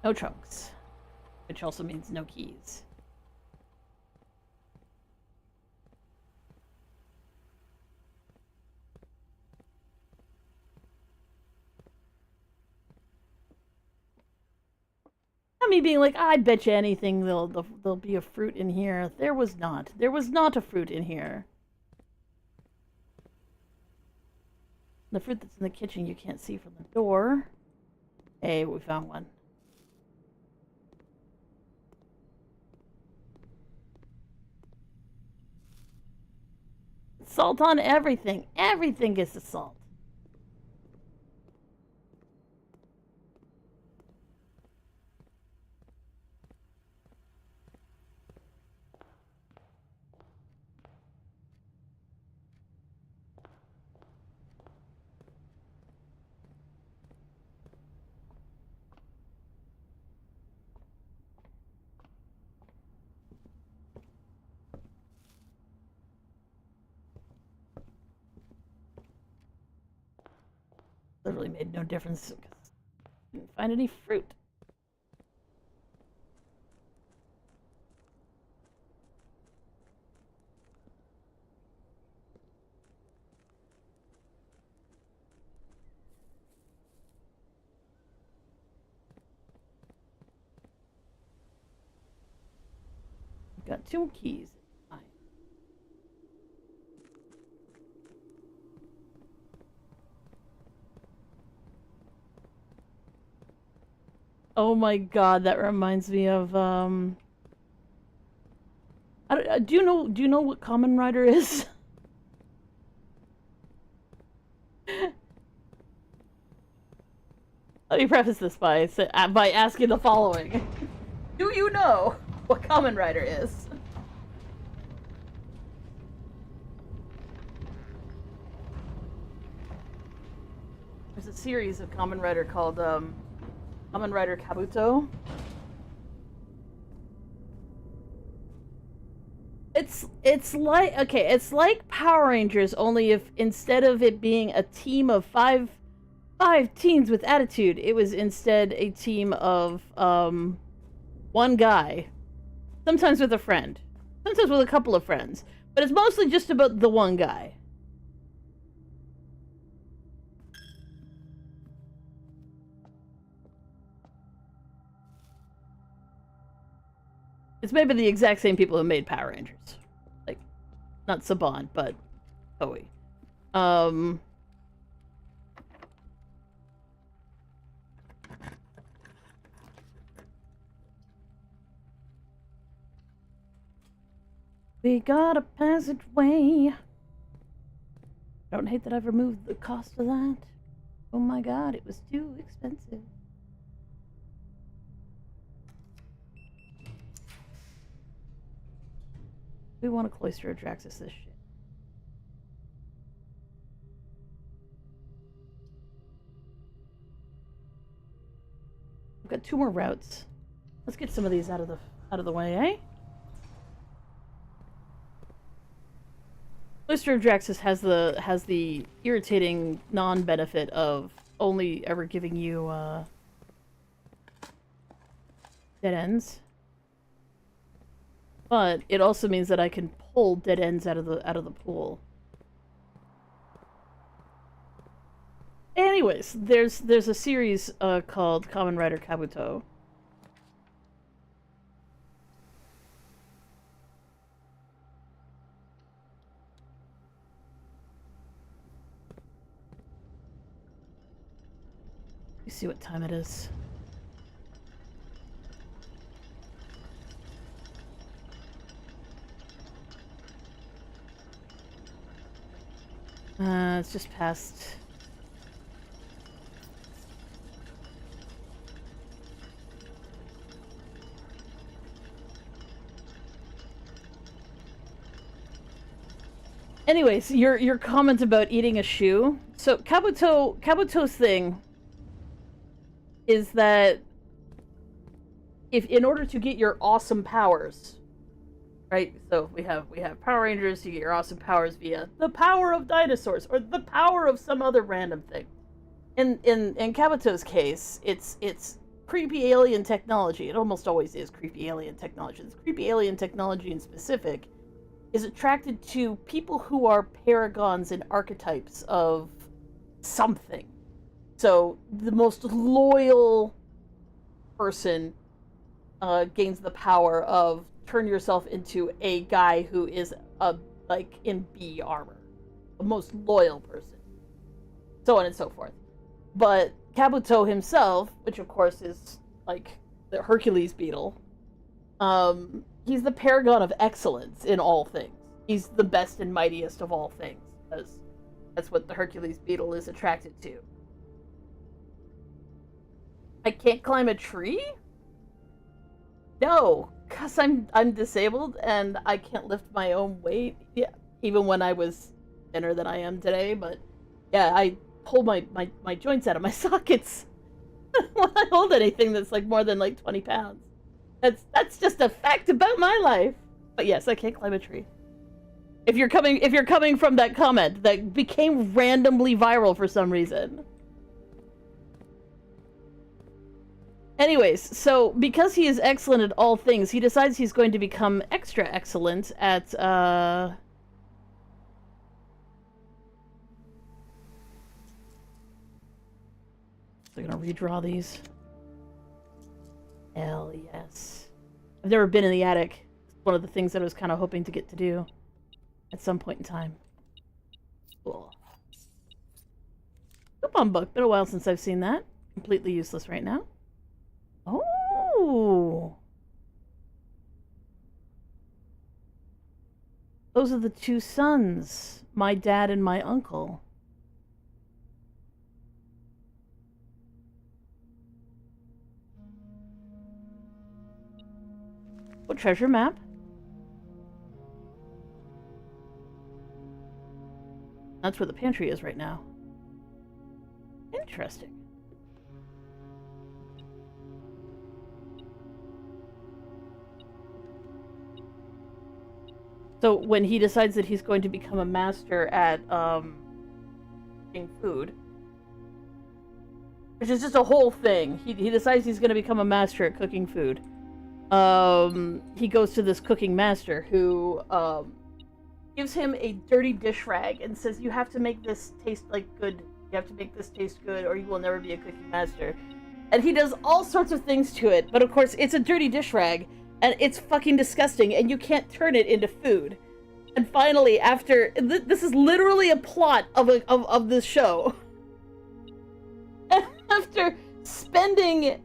No trunks. Which also means no keys. Not me being like, I bet you anything there'll be a fruit in here. There was not. There was not a fruit in here. The fruit that's in the kitchen you can't see from the door. Hey, we found one. Salt on everything. Everything gets the salt. Literally made no difference because I didn't find any fruit. I've got 2 keys. Oh my god, that reminds me of do you know what Kamen Rider is? Let me preface this by asking the following. Do you know what Kamen Rider is? There's a series of Kamen Rider called Kamen Rider Kabuto. It's like Power Rangers, only if instead of it being a team of five teens with attitude, it was instead a team of one guy, sometimes with a friend, sometimes with a couple of friends, but it's mostly just about the one guy. It's made by the exact same people who made Power Rangers. Like, not Saban, but Toei. We got a passageway. Don't hate that I've removed the cost of that. Oh my god, it was too expensive. We want a Cloister of Draxus this shit. We've got 2 more routes. Let's get some of these out of the way, eh? Cloister of Draxus has the irritating non-benefit of only ever giving you dead ends. But it also means that I can pull dead ends out of the pool. Anyways, there's a series called Kamen Rider Kabuto. Let's see what time it is. It's just past. Anyways, your comment about eating a shoe. So Kabuto's thing is that if in order to get your awesome powers, right? So we have Power Rangers. You get your awesome powers via the power of dinosaurs or the power of some other random thing. In Kabuto's case, it's creepy alien technology. It almost always is creepy alien technology. This creepy alien technology in specific is attracted to people who are paragons and archetypes of something. So the most loyal person gains the power of turn yourself into a guy who is like in B armor, the most loyal person, so on and so forth. But Kabuto himself, which of course is like the Hercules beetle, he's the paragon of excellence in all things. He's the best and mightiest of all things, because that's what the Hercules beetle is attracted to. I can't climb a tree? No, because I'm disabled and I can't lift my own weight. Yeah, even when I was thinner than I am today. But yeah, I pull my joints out of my sockets when I hold anything that's like more than like 20 pounds. That's just a fact about my life. But yes, I can't climb a tree. If you're coming from that comment that became randomly viral for some reason. Anyways, so because he is excellent at all things, he decides he's going to become extra excellent at So I'm gonna redraw these. Hell yes. I've never been in the attic. It's one of the things that I was kind of hoping to get to do at some point in time. Cool. Coupon book. Been a while since I've seen that. Completely useless right now. Oh. Those are the 2 sons. My dad and my uncle. What treasure map? That's where the pantry is right now. Interesting. So when he decides that he's going to become a master at cooking food, which is just a whole thing. He decides he's going to become a master at cooking food. he goes to this cooking master who gives him a dirty dish rag and says, you have to make this taste like good. You have to make this taste good or you will never be a cooking master. And he does all sorts of things to it, but of course it's a dirty dish rag and it's fucking disgusting and you can't turn it into food. And finally, after this is literally a plot of this show. After spending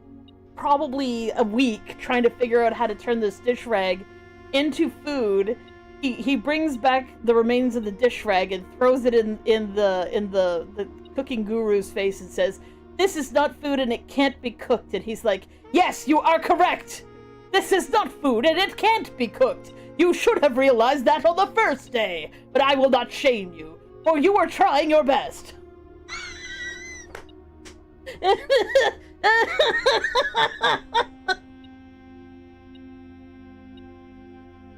probably a week trying to figure out how to turn this dish rag into food, he brings back the remains of the dish rag and throws it in the cooking guru's face and says, "This is not food and it can't be cooked." And he's like, "Yes, you are correct. This is not food and it can't be cooked. You should have realized that on the first day, but I will not shame you, for you are trying your best."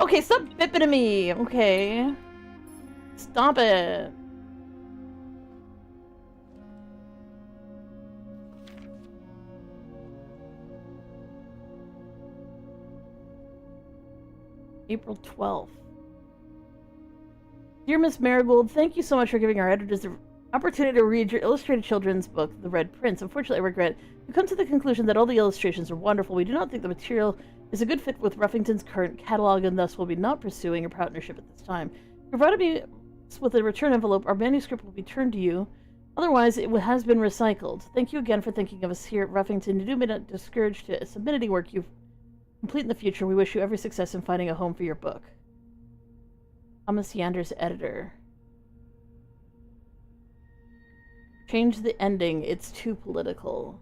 Okay, stop bipping at me. Okay. Stop it. April 12th. Dear Miss Marigold, thank you so much for giving our editors the opportunity to read your illustrated children's book, The Red Prince. Unfortunately, I regret we come to the conclusion that all the illustrations are wonderful. We do not think the material is a good fit with Ruffington's current catalog, and thus will be not pursuing a partnership at this time. Provided me with a return envelope, our manuscript will be turned to you. Otherwise, it has been recycled. Thank you again for thinking of us here at Ruffington. You do not discourage to submit any work you complete in the future. We wish you every success in finding a home for your book. Thomas Yanders, editor. Change the ending. It's too political.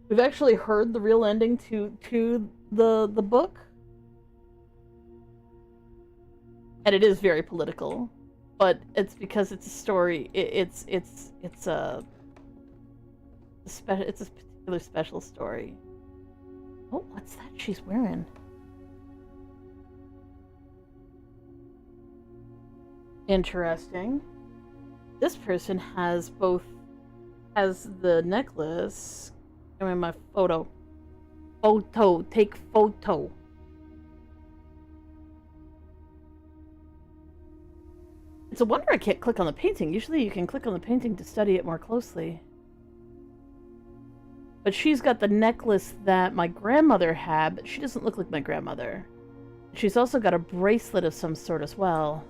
We've actually heard the real ending to the book. And it is very political. But it's because it's a story. It's a particular special story. Oh, what's that she's wearing? Interesting. This person has the necklace. Give me my photo. Take photo. It's a wonder I can't click on the painting. Usually you can click on the painting to study it more closely. But she's got the necklace that my grandmother had, but she doesn't look like my grandmother. She's also got a bracelet of some sort as well.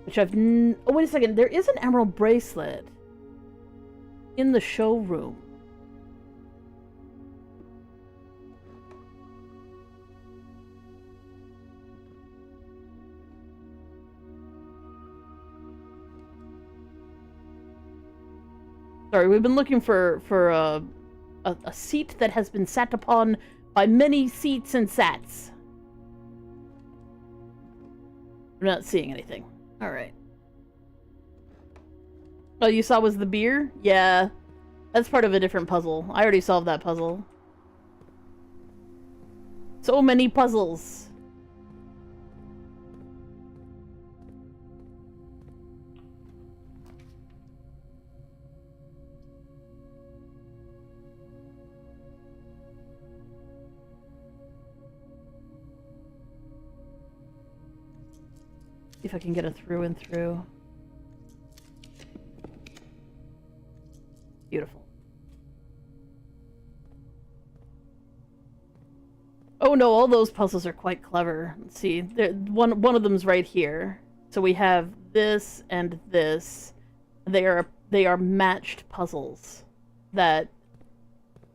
Which I've... Oh, wait a second. There is an emerald bracelet in the showroom. Sorry, we've been looking for a seat that has been sat upon by many seats and sats. I'm not seeing anything. Alright. Oh, you saw was the beer? Yeah. That's part of a different puzzle. I already solved that puzzle. So many puzzles. See if I can get a through and through. Beautiful. Oh no, all those puzzles are quite clever. Let's see. One of them's right here. So we have this and this. They are matched puzzles that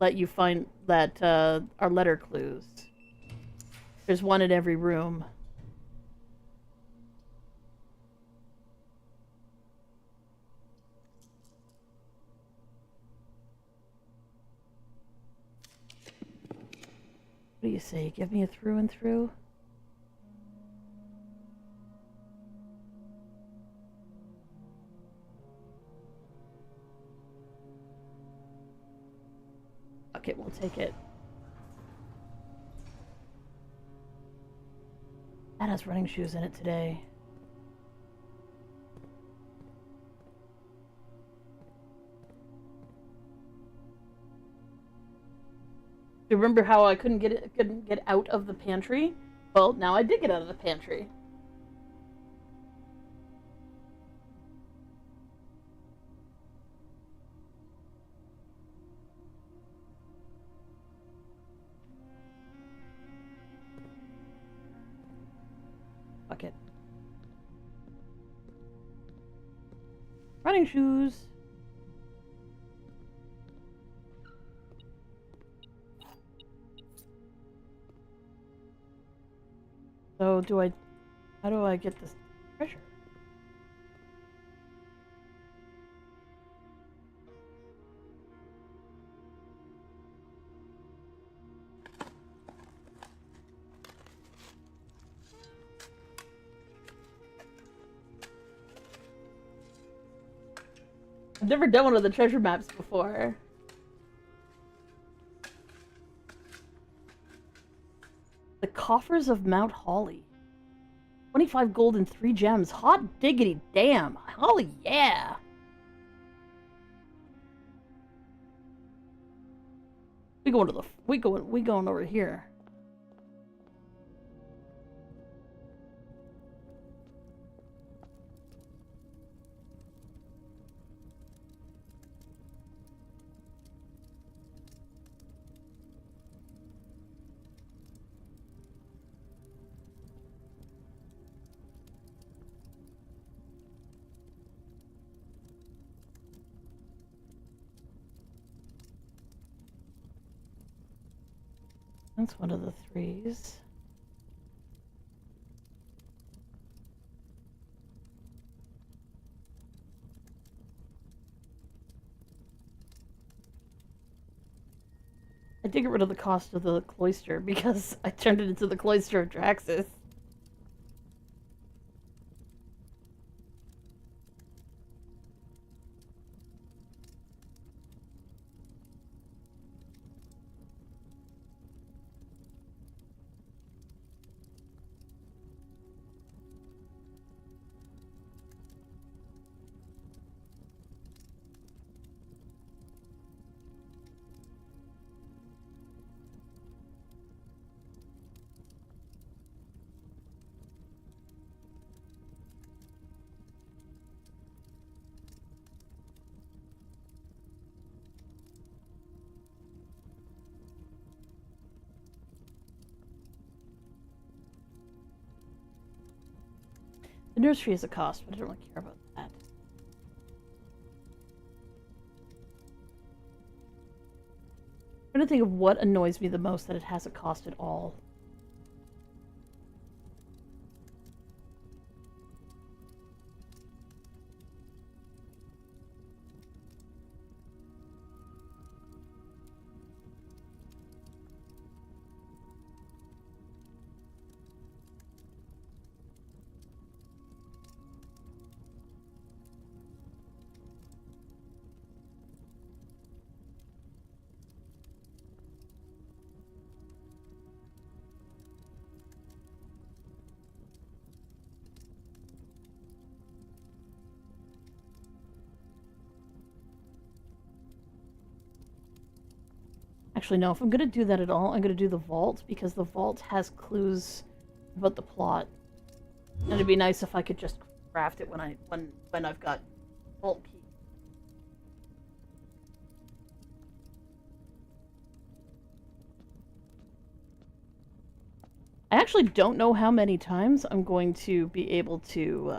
let you find that are letter clues. There's one in every room. What do you say? Give me a through and through? Okay, we'll take it. That has running shoes in it today. you remember how I couldn't get out of the pantry? Well, now I did get out of the pantry. Fuck it. Running shoes. So how do I get this treasure? I've never done one of the treasure maps before. The coffers of Mount Holly. 25 gold and 3 gems. Hot diggity damn. Holly, yeah. We going over here. That's one of the 3s. I did get rid of the cost of the cloister because I turned it into the cloister of Draxus. The nursery is a cost, but I don't really care about that. I'm trying to think of what annoys me the most that it has a cost at all. Actually, no, if I'm gonna do that at all, I'm gonna do the vault, because the vault has clues about the plot. And it'd be nice if I could just craft it when I've got vault key. I actually don't know how many times I'm going to be able to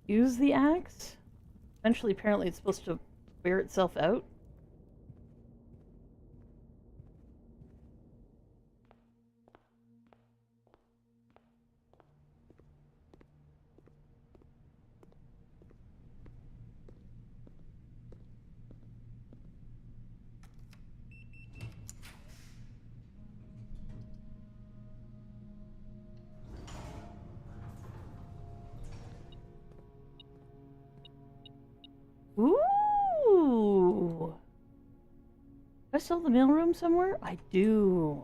use the axe. Eventually, apparently, it's supposed to wear itself out. Ooh! Do I still have the mailroom somewhere? I do.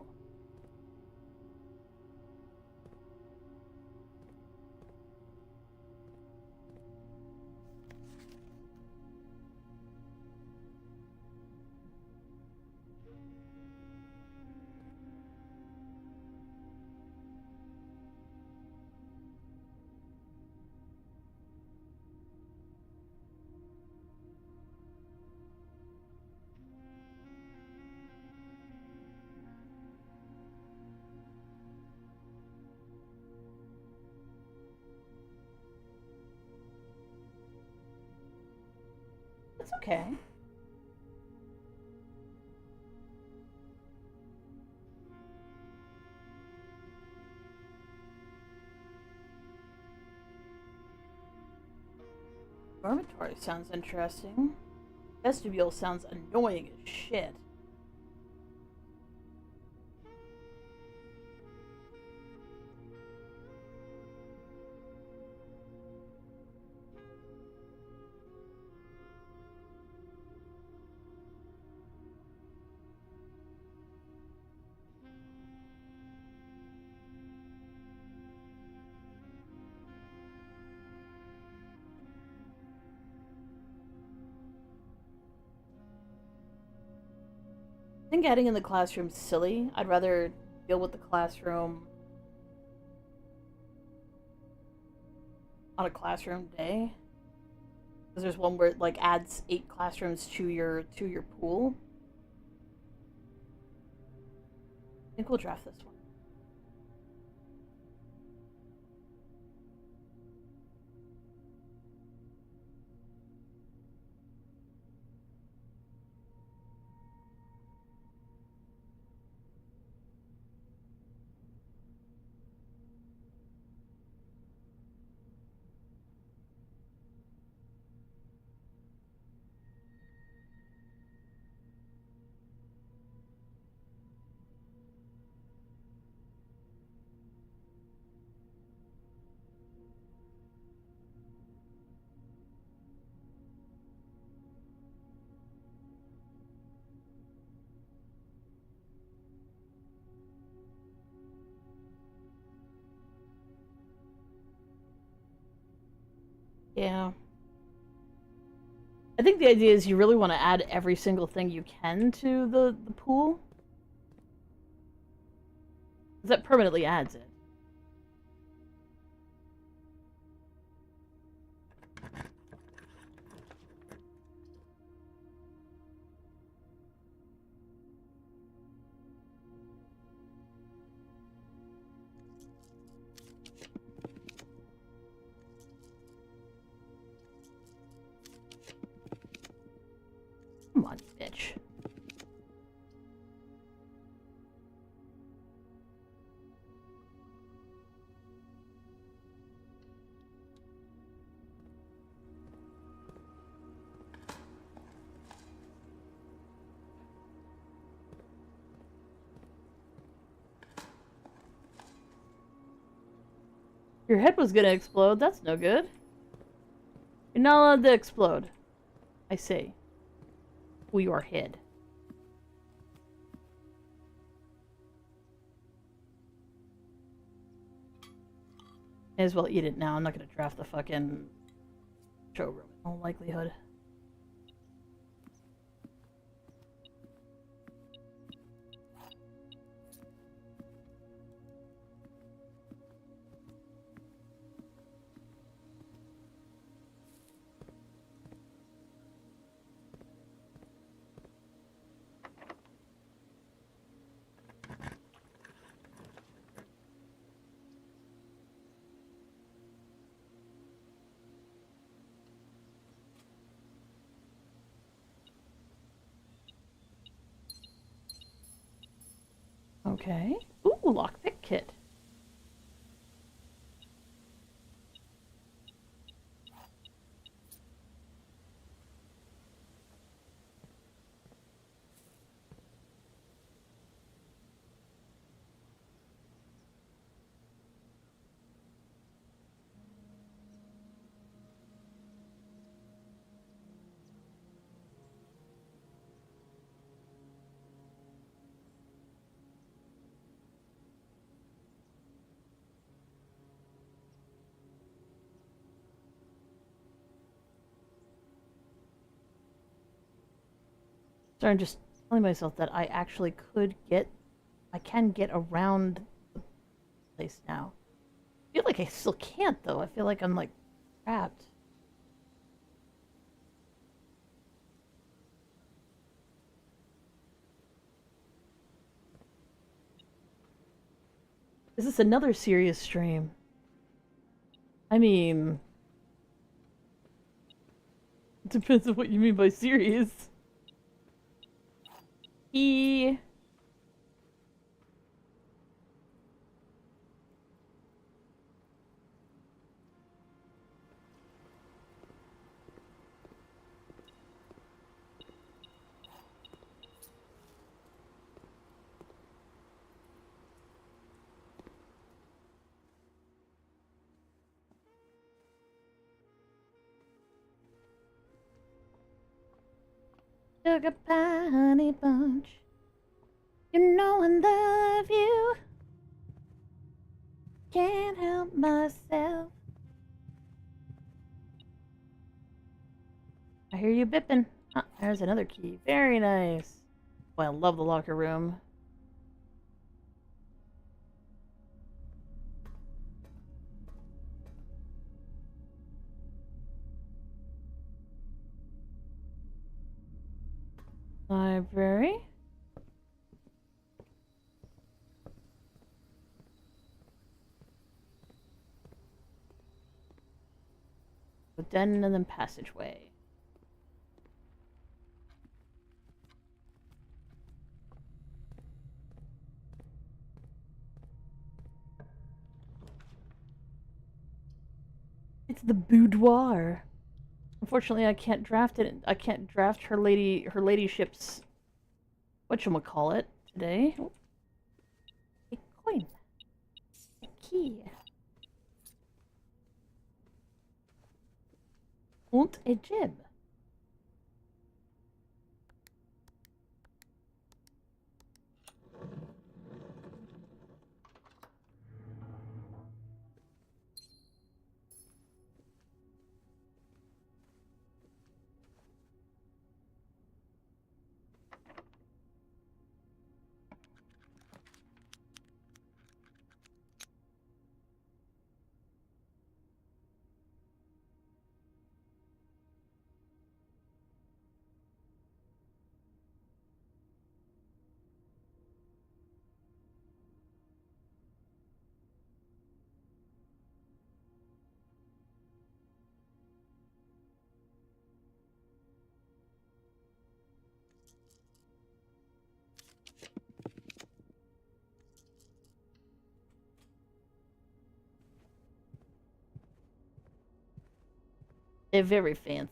That's okay. Dormitory sounds interesting. Vestibule sounds annoying as shit. I think adding in the classroom's silly. I'd rather deal with the classroom on a classroom day. Because there's one where it like adds 8 classrooms to your pool. I think we'll draft this one. Yeah. I think the idea is you really want to add every single thing you can to the pool. That permanently adds it. Come on, bitch. Your head was gonna explode. That's no good. You're not allowed to explode. I say. Your head. May as well eat it now. I'm not gonna draft the fucking showroom in all likelihood. Okay. Ooh, lockpick kit. Sorry, I'm just telling myself that I actually I can get around the place now. I feel like I still can't, though. I feel like I'm, like, trapped. Is this another serious stream? I mean... Depends on what you mean by serious. E. Sugar pie, honey bunch. You know I love you. Can't help myself. I hear you bipping. Ah, there's another key. Very nice. Boy, I love the locker room. Library. Den and then passageway. It's the boudoir. Unfortunately, I can't draft it. I can't draft her ladyship's whatchamacallit today. Oh, a coin. A key. Und a jib. They're very fancy.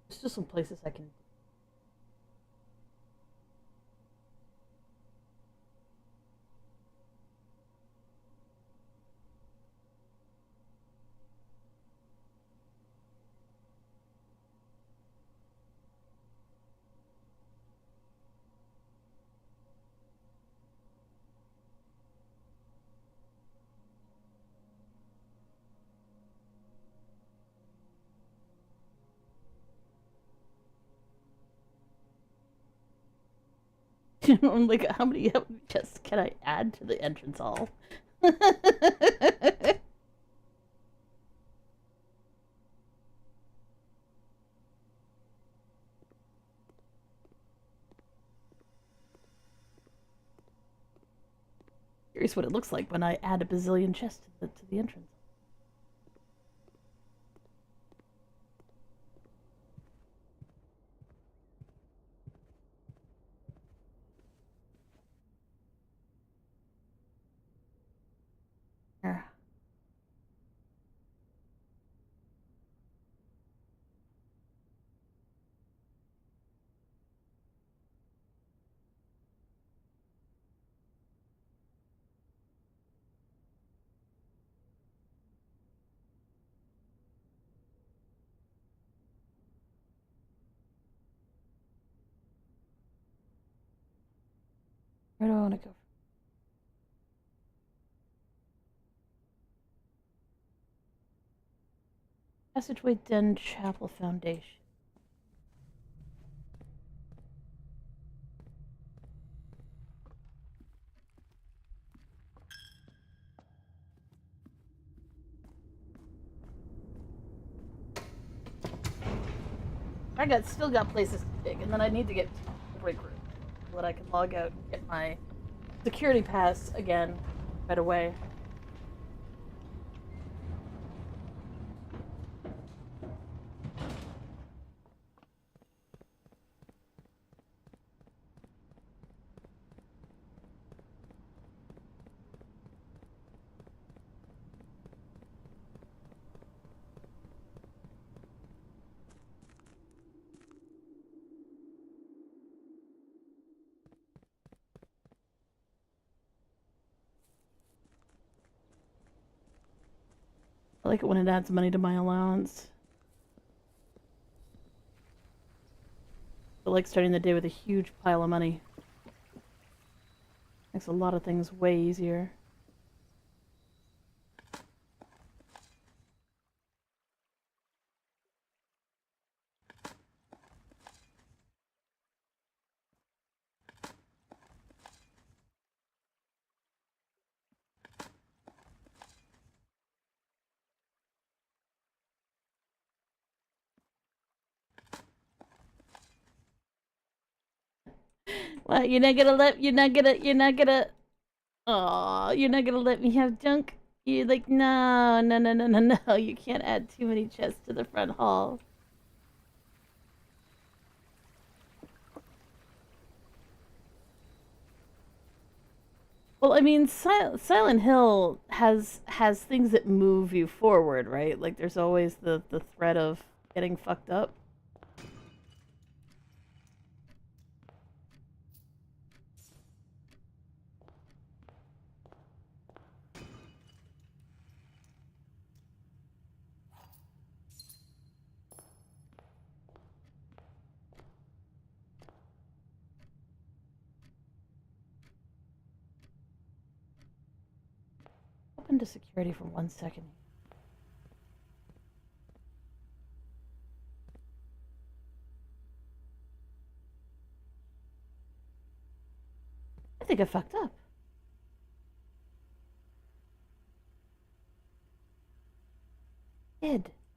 There's just some places I can. Like, how many chests can I add to the entrance hall? Curious what it looks like when I add a bazillion chests to the entrance. Where do I want to go? Passageway Den Chapel Foundation. Still got places to dig, and then I need to get to break room so that I can log out and get my security pass again right away. I like it when it adds money to my allowance. I like starting the day with a huge pile of money. Makes a lot of things way easier. What, you're not gonna let me have junk? You're like, no, you can't add too many chests to the front hall. Well, I mean, Silent Hill has things that move you forward, right? Like, there's always the threat of getting fucked up. Open to security for 1 second. I think I fucked up.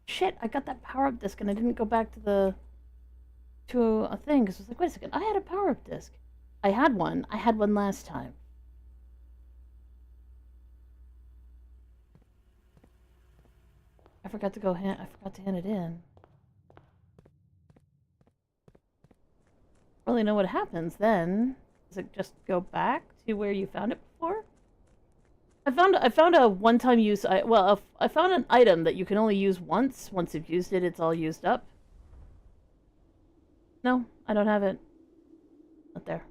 Shit, I got that power-up disc and I didn't go back to a thing because I was like, wait a second, I had a power-up disc. I had one last time. I forgot to hand it in. Really know what happens then. Does it just go back to where you found it before? I found a one-time use. I found an item that you can only use once. Once you've used it, it's all used up. No, I don't have it. Not there.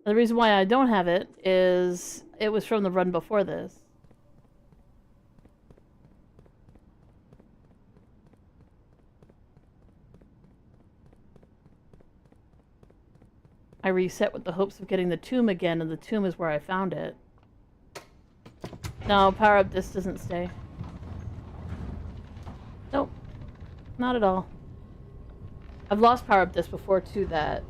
The reason why I don't have it is it was from the run before this. I reset with the hopes of getting the tomb again, and the tomb is where I found it. No, power up disc doesn't stay. Nope. Not at all. I've lost power up disc before to that.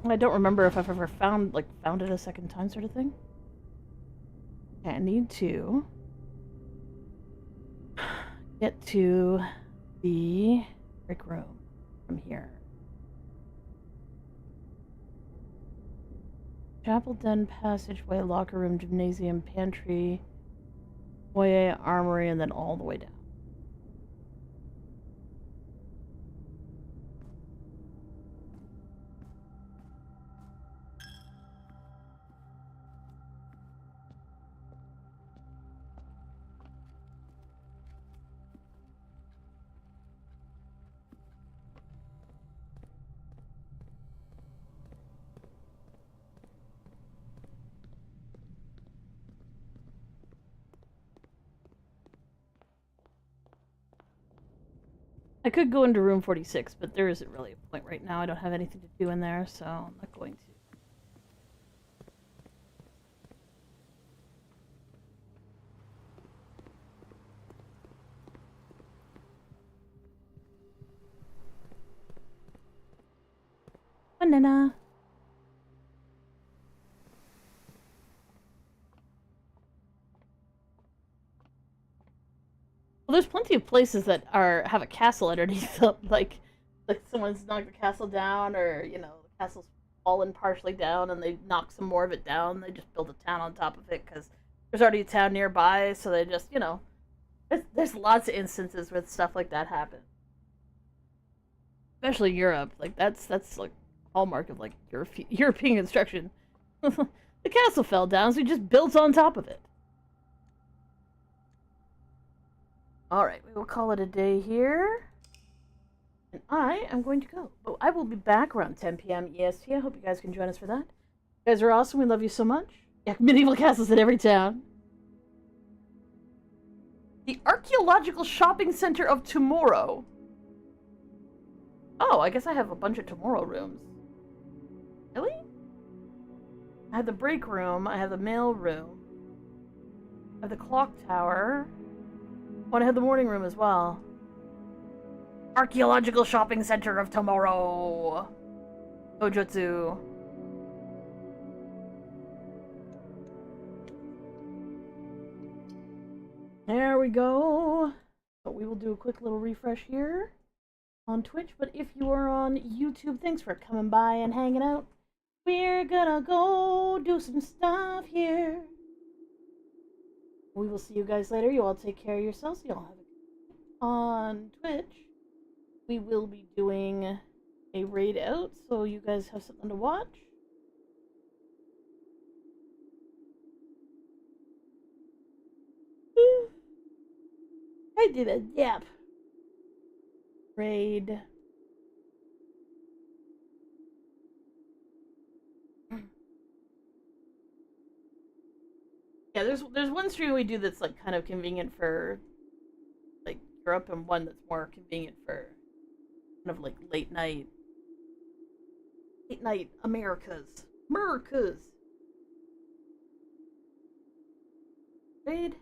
I don't remember if I've ever found it a second time sort of thing. Okay, I need to get to the brick room from here. Chapel, den, passageway, locker room, gymnasium, pantry, foyer, armory, and then all the way down. I could go into room 46, but there isn't really a point right now. I don't have anything to do in there, so I'm not going to. Banana. Well, there's plenty of places that have a castle underneath them, like someone's knocked the castle down, or the castle's fallen partially down, and they knock some more of it down. They just build a town on top of it because there's already a town nearby, so they just there's lots of instances where stuff like that happens, especially Europe. Like that's like hallmark of like European construction. The castle fell down, so we just built on top of it. Alright, we will call it a day here. And I am going to go. But I will be back around 10 p.m. EST. I hope you guys can join us for that. You guys are awesome. We love you so much. Yeah, medieval castles in every town. The Archaeological Shopping Center of Tomorrow. Oh, I guess I have a bunch of Tomorrow rooms. Really? I have the break room. I have the mail room. I have the clock tower. Oh, and I have the morning room as well. Archaeological Shopping Center of Tomorrow. Ojutsu. There we go. So we will do a quick little refresh here on Twitch. But if you are on YouTube, thanks for coming by and hanging out. We're gonna go do some stuff here. We will see you guys later. You all take care of yourselves. You all have a on Twitch. We will be doing a raid out, so you guys have something to watch. I did a yap. Raid. Yeah, there's one stream we do that's like kind of convenient for like Europe, and one that's more convenient for kind of like late night Americas. Raid.